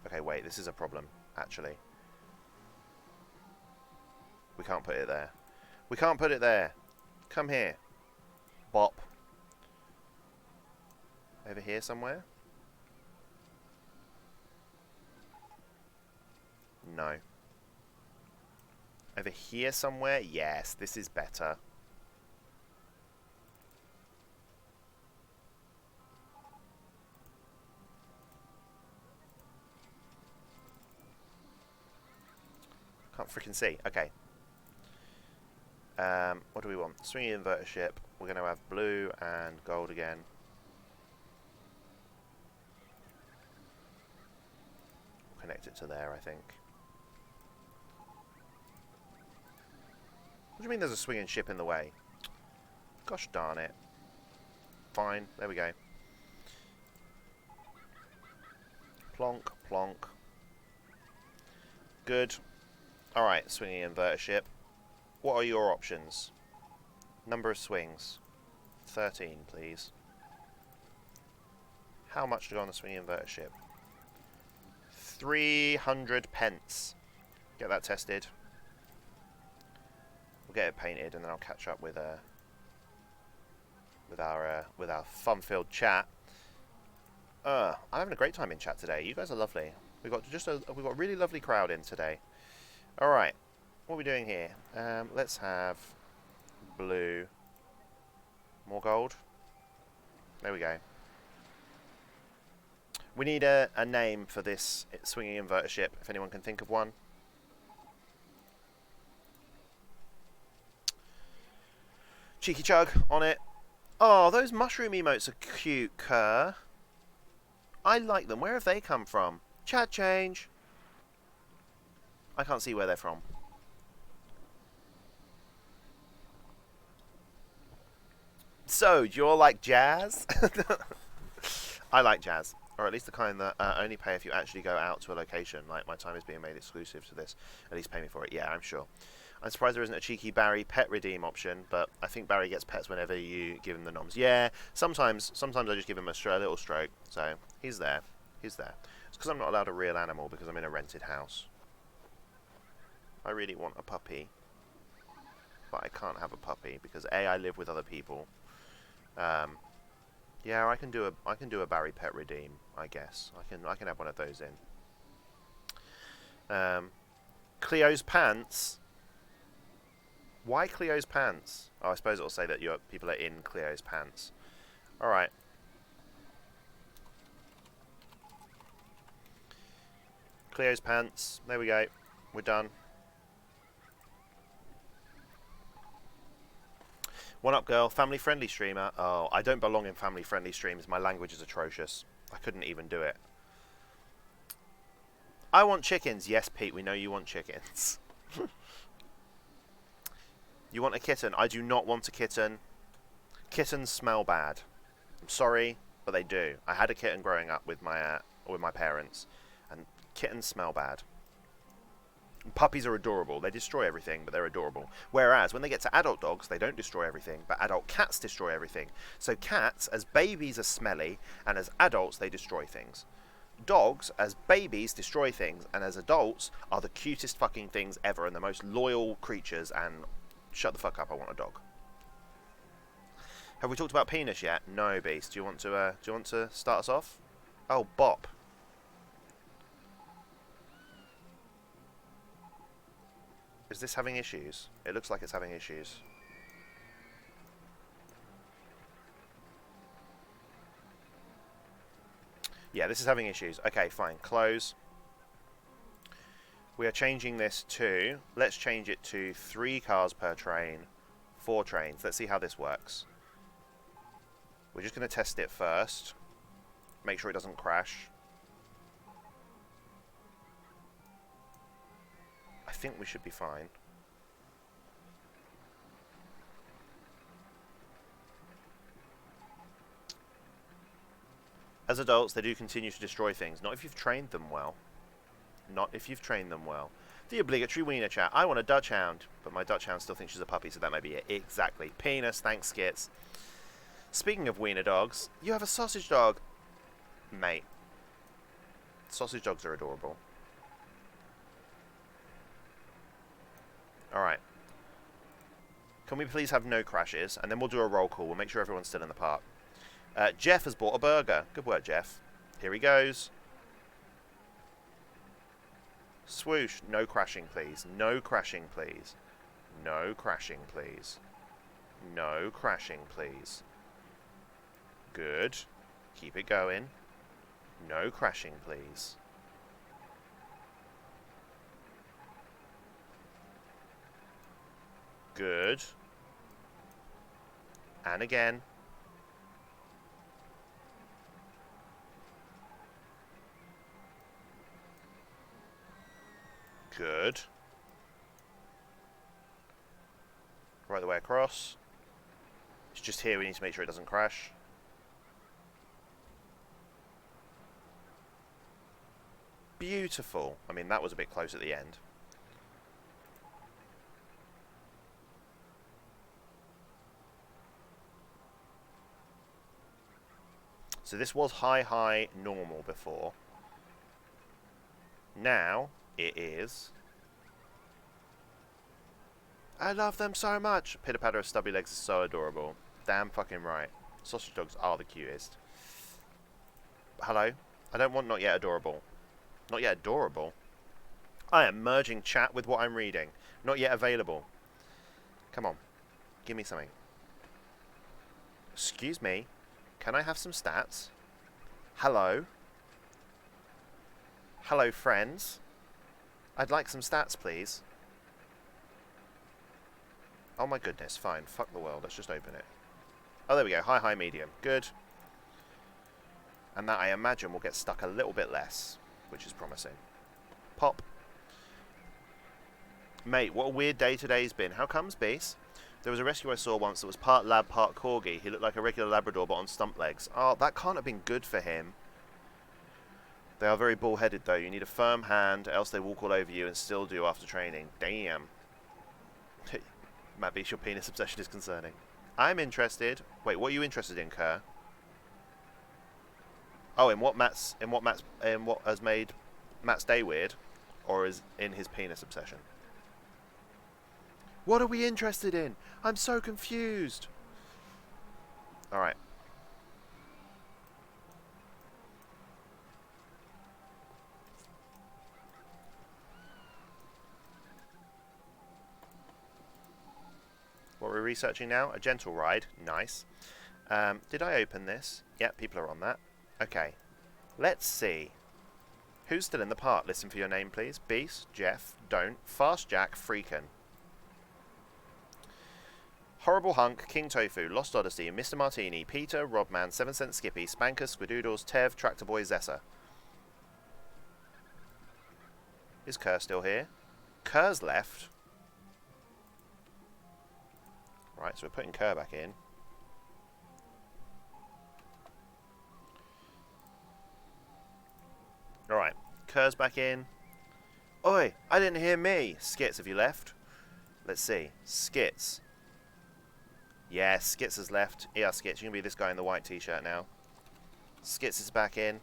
Okay, wait, this is a problem, actually. We can't put it there. We can't put it there. Come here. Bop. Over here somewhere? No. Over here somewhere? Yes, this is better. Can't freaking see. Okay. What do we want? Swinging inverter ship. We're going to have blue and gold again. We'll connect it to there, I think. What do you mean there's a swinging ship in the way? Gosh darn it. Fine. There we go. Plonk, plonk. Good. Alright, swinging inverter ship. What are your options? Number of swings. 13, please. How much to go on the swinging inverter ship? 300 pence. Get that tested. We'll get it painted, and then I'll catch up with our fun-filled chat. I'm having a great time in chat today. You guys are lovely. We've got a really lovely crowd in today. All right, what are we doing here? Let's have blue. More gold. There we go. We need a name for this swinging inverter ship, if anyone can think of one. Cheeky chug on it. Oh, those mushroom emotes are cute, Kerr. I like them. Where have they come from? Chat change. I can't see where they're from. So, do you all like jazz? I like jazz. Or at least the kind that only pay if you actually go out to a location. Like, my time is being made exclusive to this. At least pay me for it. Yeah, I'm sure. I'm surprised there isn't a cheeky Barry pet redeem option, but I think Barry gets pets whenever you give him the noms. Yeah, sometimes I just give him a little stroke. So, he's there. He's there. It's because I'm not allowed a real animal because I'm in a rented house. I really want a puppy. But I can't have a puppy because A, I live with other people. Yeah, I can do a Barry pet redeem, I guess. I can have one of those in. Cleo's pants. Why Cleo's pants? Oh, I suppose it'll say that your people are in Cleo's pants. All right. Cleo's pants. There we go. We're done. One up, girl. Family-friendly streamer. Oh, I don't belong in family-friendly streams. My language is atrocious. I couldn't even do it. I want chickens. Yes, Pete, we know you want chickens. You want a kitten? I do not want a kitten. Kittens smell bad. I'm sorry, but they do. I had a kitten growing up with my parents, and kittens smell bad. Puppies are adorable. They destroy everything, but they're adorable. Whereas, when they get to adult dogs, they don't destroy everything, but adult cats destroy everything. So cats, as babies, are smelly, and as adults, they destroy things. Dogs, as babies, destroy things, and as adults, are the cutest fucking things ever, and the most loyal creatures, and shut the fuck up, I want a dog. Have we talked about penis yet? No, Beast. Do you want to start us off? Oh, Bop. Is this having issues? It looks like it's having issues. Yeah, this is having issues. Okay, fine. Close. We are changing this to... Let's change it to 3 cars per train, 4 trains. Let's see how this works. We're just going to test it first. Make sure it doesn't crash. I think we should be fine. As adults, they do continue to destroy things. Not if you've trained them well. Not if you've trained them well. The obligatory wiener chat. I want a Dutch hound, but my Dutch hound still thinks she's a puppy, so that may be it. Exactly. Penis, thanks, Skits. Speaking of wiener dogs, you have a sausage dog. Mate. Sausage dogs are adorable. Alright. Can we please have no crashes? And then we'll do a roll call. We'll make sure everyone's still in the park. Jeff has bought a burger. Good work, Jeff. Here he goes. Swoosh. No crashing, please. No crashing, please. No crashing, please. No crashing, please. Good. Keep it going. No crashing, please. Good. And again. Good. Right the way across. It's just here we need to make sure it doesn't crash. Beautiful. I mean, that was a bit close at the end. So this was high, normal before. Now it is I love them so much. Pitter patter of stubby legs is so adorable. Damn fucking right. Sausage dogs are the cutest. Hello? I don't want not yet adorable. Not yet adorable? I am merging chat with what I'm reading. Not yet available. Come on. Give me something. Excuse me. Can I have some stats? Hello? Hello, friends? I'd like some stats, please. Oh my goodness, fine. Fuck the world. Let's just open it. Oh, there we go. High, high, medium. Good. And that, I imagine, will get stuck a little bit less, which is promising. Pop. Mate, what a weird day today's been. How comes, Beast? There was a rescue I saw once that was part lab, part corgi. He looked like a regular Labrador, but on stump legs. Oh, that can't have been good for him. They are very bull-headed, though. You need a firm hand, else they walk all over you and still do after training. Damn. Matt Beast, your penis obsession is concerning. I'm interested. Wait, what are you interested in, Kerr? Oh, in what has made Matt's day weird, or is in his penis obsession? What are we interested in? I'm so confused. All right. What we're researching now? A gentle ride. Nice. Did I open this? Yep, people are on that. Okay. Let's see. Who's still in the park? Listen for your name, please. Beast, Jeff, Don't, Fast Jack, Freakin'. Horrible Hunk, King Tofu, Lost Odyssey, Mr. Martini, Peter, Robman, 7 Cent Skippy, Spanker, Squidoodles, Tev, Tractor Boy, Zessa. Is Kerr still here? Kerr's left. Right, so we're putting Kerr back in. Alright, Kerr's back in. Oi, I didn't hear me. Skits, have you left? Let's see. Skits. Yeah, Skits has left. Yeah, Skits, you can be this guy in the white t-shirt now. Skits is back in.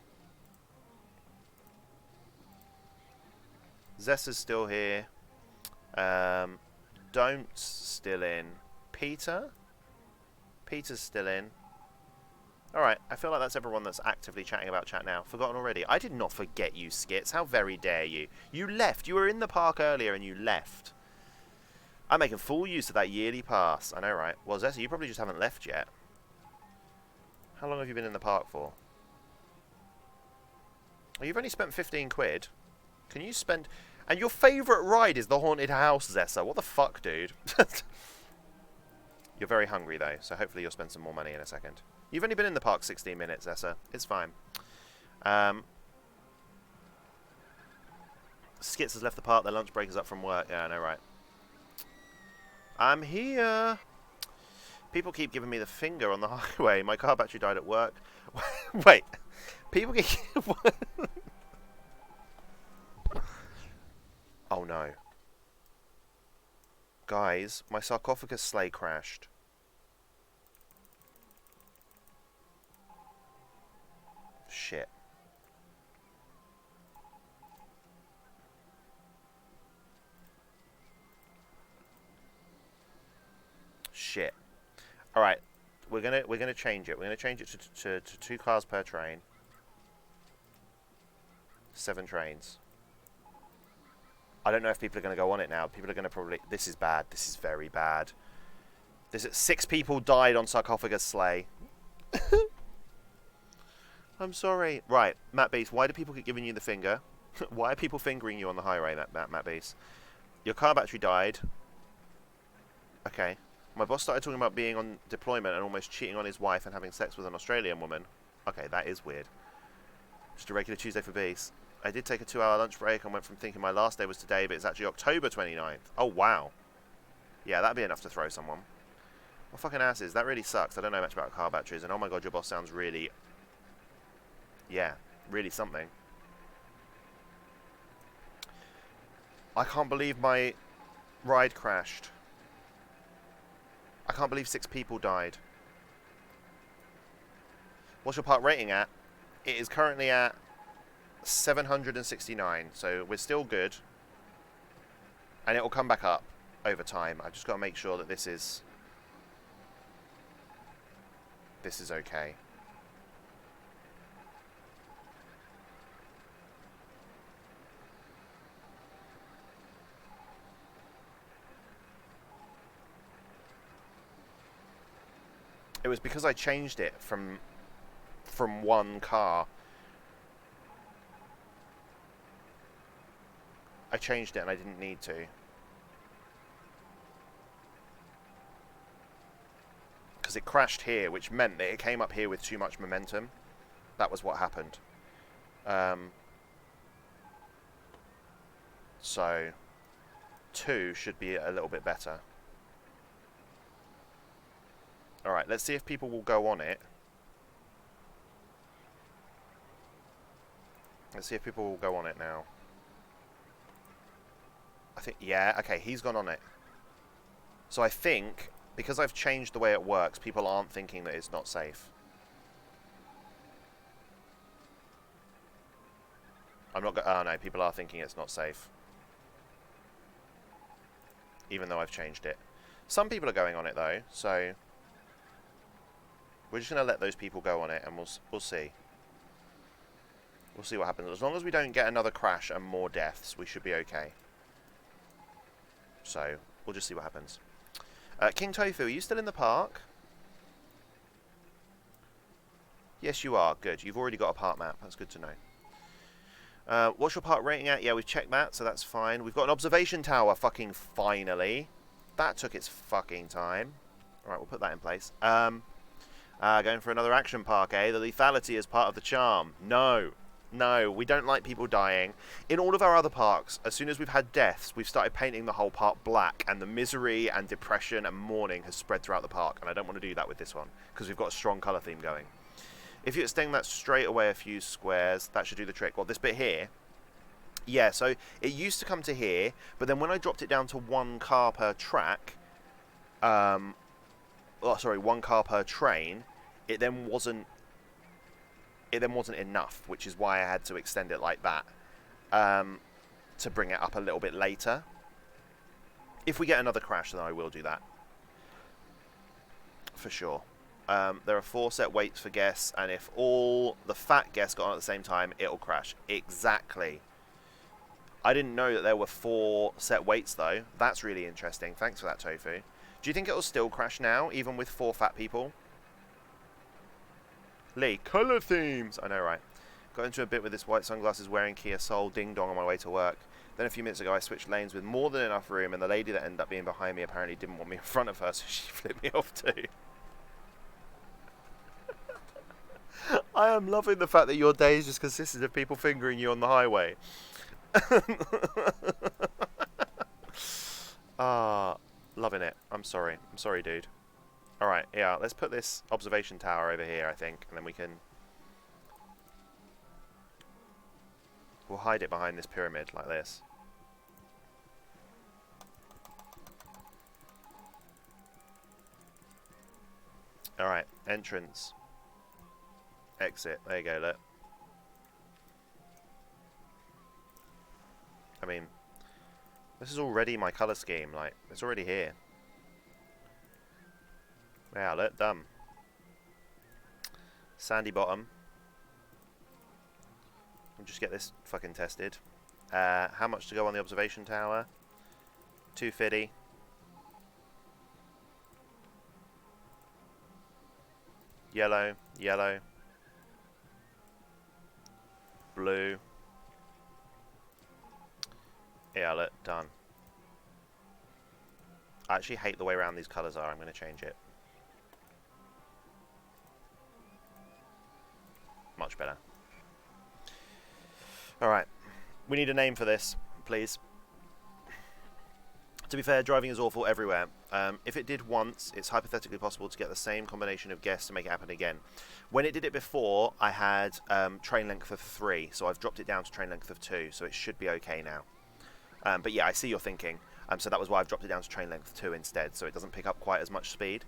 Zessa's still here. Don't's still in. Peter? Peter's still in. Alright, I feel like that's everyone that's actively chatting about chat now. Forgotten already. I did not forget you, Skits. How very dare you. You left. You were in the park earlier and you left. I'm making full use of that yearly pass. I know, right? Well, Zessa, you probably just haven't left yet. How long have you been in the park for? Oh, you've only spent 15 quid. Can you spend... And your favourite ride is the haunted house, Zessa. What the fuck, dude? You're very hungry, though, so hopefully you'll spend some more money in a second. You've only been in the park 16 minutes, Zessa. It's fine. Skits has left the park. Their lunch break is up from work. Yeah, I know, right? I'm here. People keep giving me the finger on the highway. My car battery died at work. Wait. People keep... Oh, no. Guys, my sarcophagus sleigh crashed. Shit. Shit. All right, we're gonna change it. We're gonna change it to 2 cars per train. 7 trains. I don't know if people are gonna go on it now. People are gonna probably. This is bad. This is very bad. There's 6 people died on sarcophagus sleigh. I'm sorry. Right, Matt Beast. Why do people keep giving you the finger? Why are people fingering you on the highway, Matt Beast? Your car battery died. Okay. My boss started talking about being on deployment and almost cheating on his wife and having sex with an Australian woman. Okay, that is weird. Just a regular Tuesday for Beast. I did take a 2-hour lunch break and went from thinking my last day was today, but it's actually October 29th. Oh, wow. Yeah, that'd be enough to throw someone. Well, fucking asses. That really sucks. I don't know much about car batteries, and oh my god, your boss sounds really... Yeah, really something. I can't believe my ride crashed. I can't believe 6 people died. What's your park rating at? It is currently at 769, so we're still good. And it will come back up. over time. I've just got to make sure that this is okay. It was because I changed it from one car. I changed it and I didn't need to. Because it crashed here, which meant that it came up here with too much momentum. That was what happened. So 2 should be a little bit better. Alright, let's see if people will go on it. Let's see if people will go on it now. I think, yeah, okay, he's gone on it. So I think, because I've changed the way it works, people aren't thinking that it's not safe. I'm not oh no, people are thinking it's not safe. Even though I've changed it. Some people are going on it though, so we're just going to let those people go on it and we'll see. We'll see what happens. As long as we don't get another crash and more deaths, we should be okay. So, we'll just see what happens. King Tofu, are you still in the park? Yes, you are. Good. You've already got a park map. That's good to know. What's your park rating at? Yeah, we've checked that, so that's fine. We've got an observation tower, fucking finally. That took its fucking time. Alright, we'll put that in place. Going for another action park, eh? The lethality is part of the charm. No. No, we don't like people dying. In all of our other parks, as soon as we've had deaths, we've started painting the whole park black, and the misery and depression and mourning has spread throughout the park, and I don't want to do that with this one, because we've got a strong colour theme going. If you extend that straight away a few squares, that should do the trick. Well, this bit here, yeah, so it used to come to here, but then when I dropped it down to 1 car per track, one car per train, it then wasn't enough, which is why I had to extend it like that, to bring it up a little bit later. If we get another crash, then I will do that. For sure. There are 4 set weights for guests, and if all the fat guests got on at the same time, it'll crash. Exactly. I didn't know that there were 4 set weights, though. That's really interesting. Thanks for that, Tofu. Do you think it'll still crash now, even with 4 fat people? Lee, colour themes! I know, right? Got into a bit with this white sunglasses wearing Kia Soul ding dong on my way to work. Then a few minutes ago I switched lanes with more than enough room, and the lady that ended up being behind me apparently didn't want me in front of her, so she flipped me off too. I am loving the fact that your days just consisted of people fingering you on the highway. Loving it. I'm sorry. I'm sorry, dude. Alright, yeah, let's put this observation tower over here, I think, and then we'll hide it behind this pyramid, like this. Alright, entrance. Exit. There you go, look. I mean, this is already my colour scheme, like, it's already here. Yeah, look, done. Sandy bottom. We'll just get this fucking tested. How much to go on the observation tower? 250. Yellow, yellow. Blue. Yeah, look, done. I actually hate the way around these colours are. I'm going to change it. Much better. Alright. We need a name for this, please. To be fair, driving is awful everywhere. If it did once, it's hypothetically possible to get the same combination of guests to make it happen again. When it did it before, I had train length of 3, so I've dropped it down to train length of 2, so it should be okay now. But yeah, I see your thinking. So that was why I've dropped it down to train length 2 instead, so it doesn't pick up quite as much speed.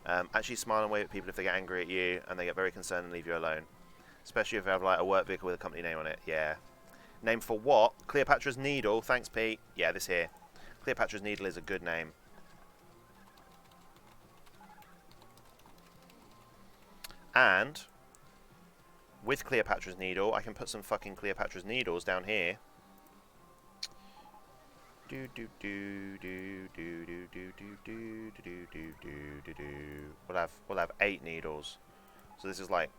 Actually smile and wave at people if they get angry at you, and they get very concerned and leave you alone. Especially if you have like a work vehicle with a company name on it. Yeah. Name for what? Cleopatra's Needle. Thanks, Pete. Yeah, this here. Cleopatra's Needle is a good name. And with Cleopatra's Needle, I can put some fucking Cleopatra's Needles down here. Do do do do do do do do do do do do do. We'll have 8 needles. So this is like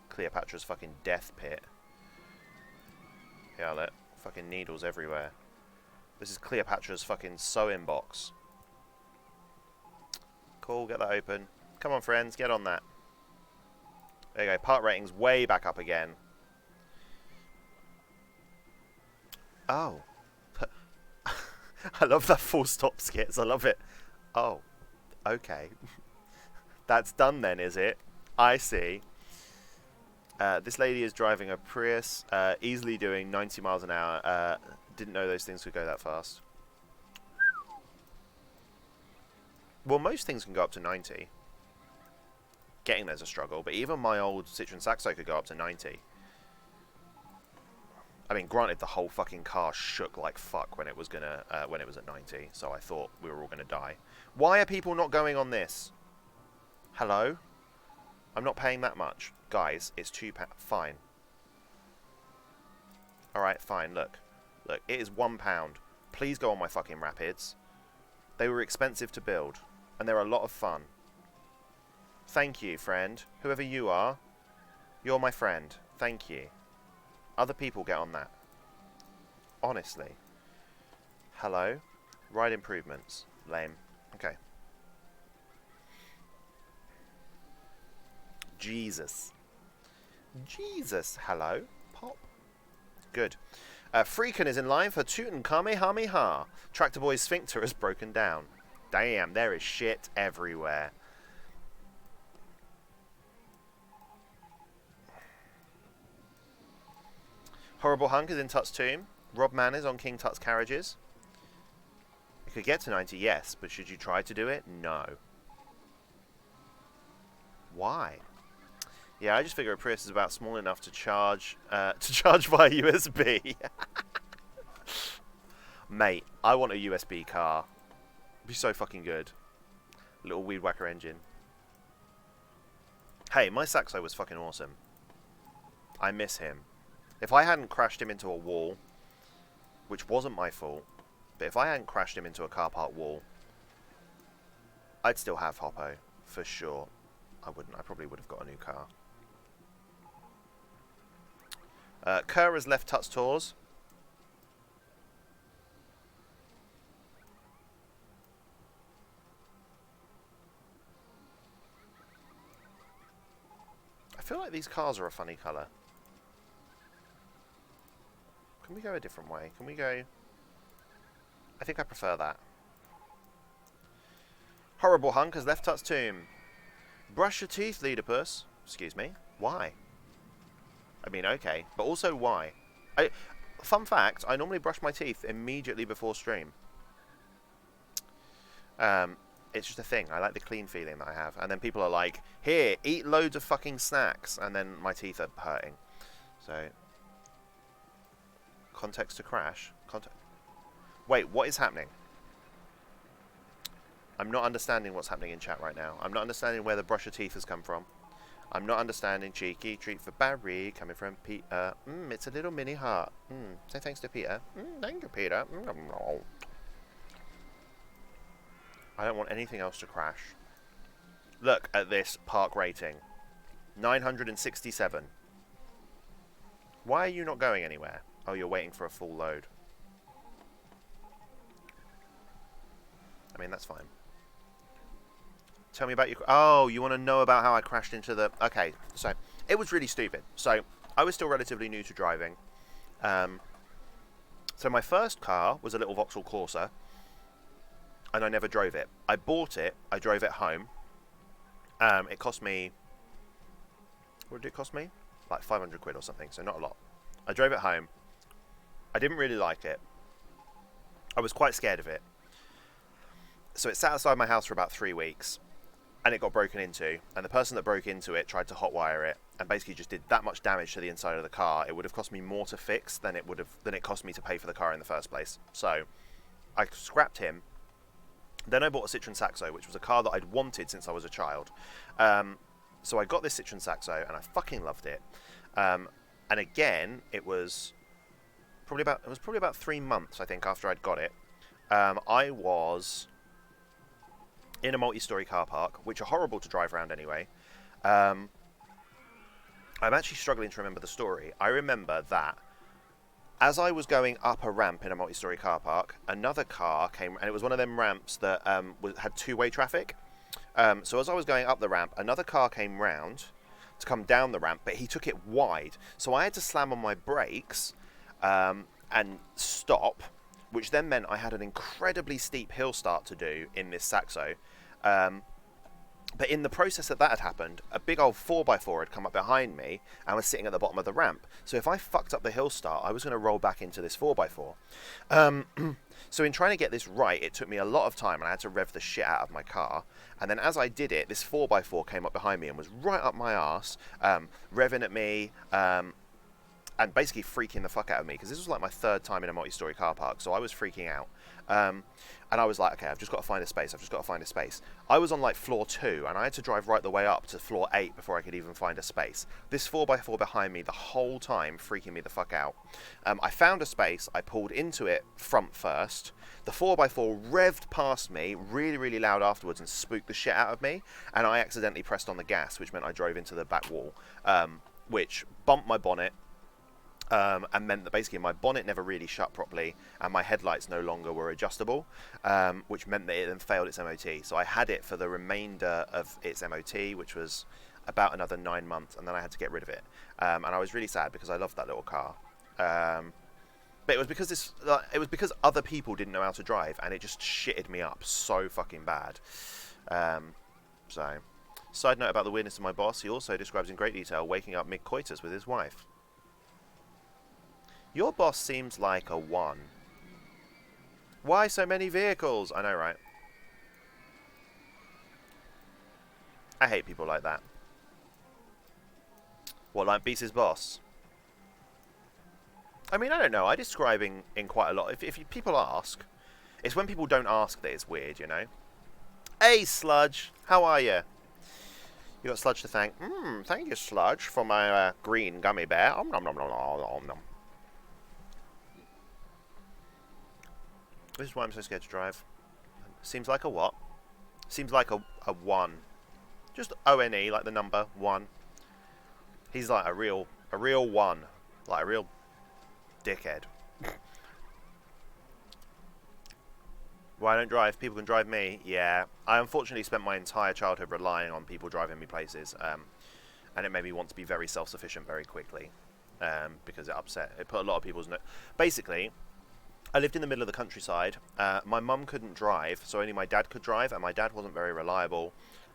Cleopatra's fucking death pit. Yeah, look, fucking needles everywhere. This is Cleopatra's fucking sewing box. Cool, get that open. Come on, friends, get on that. There you go, part rating's way back up again. Oh. I love that full stop skits, I love it. Oh, okay. That's done then, is it? I see. This lady is driving a Prius, easily doing 90 miles an hour. Didn't know those things could go that fast. Well, most things can go up to 90. Getting there's a struggle, but even my old Citroen Saxo could go up to 90. I mean, granted, the whole fucking car shook like fuck when it was at 90, so I thought we were all gonna die. Why are people not going on this? Hello? I'm not paying that much. Guys, it's £2. Fine. Alright, fine, look. Look, it is £1. Please go on my fucking Rapids. They were expensive to build, and they're a lot of fun. Thank you, friend. Whoever you are, you're my friend. Thank you. Other people get on that. Honestly. Hello? Ride improvements. Lame. Okay. Jesus. Jesus. Hello? Pop. Good. Freakin is in line for Tootin' Kamehameha. Tractor Boy's sphincter has broken down. Damn, there is shit everywhere. Horrible Hunk is in Tut's tomb. Rob Man is on King Tut's carriages. You could get to 90, yes, but should you try to do it? No. Why? Yeah, I just figure a Prius is about small enough to charge via USB. Mate, I want a USB car. It'd be so fucking good. Little weed whacker engine. Hey, my Saxo was fucking awesome. I miss him. If I hadn't crashed him into a wall, which wasn't my fault, but if I hadn't crashed him into a car park wall, I'd still have Hoppo, for sure. I wouldn't. I probably would have got a new car. Kerr has left Tut's Tours. I feel like these cars are a funny colour. Can we go a different way? Can we go... I think I prefer that. Horrible Hunk has left Tut's tomb. Brush your teeth, Leedipus. Excuse me. Why? I mean, okay. But also, why? Fun fact, I normally brush my teeth immediately before stream. It's just a thing. I like the clean feeling that I have. And then people are like, here, eat loads of fucking snacks. And then my teeth are hurting. So... Context to crash. Wait, what is happening? I'm not understanding what's happening in chat right now. I'm not understanding where the brush your teeth has come from. I'm not understanding cheeky treat for Barry coming from Peter. It's a little mini heart. Say thanks to Peter. Thank you, Peter. I don't want anything else to crash. Look at this park rating. 967. Why are you not going anywhere? Oh, you're waiting for a full load. I mean, that's fine. Tell me about your... Oh, you want to know about how I crashed into the... Okay, so it was really stupid. So I was still relatively new to driving. So my first car was a little Vauxhall Corsa. And I never drove it. I bought it. I drove it home. It cost me... What did it cost me? Like 500 quid or something, so not a lot. I drove it home. I didn't really like it. I was quite scared of it. So it sat outside my house for about 3 weeks. And it got broken into. And the person that broke into it tried to hotwire it. And basically just did that much damage to the inside of the car. It would have cost me more to fix than it cost me to pay for the car in the first place. So I scrapped him. Then I bought a Citroen Saxo, which was a car that I'd wanted since I was a child. So I got this Citroen Saxo, and I fucking loved it. And again, it was probably about 3 months, I think, after I'd got it. I was in a multi-story car park, which are horrible to drive around anyway. I'm actually struggling to remember the story. I remember that as I was going up a ramp in a multi-story car park, another car came, and it was one of them ramps that had two-way traffic. So as I was going up the ramp, another car came round to come down the ramp, but he took it wide. So I had to slam on my brakes and stop, which then meant I had an incredibly steep hill start to do in this Saxo. But in the process that had happened, a big old 4x4 had come up behind me and was sitting at the bottom of the ramp. So if I fucked up the hill start, I was going to roll back into this 4x4. So in trying to get this right, it took me a lot of time, and I had to rev the shit out of my car. And then as I did it, this 4x4 came up behind me and was right up my arse, revving at me, and basically freaking the fuck out of me, because this was like my third time in a multi-story car park, so I was freaking out. And I was like, okay, I've just got to find a space. I was on like floor 2, and I had to drive right the way up to floor 8 before I could even find a space. This 4x4 behind me the whole time, freaking me the fuck out. I found a space, I pulled into it front first. The 4x4 revved past me really, really loud afterwards and spooked the shit out of me, and I accidentally pressed on the gas, which meant I drove into the back wall, which bumped my bonnet, and meant that basically my bonnet never really shut properly, and my headlights no longer were adjustable, which meant that it then failed its MOT. So I had it for the remainder of its MOT, which was about another 9 months, and then I had to get rid of it. And I was really sad because I loved that little car. But it was because other people didn't know how to drive, and it just shitted me up so fucking bad. So, side note about the weirdness of my boss: he also describes in great detail waking up mid-coitus with his wife. Your boss seems like a 1. Why so many vehicles? I know, right? I hate people like that. What, like beats his boss? I mean, I don't know. I describe in quite a lot. If people ask, it's when people don't ask that it's weird, you know? Hey, Sludge. How are you? You got Sludge to thank. Thank you, Sludge, for my green gummy bear. Nom nom nom nom nom nom. This is why I'm so scared to drive. Seems like a what? Seems like a 1. Just O-N-E, like the number 1. He's like a real 1. Like a real dickhead. Why I don't drive? People can drive me. Yeah. I unfortunately spent my entire childhood relying on people driving me places. And it made me want to be very self-sufficient very quickly. Because it put a lot of people's... Basically... I lived in the middle of the countryside. My mum couldn't drive, so only my dad could drive, and my dad wasn't very reliable,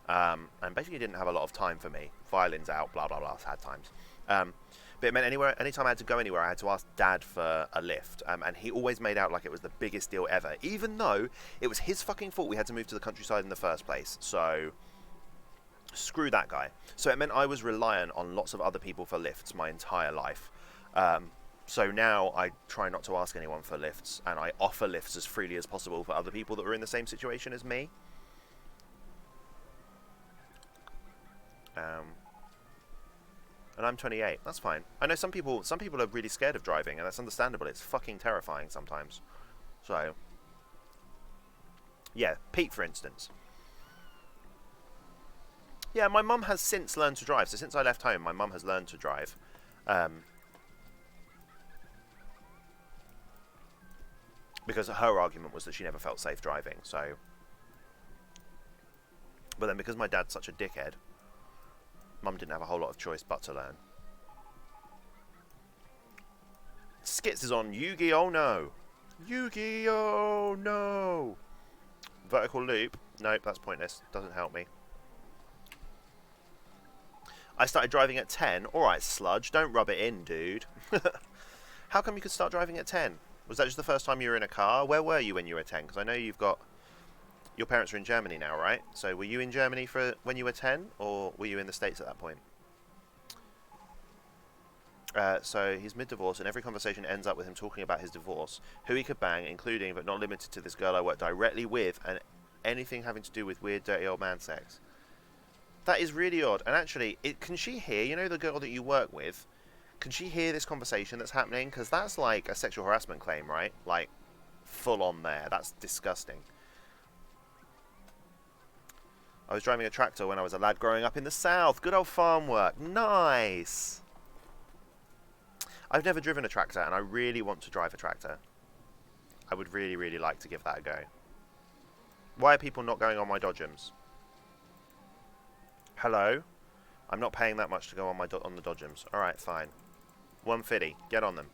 and basically didn't have a lot of time for me. Violins out, blah, blah, blah, sad times. But it meant anytime I had to go anywhere, I had to ask Dad for a lift, and he always made out like it was the biggest deal ever, even though it was his fucking fault we had to move to the countryside in the first place, so screw that guy. So it meant I was reliant on lots of other people for lifts my entire life. So now I try not to ask anyone for lifts, and I offer lifts as freely as possible for other people that are in the same situation as me. And I'm 28. That's fine. I know some people are really scared of driving, and that's understandable. It's fucking terrifying sometimes. So, yeah, Pete, for instance. Yeah, my mum has since learned to drive. So since I left home, my mum has learned to drive. Because her argument was that she never felt safe driving, so... But then because my dad's such a dickhead, Mum didn't have a whole lot of choice but to learn. Skits is on Yu-Gi-Oh! No! Yu-Gi-Oh! No! Vertical loop? Nope, that's pointless. Doesn't help me. I started driving at 10. Alright, Sludge, don't rub it in, dude. How come you could start driving at 10? Was that just the first time you were in a car? Where were you when you were 10? Because I know you've got... Your parents are in Germany now, right? So were you in Germany for when you were 10? Or were you in the States at that point? So he's mid-divorce, and every conversation ends up with him talking about his divorce, who he could bang, including but not limited to this girl I work directly with, and anything having to do with weird, dirty old man sex. That is really odd. And actually, can she hear? You know, the girl that you work with. Can she hear this conversation that's happening? Because that's like a sexual harassment claim, right? Like, full on there. That's disgusting. I was driving a tractor when I was a lad growing up in the south. Good old farm work. Nice. I've never driven a tractor, and I really want to drive a tractor. I would really, really like to give that a go. Why are people not going on my Dodgems? Hello? I'm not paying that much to go on on the Dodgems. Alright, fine. 150. Get on them.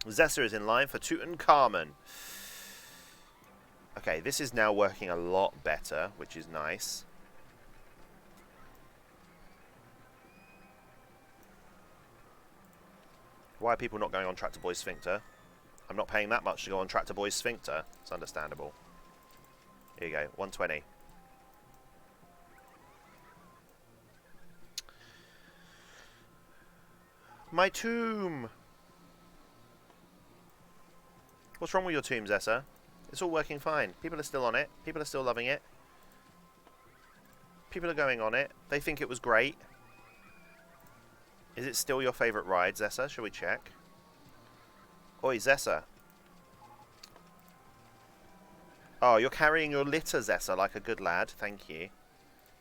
Zessa is in line for Tutankhamun. Okay, this is now working a lot better, which is nice. Why are people not going on Tractor Boy's Sphincter? I'm not paying that much to go on Tractor Boy's Sphincter. It's understandable. Here you go, 120. My tomb! What's wrong with your tomb, Zessa? It's all working fine. People are still on it. People are still loving it. People are going on it. They think it was great. Is it still your favourite ride, Zessa? Shall we check? Oi, Zessa. Oh, you're carrying your litter, Zessa, like a good lad. Thank you.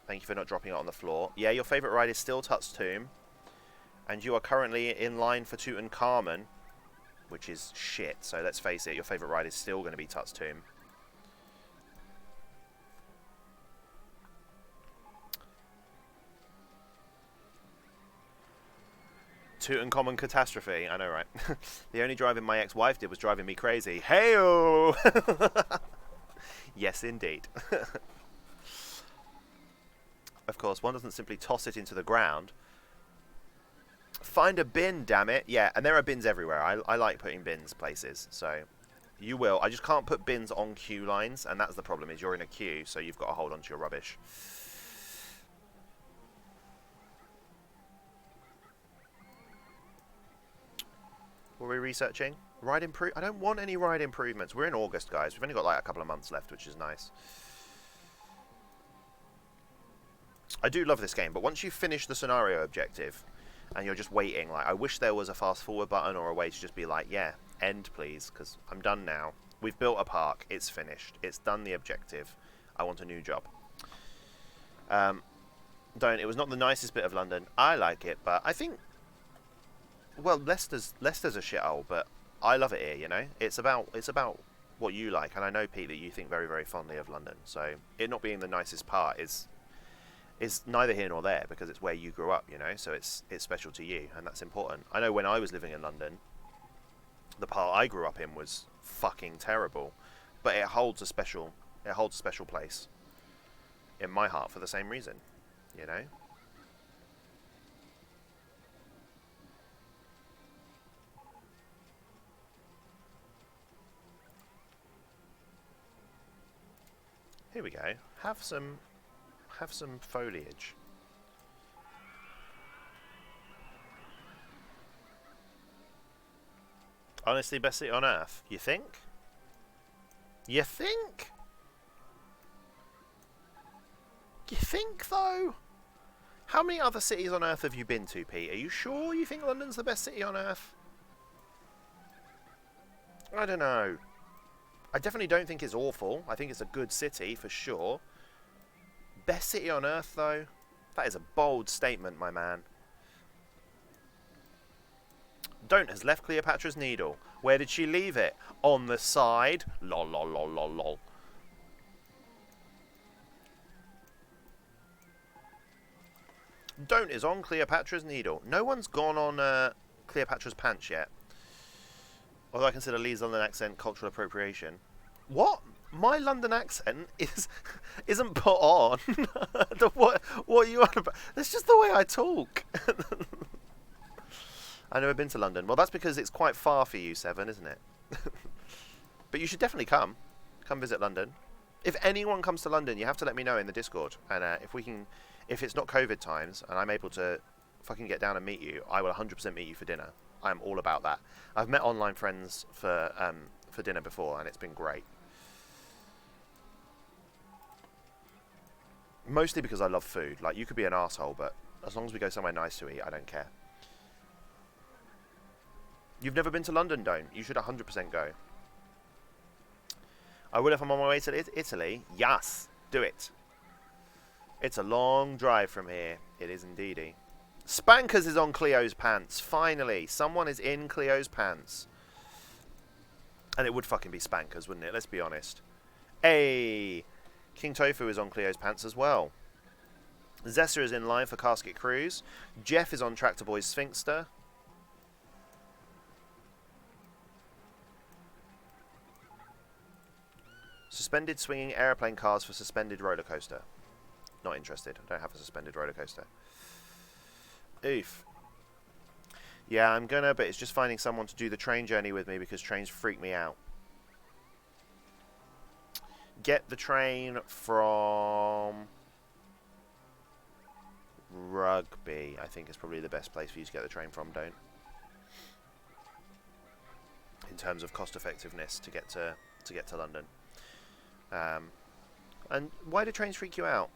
Thank you for not dropping it on the floor. Yeah, your favourite ride is still Tut's Tomb. And you are currently in line for Tutankhamun, which is shit. So let's face it, your favourite ride is still going to be Tut's Tomb. Tutankhamun catastrophe. I know, right? The only driving my ex-wife did was driving me crazy. Hey-o! Yes, indeed. Of course, one doesn't simply toss it into the ground. Find a bin, damn it. Yeah, and there are bins everywhere. I like putting bins places, so you will. I just can't put bins on queue lines, and that's the problem, is you're in a queue, so you've got to hold on to your rubbish. What are we researching? I don't want any ride improvements. We're in August, guys. We've only got like a couple of months left, which is nice. I do love this game, but once you finish the scenario objective and you're just waiting, like, I wish there was a fast forward button or a way to just be like, yeah, end please, because I'm done now. We've built a park. It's finished. It's done the objective. I want a new job. It was not the nicest bit of London. I like it, but I think, well, Leicester's a shithole, but I love it here, you know? It's about what you like, and I know, Pete, that you think very, very fondly of London, so it not being the nicest part is neither here nor there, because it's where you grew up, you know, so it's special to you, and that's important. I know when I was living in London, the part I grew up in was fucking terrible, but it holds a special place in my heart for the same reason, you know? Here we go. Have some foliage. Honestly, best city on Earth. You think? You think? You think, though? How many other cities on Earth have you been to, Pete? Are you sure you think London's the best city on Earth? I don't know. I definitely don't think it's awful. I think it's a good city, for sure. Best city on Earth, though? That is a bold statement, my man. Don't has left Cleopatra's Needle. Where did she leave it? On the side. Lol, lol, lol, lol, lol. Don't is on Cleopatra's Needle. No one's gone on Cleopatra's Pants yet. Although I consider Lee's London accent cultural appropriation. What? My London accent isn't put on. What are you on about? That's just the way I talk. I've never been to London. Well, that's because it's quite far for you, Seven, isn't it? But you should definitely come. Come visit London. If anyone comes to London, you have to let me know in the Discord. And if it's not COVID times and I'm able to if I can get down and meet you, I will 100% meet you for dinner. I am all about that. I've met online friends for dinner before, and it's been great. Mostly because I love food. Like, you could be an asshole, but as long as we go somewhere nice to eat, I don't care. You've never been to London, don't? You should 100% go. I will if I'm on my way to Italy. Yes, do it. It's a long drive from here. It is indeedy. Spankers is on Cleo's pants. Finally, someone is in Cleo's pants. And it would fucking be Spankers, wouldn't it? Let's be honest. Hey, King Tofu is on Cleo's pants as well. Zessa is in line for Casket Cruise. Jeff is on Tractor Boy's Sphinxter. Suspended swinging aeroplane cars for suspended roller coaster. Not interested. I don't have a suspended roller coaster. Oof. Yeah, I'm gonna, but it's just finding someone to do the train journey with me because trains freak me out. Get the train from Rugby, I think is probably the best place for you to get the train from, don't? In terms of cost effectiveness to get to London. And why do trains freak you out?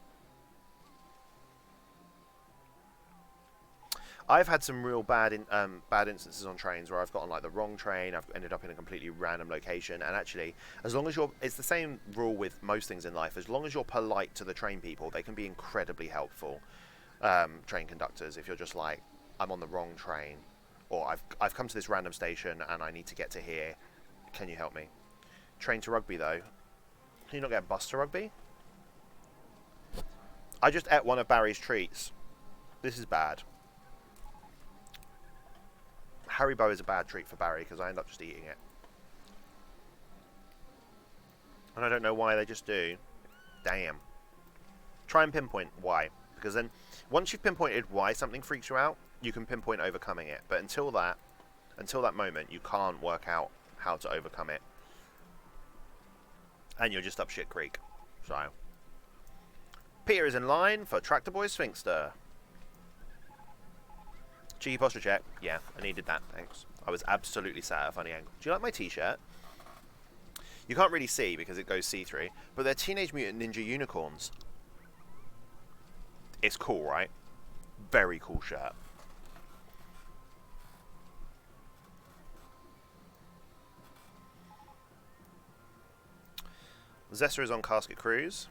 I've had some real bad instances on trains where I've gotten like the wrong train, I've ended up in a completely random location, and actually, as long as it's the same rule with most things in life, as long as you're polite to the train people, they can be incredibly helpful. Train conductors, if you're just like, I'm on the wrong train, or I've come to this random station and I need to get to here, can you help me? Train to Rugby though, can you not get a bus to Rugby? I just ate one of Barry's treats. This is bad. Haribo is a bad treat for Barry because I end up just eating it. And I don't know why, they just do. Damn. Try and pinpoint why. Because then, once you've pinpointed why something freaks you out, you can pinpoint overcoming it. But until that moment, you can't work out how to overcome it. And you're just up shit creek. So. Peter is in line for Tractor Boy Sphinxter. Cheeky posture check. Yeah, I needed that, thanks. I was absolutely sat at a funny angle. Do you like my t-shirt? You can't really see because it goes see-through, but they're Teenage Mutant Ninja Unicorns. It's cool, right? Very cool shirt. Zessa is on Casket Cruise.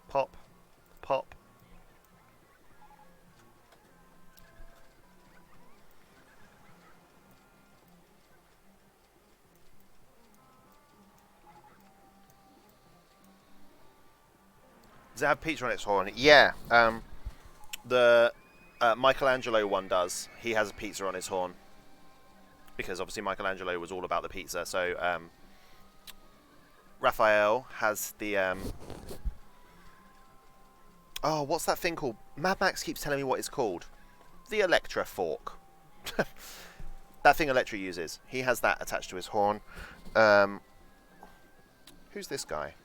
Pop. Pop. Does it have pizza on its horn? Yeah. The Michelangelo one does. He has a pizza on his horn. Because obviously Michelangelo was all about the pizza. So Raphael has the... oh, what's that thing called? Mad Max keeps telling me what it's called. The Electra fork. That thing Electra uses. He has that attached to his horn. Who's this guy?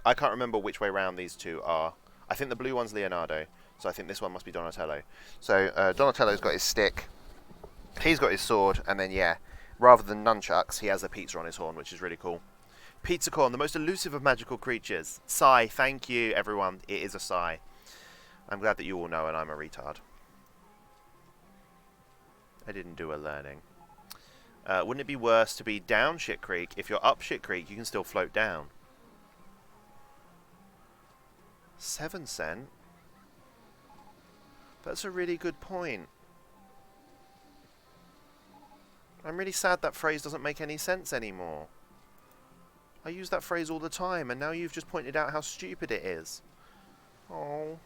I can't remember which way round these two are. I think the blue one's Leonardo, so I think this one must be Donatello. So Donatello's got his stick, he's got his sword, and then yeah, rather than nunchucks, he has a pizza on his horn, which is really cool. Pizza corn, the most elusive of magical creatures. Sigh, thank you everyone, it is a sigh. I'm glad that you all know and I'm a retard. I didn't do a learning. Wouldn't it be worse to be down shit creek? If you're up shit creek, you can still float down. 7 cent? That's a really good point. I'm really sad that phrase doesn't make any sense anymore. I use that phrase all the time, and now you've just pointed out how stupid it is. Oh.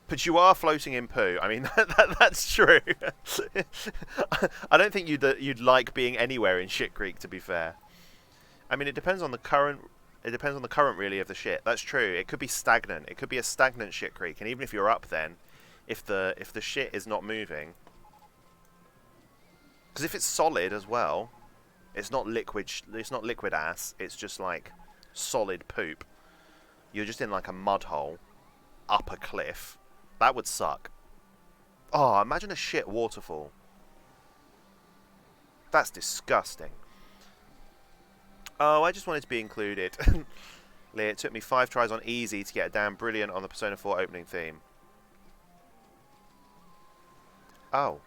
But you are floating in poo. I mean, that's true. I don't think you'd like being anywhere in shit creek, to be fair. I mean, it depends on the current. It depends on the current, really, of the shit. That's true. It could be stagnant. It could be a stagnant shit creek, and even if you're up, then, if the shit is not moving, because if it's solid as well, It's not liquid. It's not liquid ass. It's just like solid poop. You're just in like a mud hole up a cliff. That would suck. Oh, imagine a shit waterfall. That's disgusting. Oh, I just wanted to be included. Lee, it took me 5 tries on easy to get a damn brilliant on the Persona 4 opening theme. Oh.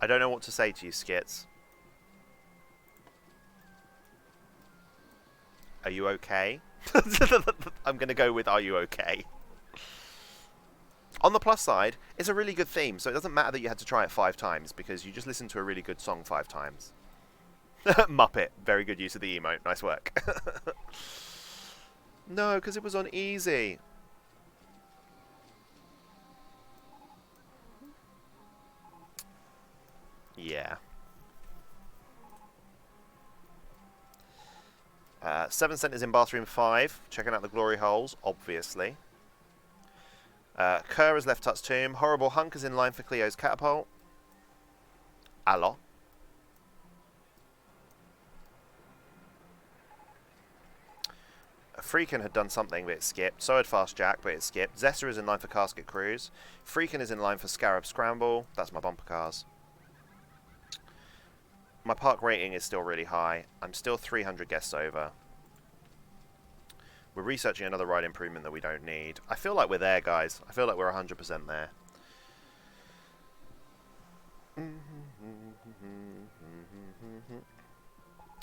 I don't know what to say to you, Skits. Are you okay? I'm going to go with are you okay? On the plus side, it's a really good theme, so it doesn't matter that you had to try it 5 times, because you just listened to a really good song 5 times. Muppet. Very good use of the emote. Nice work. No, because it was on easy. Yeah. 7 centers in bathroom 5. Checking out the glory holes, obviously. Kerr has left Tut's tomb. Horrible Hunk is in line for Cleo's catapult. Allo. Freakin had done something, but it skipped. So had Fast Jack, but it skipped. Zessa is in line for Casket Cruise. Freakin is in line for Scarab Scramble. That's my bumper cars. My park rating is still really high. I'm still 300 guests over. We're researching another ride improvement that we don't need. I feel like we're there, guys. I feel like we're 100% there.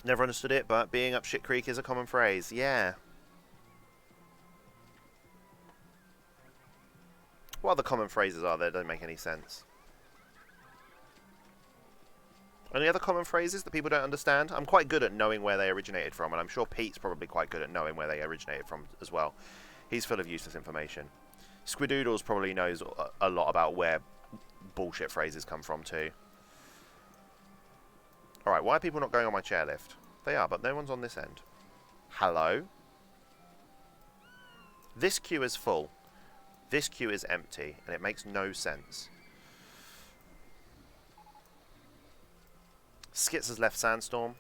Never understood it, but being up shit creek is a common phrase. Yeah. What other common phrases are there that don't make any sense? Any other common phrases that people don't understand? I'm quite good at knowing where they originated from, and I'm sure Pete's probably quite good at knowing where they originated from as well. He's full of useless information. Squidoodles probably knows a lot about where bullshit phrases come from too. Alright, why are people not going on my chairlift? They are, but no one's on this end. Hello? This queue is full. This queue is empty, and it makes no sense. Skits has left Sandstorm.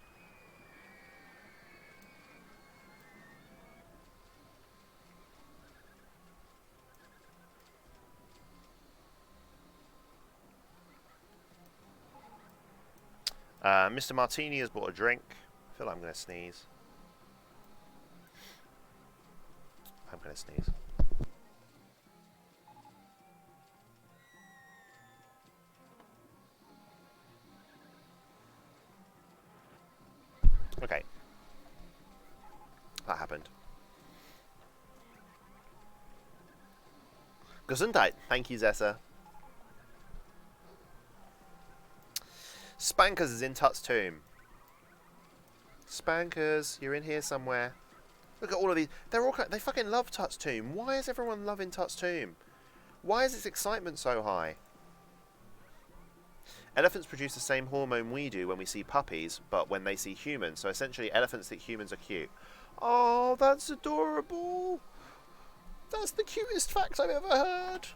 Mr. Martini has bought a drink. I feel like I'm going to sneeze. I'm going to sneeze. Okay. That happened. Gesundheit. Thank you, Zessa. Spankers is in Tut's tomb. Spankers, you're in here somewhere. Look at all of these. They're all. They fucking love Tut's tomb. Why is everyone loving Tut's tomb? Why is its excitement so high? Elephants produce the same hormone we do when we see puppies, but when they see humans. So essentially, elephants think humans are cute. Oh, that's adorable. That's the cutest fact I've ever heard.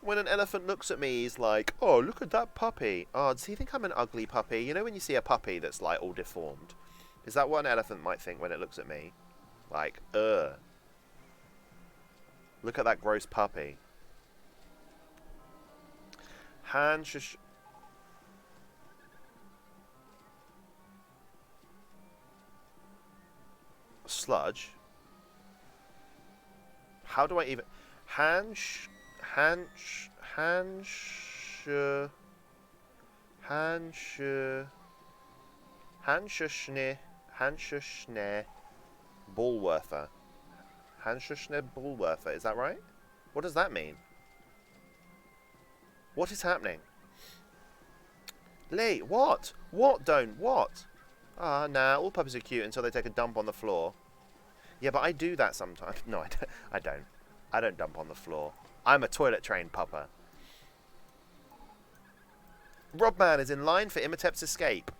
When an elephant looks at me, he's like, oh, look at that puppy. Oh, does he think I'm an ugly puppy? You know when you see a puppy that's like all deformed? Is that what an elephant might think when it looks at me? Like, ugh. Look at that gross puppy. Sludge? How do I even... Hanschne Bullworther. Hanschne Bullworther, is that right? What does that mean? What is happening? Lee, what? What don't? What? Ah, nah, all puppies are cute until they take a dump on the floor. Yeah, but I do that sometimes. No, I don't. I don't dump on the floor. I'm a toilet-trained pupper. Robman is in line for Imhotep's escape.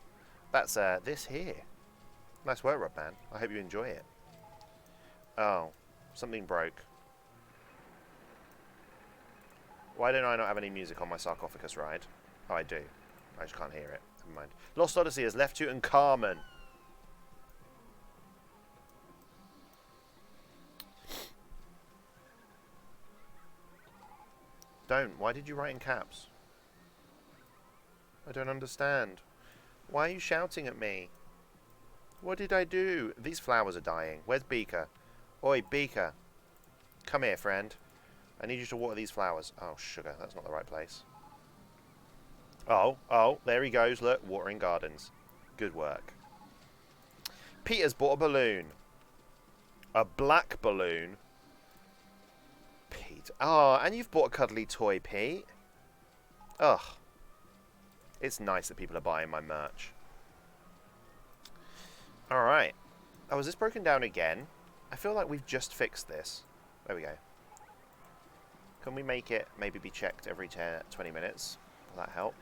That's, this here. Nice work, Robman. I hope you enjoy it. Oh, something broke. Why don't I not have any music on my sarcophagus ride? Oh, I do. I just can't hear it. Never mind. Lost Odyssey has left you and Carmen. Don't. Why did you write in caps? I don't understand. Why are you shouting at me? What did I do? These flowers are dying. Where's Beaker? Oi, Beaker. Come here, friend. I need you to water these flowers. Oh, sugar. That's not the right place. Oh, there he goes. Look, watering gardens. Good work. Peter's bought a balloon. A black balloon. Pete. Oh, and you've bought a cuddly toy, Pete. Ugh. It's nice that people are buying my merch. Alright. Oh, is this broken down again? I feel like we've just fixed this. There we go. Can we make it maybe be checked every 20 minutes? Will that help?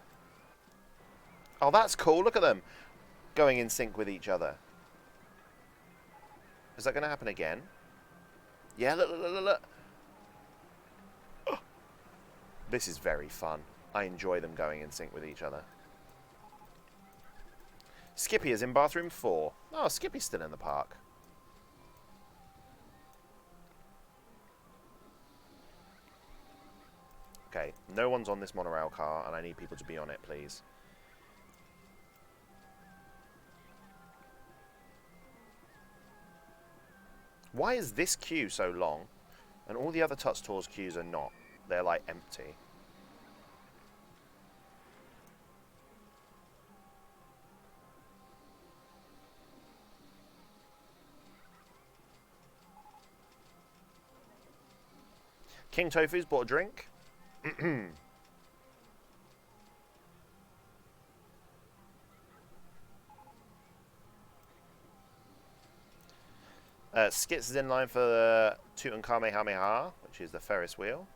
Oh, that's cool. Look at them. Going in sync with each other. Is that going to happen again? Yeah, look. Oh. This is very fun. I enjoy them going in sync with each other. Skippy is in bathroom 4. Oh, Skippy's still in the park. Okay, no one's on this monorail car, and I need people to be on it, please. Why is this queue so long, and all the other Tuts Tours queues are not? They're, like, empty. King Tofu's bought a drink. Skits is in line for the Toot Kamehameha, which is the Ferris wheel.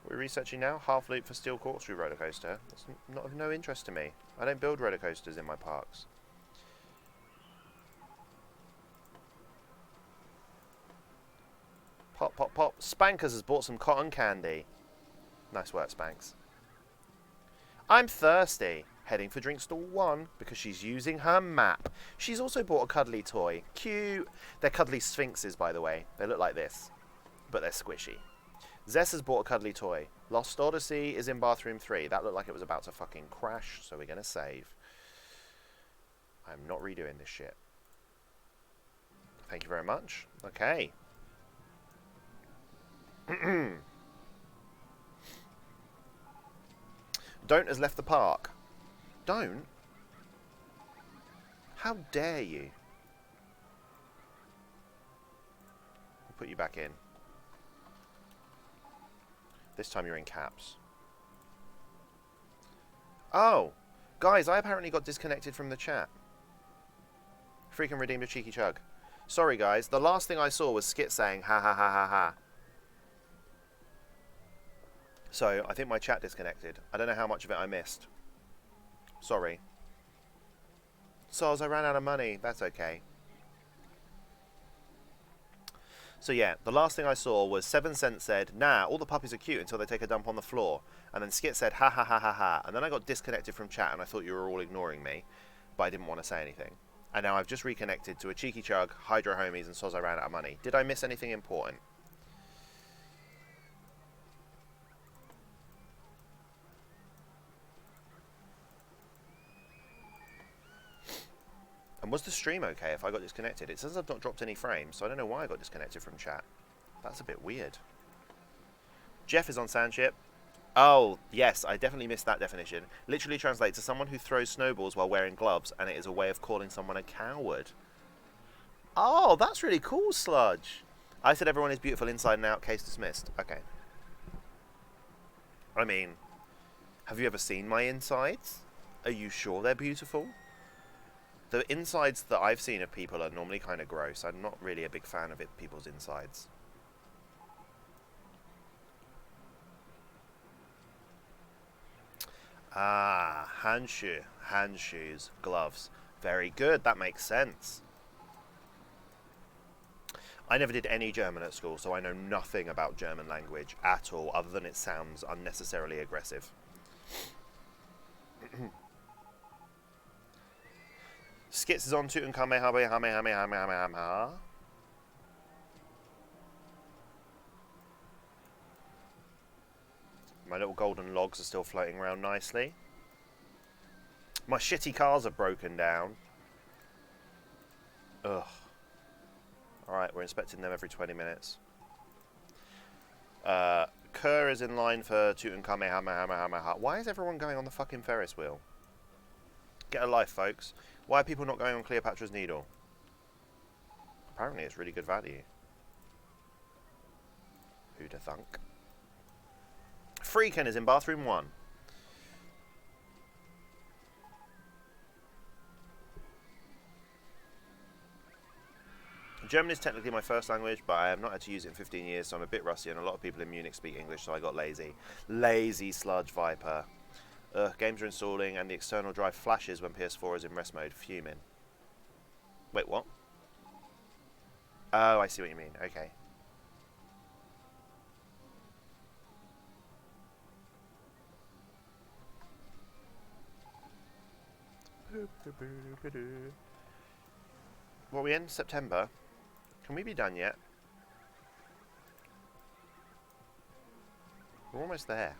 We're researching now. Half loop for steel corkscrew roller coaster. That's not of no interest to me. I don't build roller coasters in my parks. Pop, pop, pop. Spankers has bought some cotton candy. Nice work, Spanks. I'm thirsty. Heading for drink stall 1 because she's using her map. She's also bought a cuddly toy. Cute. They're cuddly sphinxes, by the way. They look like this, but they're squishy. Zess has bought a cuddly toy. Lost Odyssey is in bathroom 3. That looked like it was about to fucking crash, so we're going to save. I'm not redoing this shit. Thank you very much. Okay. Don't has left the park. Don't? How dare you? I'll put you back in. This time you're in caps. Oh! Guys, I apparently got disconnected from the chat. Freaking redeemed a cheeky chug. Sorry guys, the last thing I saw was Skit saying ha ha ha ha ha. So, I think my chat disconnected. I don't know how much of it I missed. Sorry. Soz, I ran out of money. That's okay. So yeah, the last thing I saw was 7 Cent said, nah, all the puppies are cute until they take a dump on the floor. And then Skit said, ha ha ha ha ha. And then I got disconnected from chat and I thought you were all ignoring me. But I didn't want to say anything. And now I've just reconnected to a cheeky chug, Hydro Homies, and Soz, I ran out of money. Did I miss anything important? And was the stream okay if I got disconnected? It says I've not dropped any frames, so I don't know why I got disconnected from chat. That's a bit weird. Jeff is on Sandship. Oh, yes, I definitely missed that definition. Literally translates to someone who throws snowballs while wearing gloves, and it is a way of calling someone a coward. Oh, that's really cool, Sludge. I said everyone is beautiful inside and out, case dismissed. Okay. I mean, have you ever seen my insides? Are you sure they're beautiful? The insides that I've seen of people are normally kind of gross. I'm not really a big fan of people's insides. Ah, handshoes, gloves. Very good, that makes sense. I never did any German at school, so I know nothing about German language at all, other than it sounds unnecessarily aggressive. Skits is on Tutankhamen. My little golden logs are still floating around nicely. My shitty cars are broken down. Ugh. Alright, we're inspecting them every 20 minutes. Kerr is in line for Tutankhamen. Why is everyone going on the fucking Ferris wheel? Get a life, folks. Why are people not going on Cleopatra's Needle? Apparently it's really good value. Who'da thunk? Freakin' is in bathroom 1. German is technically my first language, but I have not had to use it in 15 years, so I'm a bit rusty, and a lot of people in Munich speak English, so I got lazy. Lazy sludge viper. Games are installing, and the external drive flashes when PS4 is in rest mode. Fuming. Wait, what? Oh, I see what you mean. Okay. What are we in? September? Can we be done yet? We're almost there.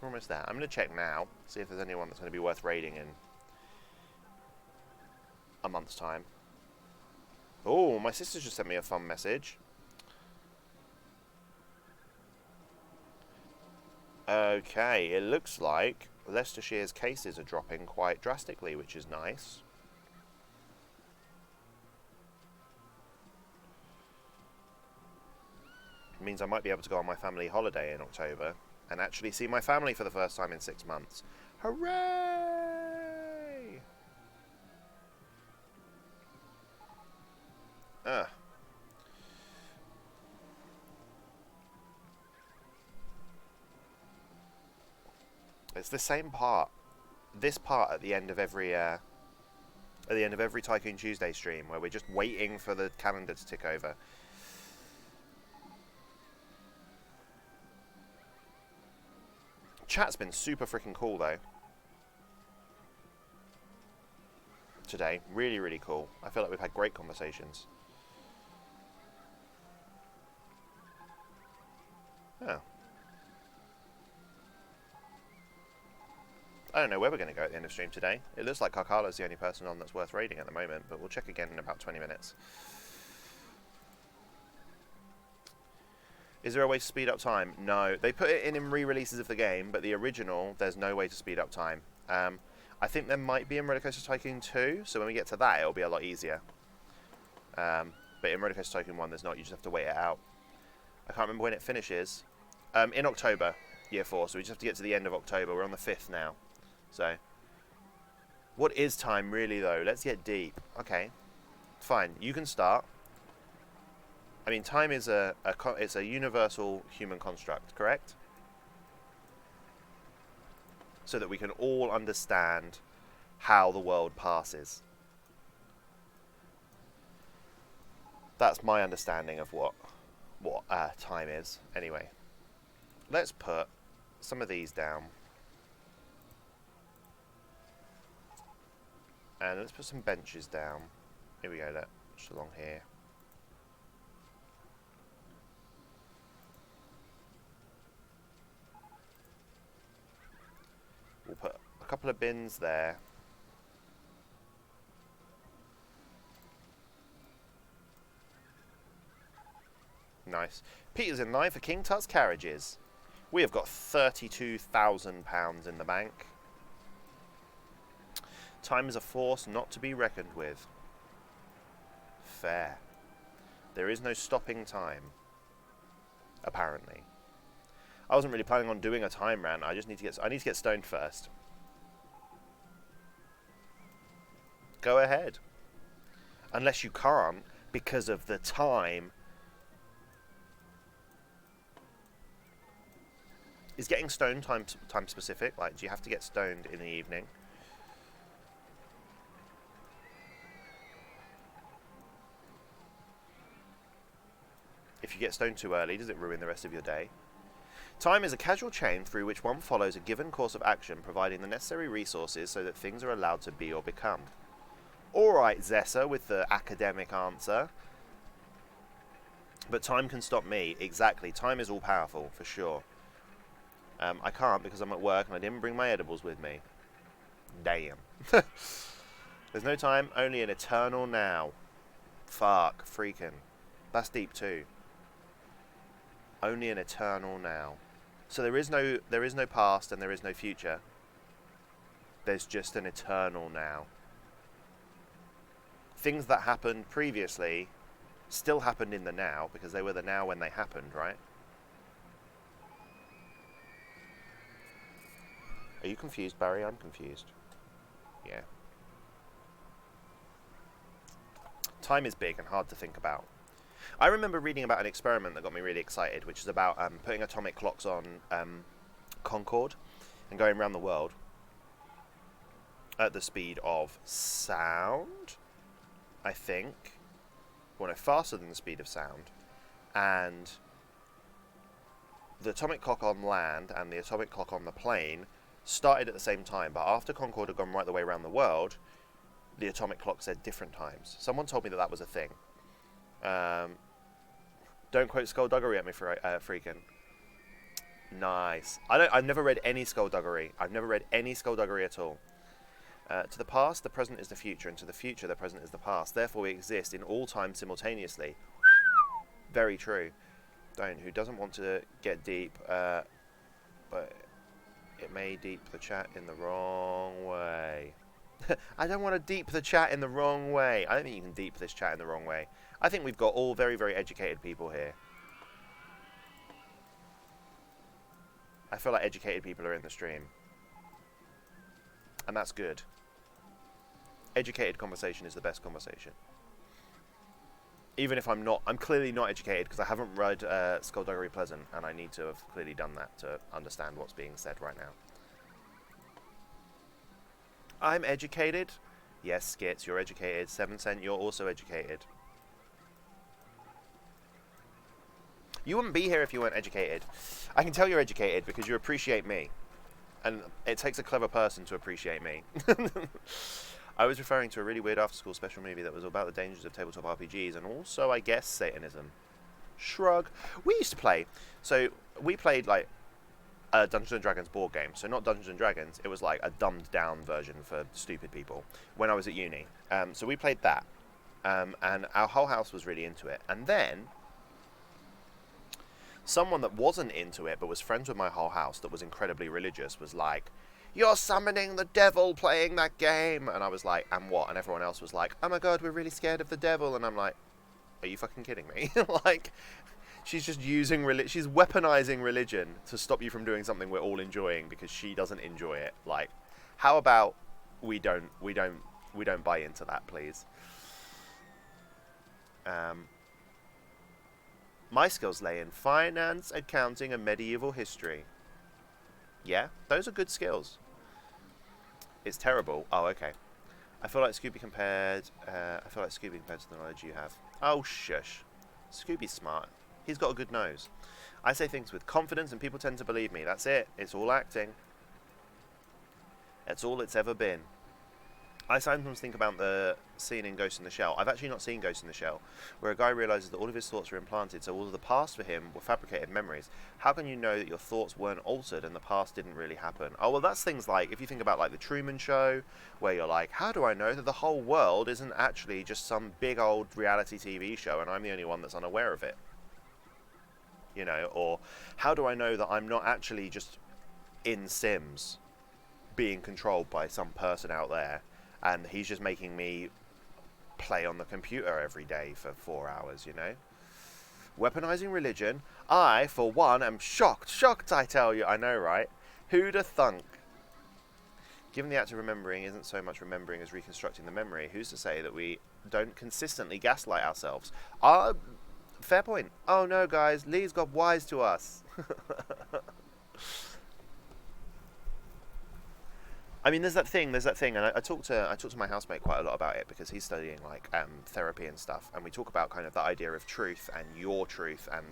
We're almost there. I'm going to check now, see if there's anyone that's going to be worth raiding in a month's time. Oh, my sister just sent me a fun message. Okay, it looks like Leicestershire's cases are dropping quite drastically, which is nice. It means I might be able to go on my family holiday in October and actually see my family for the first time in 6 months. Hooray! It's the same part. This part at the end of every Tycoon Tuesday stream, where we're just waiting for the calendar to tick over. Chat's been super freaking cool though. Today, really, really cool. I feel like we've had great conversations. Oh. I don't know where we're going to go at the end of stream today. It looks like Carcalo's the only person on that's worth raiding at the moment, but we'll check again in about 20 minutes. Is there a way to speed up time? No. They put it in re-releases of the game, but the original, there's no way to speed up time. I think there might be in Rollercoaster Tycoon 2, so when we get to that, it'll be a lot easier. But in Rollercoaster Tycoon 1, there's not. You just have to wait it out. I can't remember when it finishes. In October, year 4, so we just have to get to the end of October. We're on the 5th now. So, what is time really though? Let's get deep. Okay, fine. You can start. I mean, time is it's a universal human construct, correct? So that we can all understand how the world passes. That's my understanding of what time is. Anyway, let's put some of these down. And let's put some benches down. Here we go, just along here. We'll put a couple of bins there. Nice. Peter's in line for King Tut's carriages. We have got £32,000 in the bank. Time is a force not to be reckoned with. Fair. There is no stopping time. Apparently. I wasn't really planning on doing a time rant. I need to get stoned first. Go ahead. Unless you can't because of the time. Is getting stoned time specific? Like, do you have to get stoned in the evening? If you get stoned too early, does it ruin the rest of your day? Time is a casual chain through which one follows a given course of action, providing the necessary resources so that things are allowed to be or become. Alright, Zessa, with the academic answer. But time can stop me. Exactly. Time is all-powerful, for sure. I can't because I'm at work and I didn't bring my edibles with me. Damn. There's no time, only an eternal now. Fuck. Freaking. That's deep too. Only an eternal now. So there is no past and there is no future. There's just an eternal now. Things that happened previously still happened in the now because they were the now when they happened, right? Are you confused, Barry? I'm confused. Yeah. Time is big and hard to think about. I remember reading about an experiment that got me really excited, which is about putting atomic clocks on Concorde and going around the world at the speed of sound, I think. Well, no, faster than the speed of sound. And the atomic clock on land and the atomic clock on the plane started at the same time, but after Concorde had gone right the way around the world, the atomic clock said different times. Someone told me that that was a thing. Don't quote skullduggery at me, freaking. Nice. I've never read any skullduggery. I've never read any skullduggery at all. To the past, the present is the future, and to the future, the present is the past. Therefore, we exist in all time simultaneously. Very true. Who doesn't want to get deep, but it may deep the chat in the wrong way. I don't want to deep the chat in the wrong way. I don't think you can deep this chat in the wrong way. I think we've got all very, very educated people here. I feel like educated people are in the stream. And that's good. Educated conversation is the best conversation. Even if I'm clearly not educated because I haven't read Skullduggery Pleasant, and I need to have clearly done that to understand what's being said right now. I'm educated. Yes, Skits, you're educated. 7 Cent, you're also educated. You wouldn't be here if you weren't educated. I can tell you're educated because you appreciate me. And it takes a clever person to appreciate me. I was referring to a really weird after-school special movie that was about the dangers of tabletop RPGs and also, I guess, Satanism. Shrug. We used to play. So we played like a Dungeons & Dragons board game. So not Dungeons & Dragons. It was like a dumbed-down version for stupid people when I was at uni. So we played that. And our whole house was really into it. And then someone that wasn't into it but was friends with my whole house that was incredibly religious was like, "You're summoning the devil playing that game." And I was like, "And what?" And everyone else was like, "Oh my god, we're really scared of the devil." And I'm like, are you fucking kidding me? Like, she's just using she's weaponizing religion to stop you from doing something we're all enjoying because she doesn't enjoy it. Like, how about we don't buy into that, please? My skills lay in finance, accounting, and medieval history. Yeah, those are good skills. It's terrible. Oh, okay. I feel like Scooby compared to the knowledge you have. Oh, shush. Scooby's smart. He's got a good nose. I say things with confidence and people tend to believe me. That's it. It's all acting. That's all it's ever been. I sometimes think about the scene in Ghost in the Shell. I've actually not seen Ghost in the Shell, where a guy realises that all of his thoughts are implanted, so all of the past for him were fabricated memories. How can you know that your thoughts weren't altered and the past didn't really happen? Oh, well, that's things like, if you think about like The Truman Show, where you're like, how do I know that the whole world isn't actually just some big old reality TV show and I'm the only one that's unaware of it? You know, or how do I know that I'm not actually just in Sims being controlled by some person out there and he's just making me play on the computer every day for 4 hours, you know? Weaponizing religion. I, for one, am shocked, I tell you. I know, right? Who'da thunk? Given the act of remembering isn't so much remembering as reconstructing the memory, who's to say that we don't consistently gaslight ourselves? Fair point. Oh no, guys, Lee's got wise to us. I mean, there's that thing, and I talked to my housemate quite a lot about it because he's studying like therapy and stuff, and we talk about kind of the idea of truth and your truth and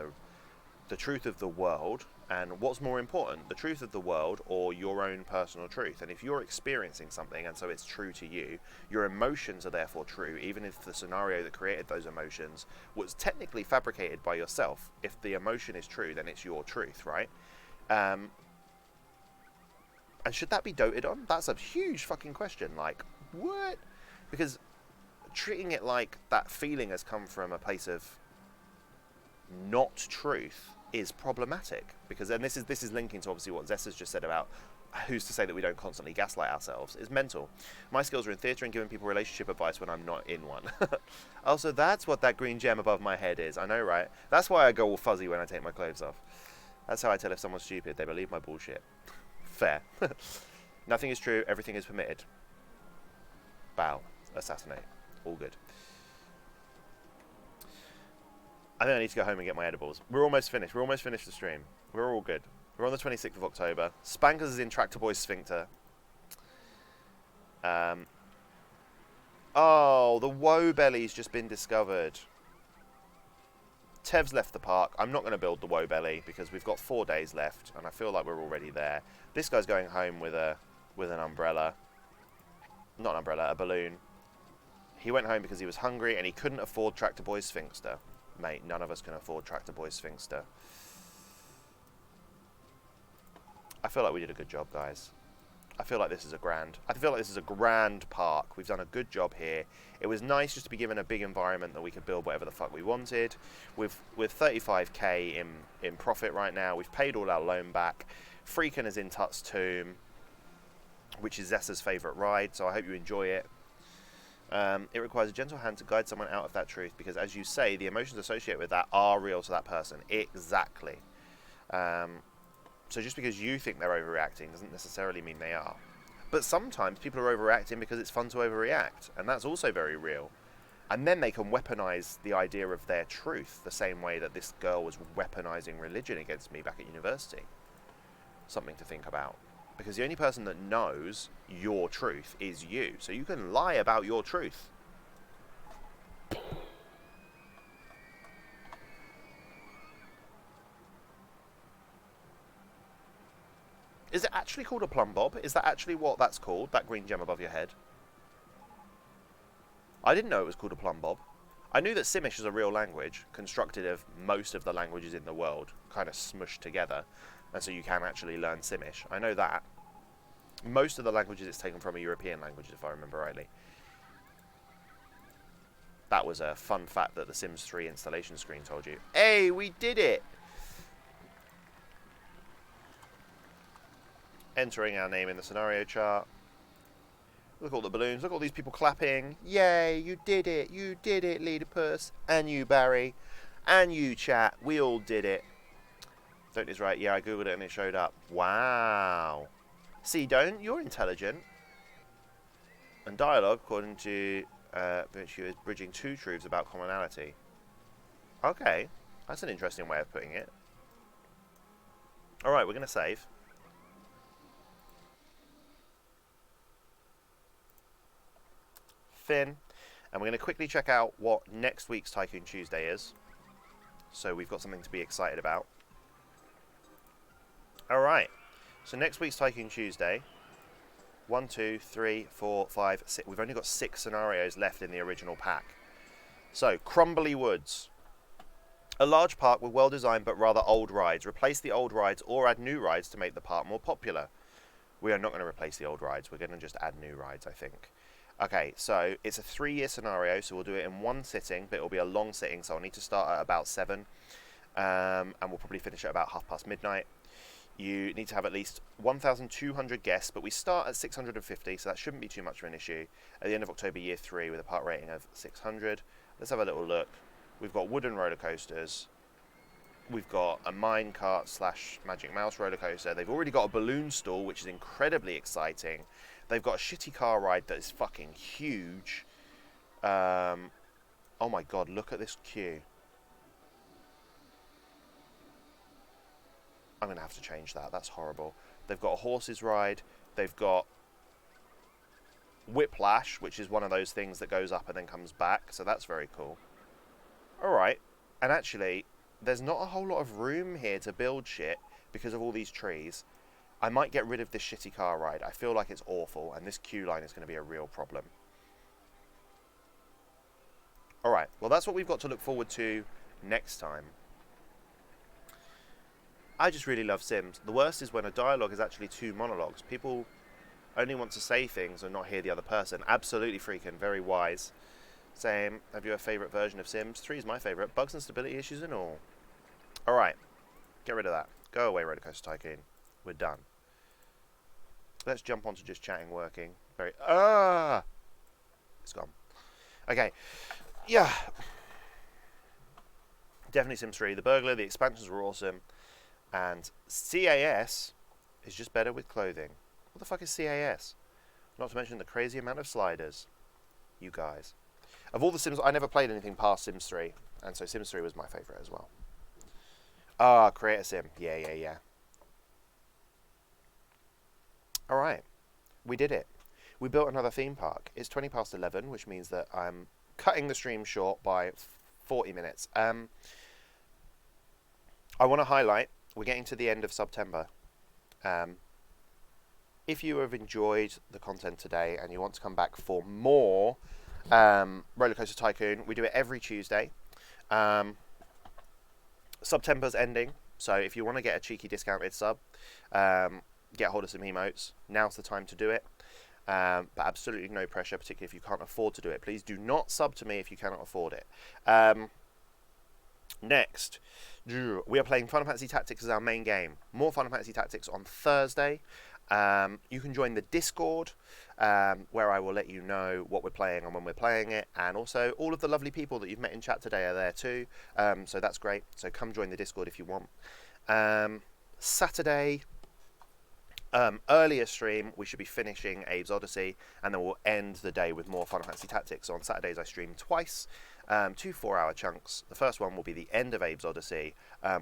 the truth of the world, and what's more important, the truth of the world or your own personal truth. And if you're experiencing something and so it's true to you, your emotions are therefore true, even if the scenario that created those emotions was technically fabricated by yourself. If the emotion is true, then it's your truth, right? And should that be doted on? That's a huge fucking question. Like, what? Because treating it like that feeling has come from a place of not truth is problematic. Because, and this is linking to obviously what Zess has just said about who's to say that we don't constantly gaslight ourselves, is mental. My skills are in theatre and giving people relationship advice when I'm not in one. Also, that's what that green gem above my head is. I know, right? That's why I go all fuzzy when I take my clothes off. That's how I tell if someone's stupid. They believe my bullshit. Fair. Nothing is true, everything is permitted. Bow. Assassinate. All good. I think I need to go home and get my edibles. We're almost finished. We're almost finished the stream. We're all good. We're on the 26th of October. Spankers is in Tractor Boy's Sphincter. Oh, the woe belly's just been discovered. Tev's left the park. I'm not going to build the woe belly because we've got 4 days left and I feel like we're already there. This guy's going home with an umbrella. Not an umbrella, a balloon. He went home because he was hungry and he couldn't afford Tractor Boy's Sphincter. Mate, none of us can afford Tractor Boy's Sphincter. I feel like we did a good job, guys. I feel like this is a grand park. We've done a good job here. It was nice just to be given a big environment that we could build whatever the fuck we wanted. With 35k in profit right now, we've paid all our loan back. Freakin' is in Tut's Tomb, which is Zessa's favourite ride, so I hope you enjoy it. It requires a gentle hand to guide someone out of that truth, because as you say, the emotions associated with that are real to that person. Exactly. So just because you think they're overreacting doesn't necessarily mean they are. But sometimes people are overreacting because it's fun to overreact, and that's also very real. And then they can weaponize the idea of their truth the same way that this girl was weaponizing religion against me back at university. Something to think about. Because the only person that knows your truth is you. So you can lie about your truth. Is it actually called a plumb bob? Is that actually what that's called? That green gem above your head? I didn't know it was called a plumb bob. I knew that Simish is a real language, constructed of most of the languages in the world, kind of smushed together, and so you can actually learn Simish. I know that. Most of the languages it's taken from are European languages, if I remember rightly. That was a fun fact that the Sims 3 installation screen told you. Hey, we did it! Entering our name in the scenario chart. Look at all the balloons. Look at all these people clapping. Yay, you did it. You did it, Leedipus. And you, Barry. And you, chat. We all did it. Don't is right. Yeah, I googled it and it showed up. Wow. See, don't. You're intelligent. And dialogue, according to Virtue, is bridging two truths about commonality. Okay. That's an interesting way of putting it. Alright, we're going to save. Finn. And we're going to quickly check out what next week's Tycoon Tuesday is. So we've got something to be excited about. Alright. So next week's Tycoon Tuesday. 1, 2, 3, 4, 5, 6. We've only got 6 scenarios left in the original pack. So, Crumbly Woods. A large park with well-designed but rather old rides. Replace the old rides or add new rides to make the park more popular. We are not going to replace the old rides. We're going to just add new rides, I think. Okay, so it's a 3-year scenario, so we'll do it in one sitting, but it'll be a long sitting, so I'll need to start at about 7. And we'll probably finish at about midnight. You need to have at least 1,200 guests, but we start at 650, so that shouldn't be too much of an issue. At the end of October, year 3, with a park rating of 600. Let's have a little look. We've got wooden roller coasters. We've got a minecart / Magic Mouse roller coaster. They've already got a balloon stall, which is incredibly exciting. They've got a shitty car ride that is fucking huge. Oh my god, look at this queue. I'm going to have to change that. That's horrible. They've got a horses ride. They've got whiplash, which is one of those things that goes up and then comes back, so that's very cool. Alright, and actually, there's not a whole lot of room here to build shit because of all these trees. I might get rid of this shitty car ride. I feel like it's awful, and this queue line is going to be a real problem. Alright, well that's what we've got to look forward to next time. I just really love Sims. The worst is when a dialogue is actually 2 monologues. People only want to say things and not hear the other person. Absolutely freaking, very wise. Same. Have you a favourite version of Sims? 3 is my favourite. Bugs and stability issues and all. Alright. Get rid of that. Go away, Rollercoaster Tycoon. We're done. Let's jump on to just chatting, working. Very... It's gone. Okay. Yeah. Definitely Sims 3. The burglar, the expansions were awesome. And CAS is just better with clothing. What the fuck is CAS? Not to mention the crazy amount of sliders. You guys. Of all the Sims, I never played anything past Sims 3, and so Sims 3 was my favourite as well. Create a sim. Yeah. Alright, we did it. We built another theme park. It's 20 past 11, which means that I'm cutting the stream short by 40 minutes. I want to highlight, we're getting to the end of September. If you have enjoyed the content today and you want to come back for more Rollercoaster Tycoon, we do it every Tuesday. September's ending, so if you want to get a cheeky discounted sub, get hold of some emotes, now's the time to do it. But absolutely no pressure, particularly if you can't afford to do it. Please do not sub to me if you cannot afford it. Next, we are playing Final Fantasy Tactics as our main game. More Final Fantasy Tactics on Thursday. You can join the Discord, where I will let you know what we're playing and when we're playing it, and also all of the lovely people that you've met in chat today are there too, so that's great. So come join the Discord if you want. Saturday, earlier stream, we should be finishing Abe's Odyssey, and then we'll end the day with more Final Fantasy Tactics. On Saturdays I stream twice, 2 4-hour chunks. The first one will be the end of Abe's Odyssey.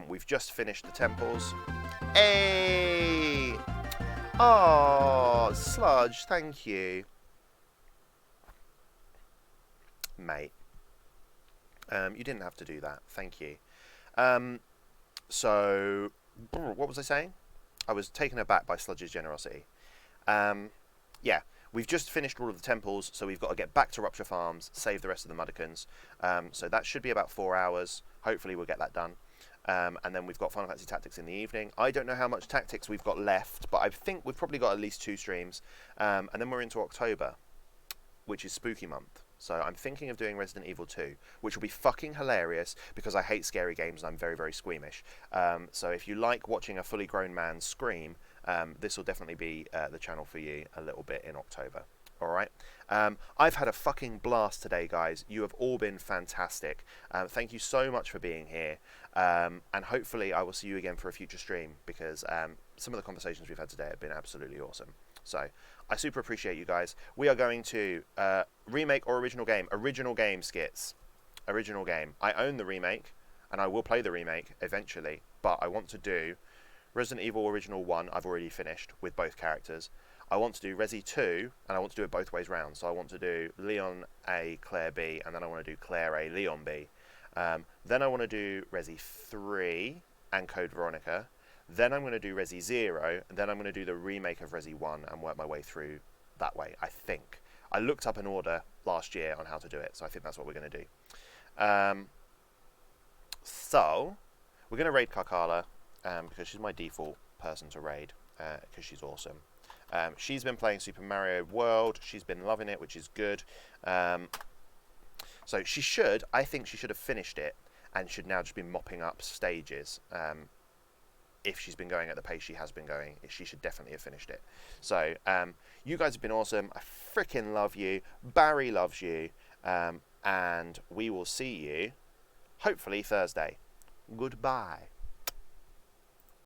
We've just finished the temples. Hey! Oh, Sludge, thank you. Mate. You didn't have to do that. Thank you. So, what was I saying? I was taken aback by Sludge's generosity. Yeah, we've just finished all of the temples, so we've got to get back to Rupture Farms, save the rest of the Mudokons. So that should be about 4 hours. Hopefully we'll get that done. And then we've got Final Fantasy Tactics in the evening. I don't know how much Tactics we've got left, but I think we've probably got at least 2 streams. And then we're into October, which is Spooky Month. So I'm thinking of doing Resident Evil 2, which will be fucking hilarious because I hate scary games and I'm very, very squeamish. So if you like watching a fully grown man scream, this will definitely be the channel for you a little bit in October. Alright? I've had a fucking blast today, guys. You have all been fantastic. Thank you so much for being here. And hopefully I will see you again for a future stream because some of the conversations we've had today have been absolutely awesome. So, I super appreciate you guys. We are going to remake or original game. Original game, Skits. Original game. I own the remake, and I will play the remake eventually, but I want to do Resident Evil Original 1, I've already finished with both characters. I want to do Resi 2, and I want to do it both ways round. So I want to do Leon A, Claire B, and then I want to do Claire A, Leon B. Then I want to do Resi 3 and Code Veronica. Then I'm going to do Resi 0, and then I'm going to do the remake of Resi 1 and work my way through that way, I think. I looked up an order last year on how to do it, so I think that's what we're going to do. So, we're going to raid Karkala, because she's my default person to raid, because she's awesome. She's been playing Super Mario World, she's been loving it, which is good. So I think she should have finished it, and should now just be mopping up stages. If she's been going at the pace she has been going, she should definitely have finished it. So, you guys have been awesome. I freaking love you. Barry loves you. And we will see you, hopefully, Thursday. Goodbye.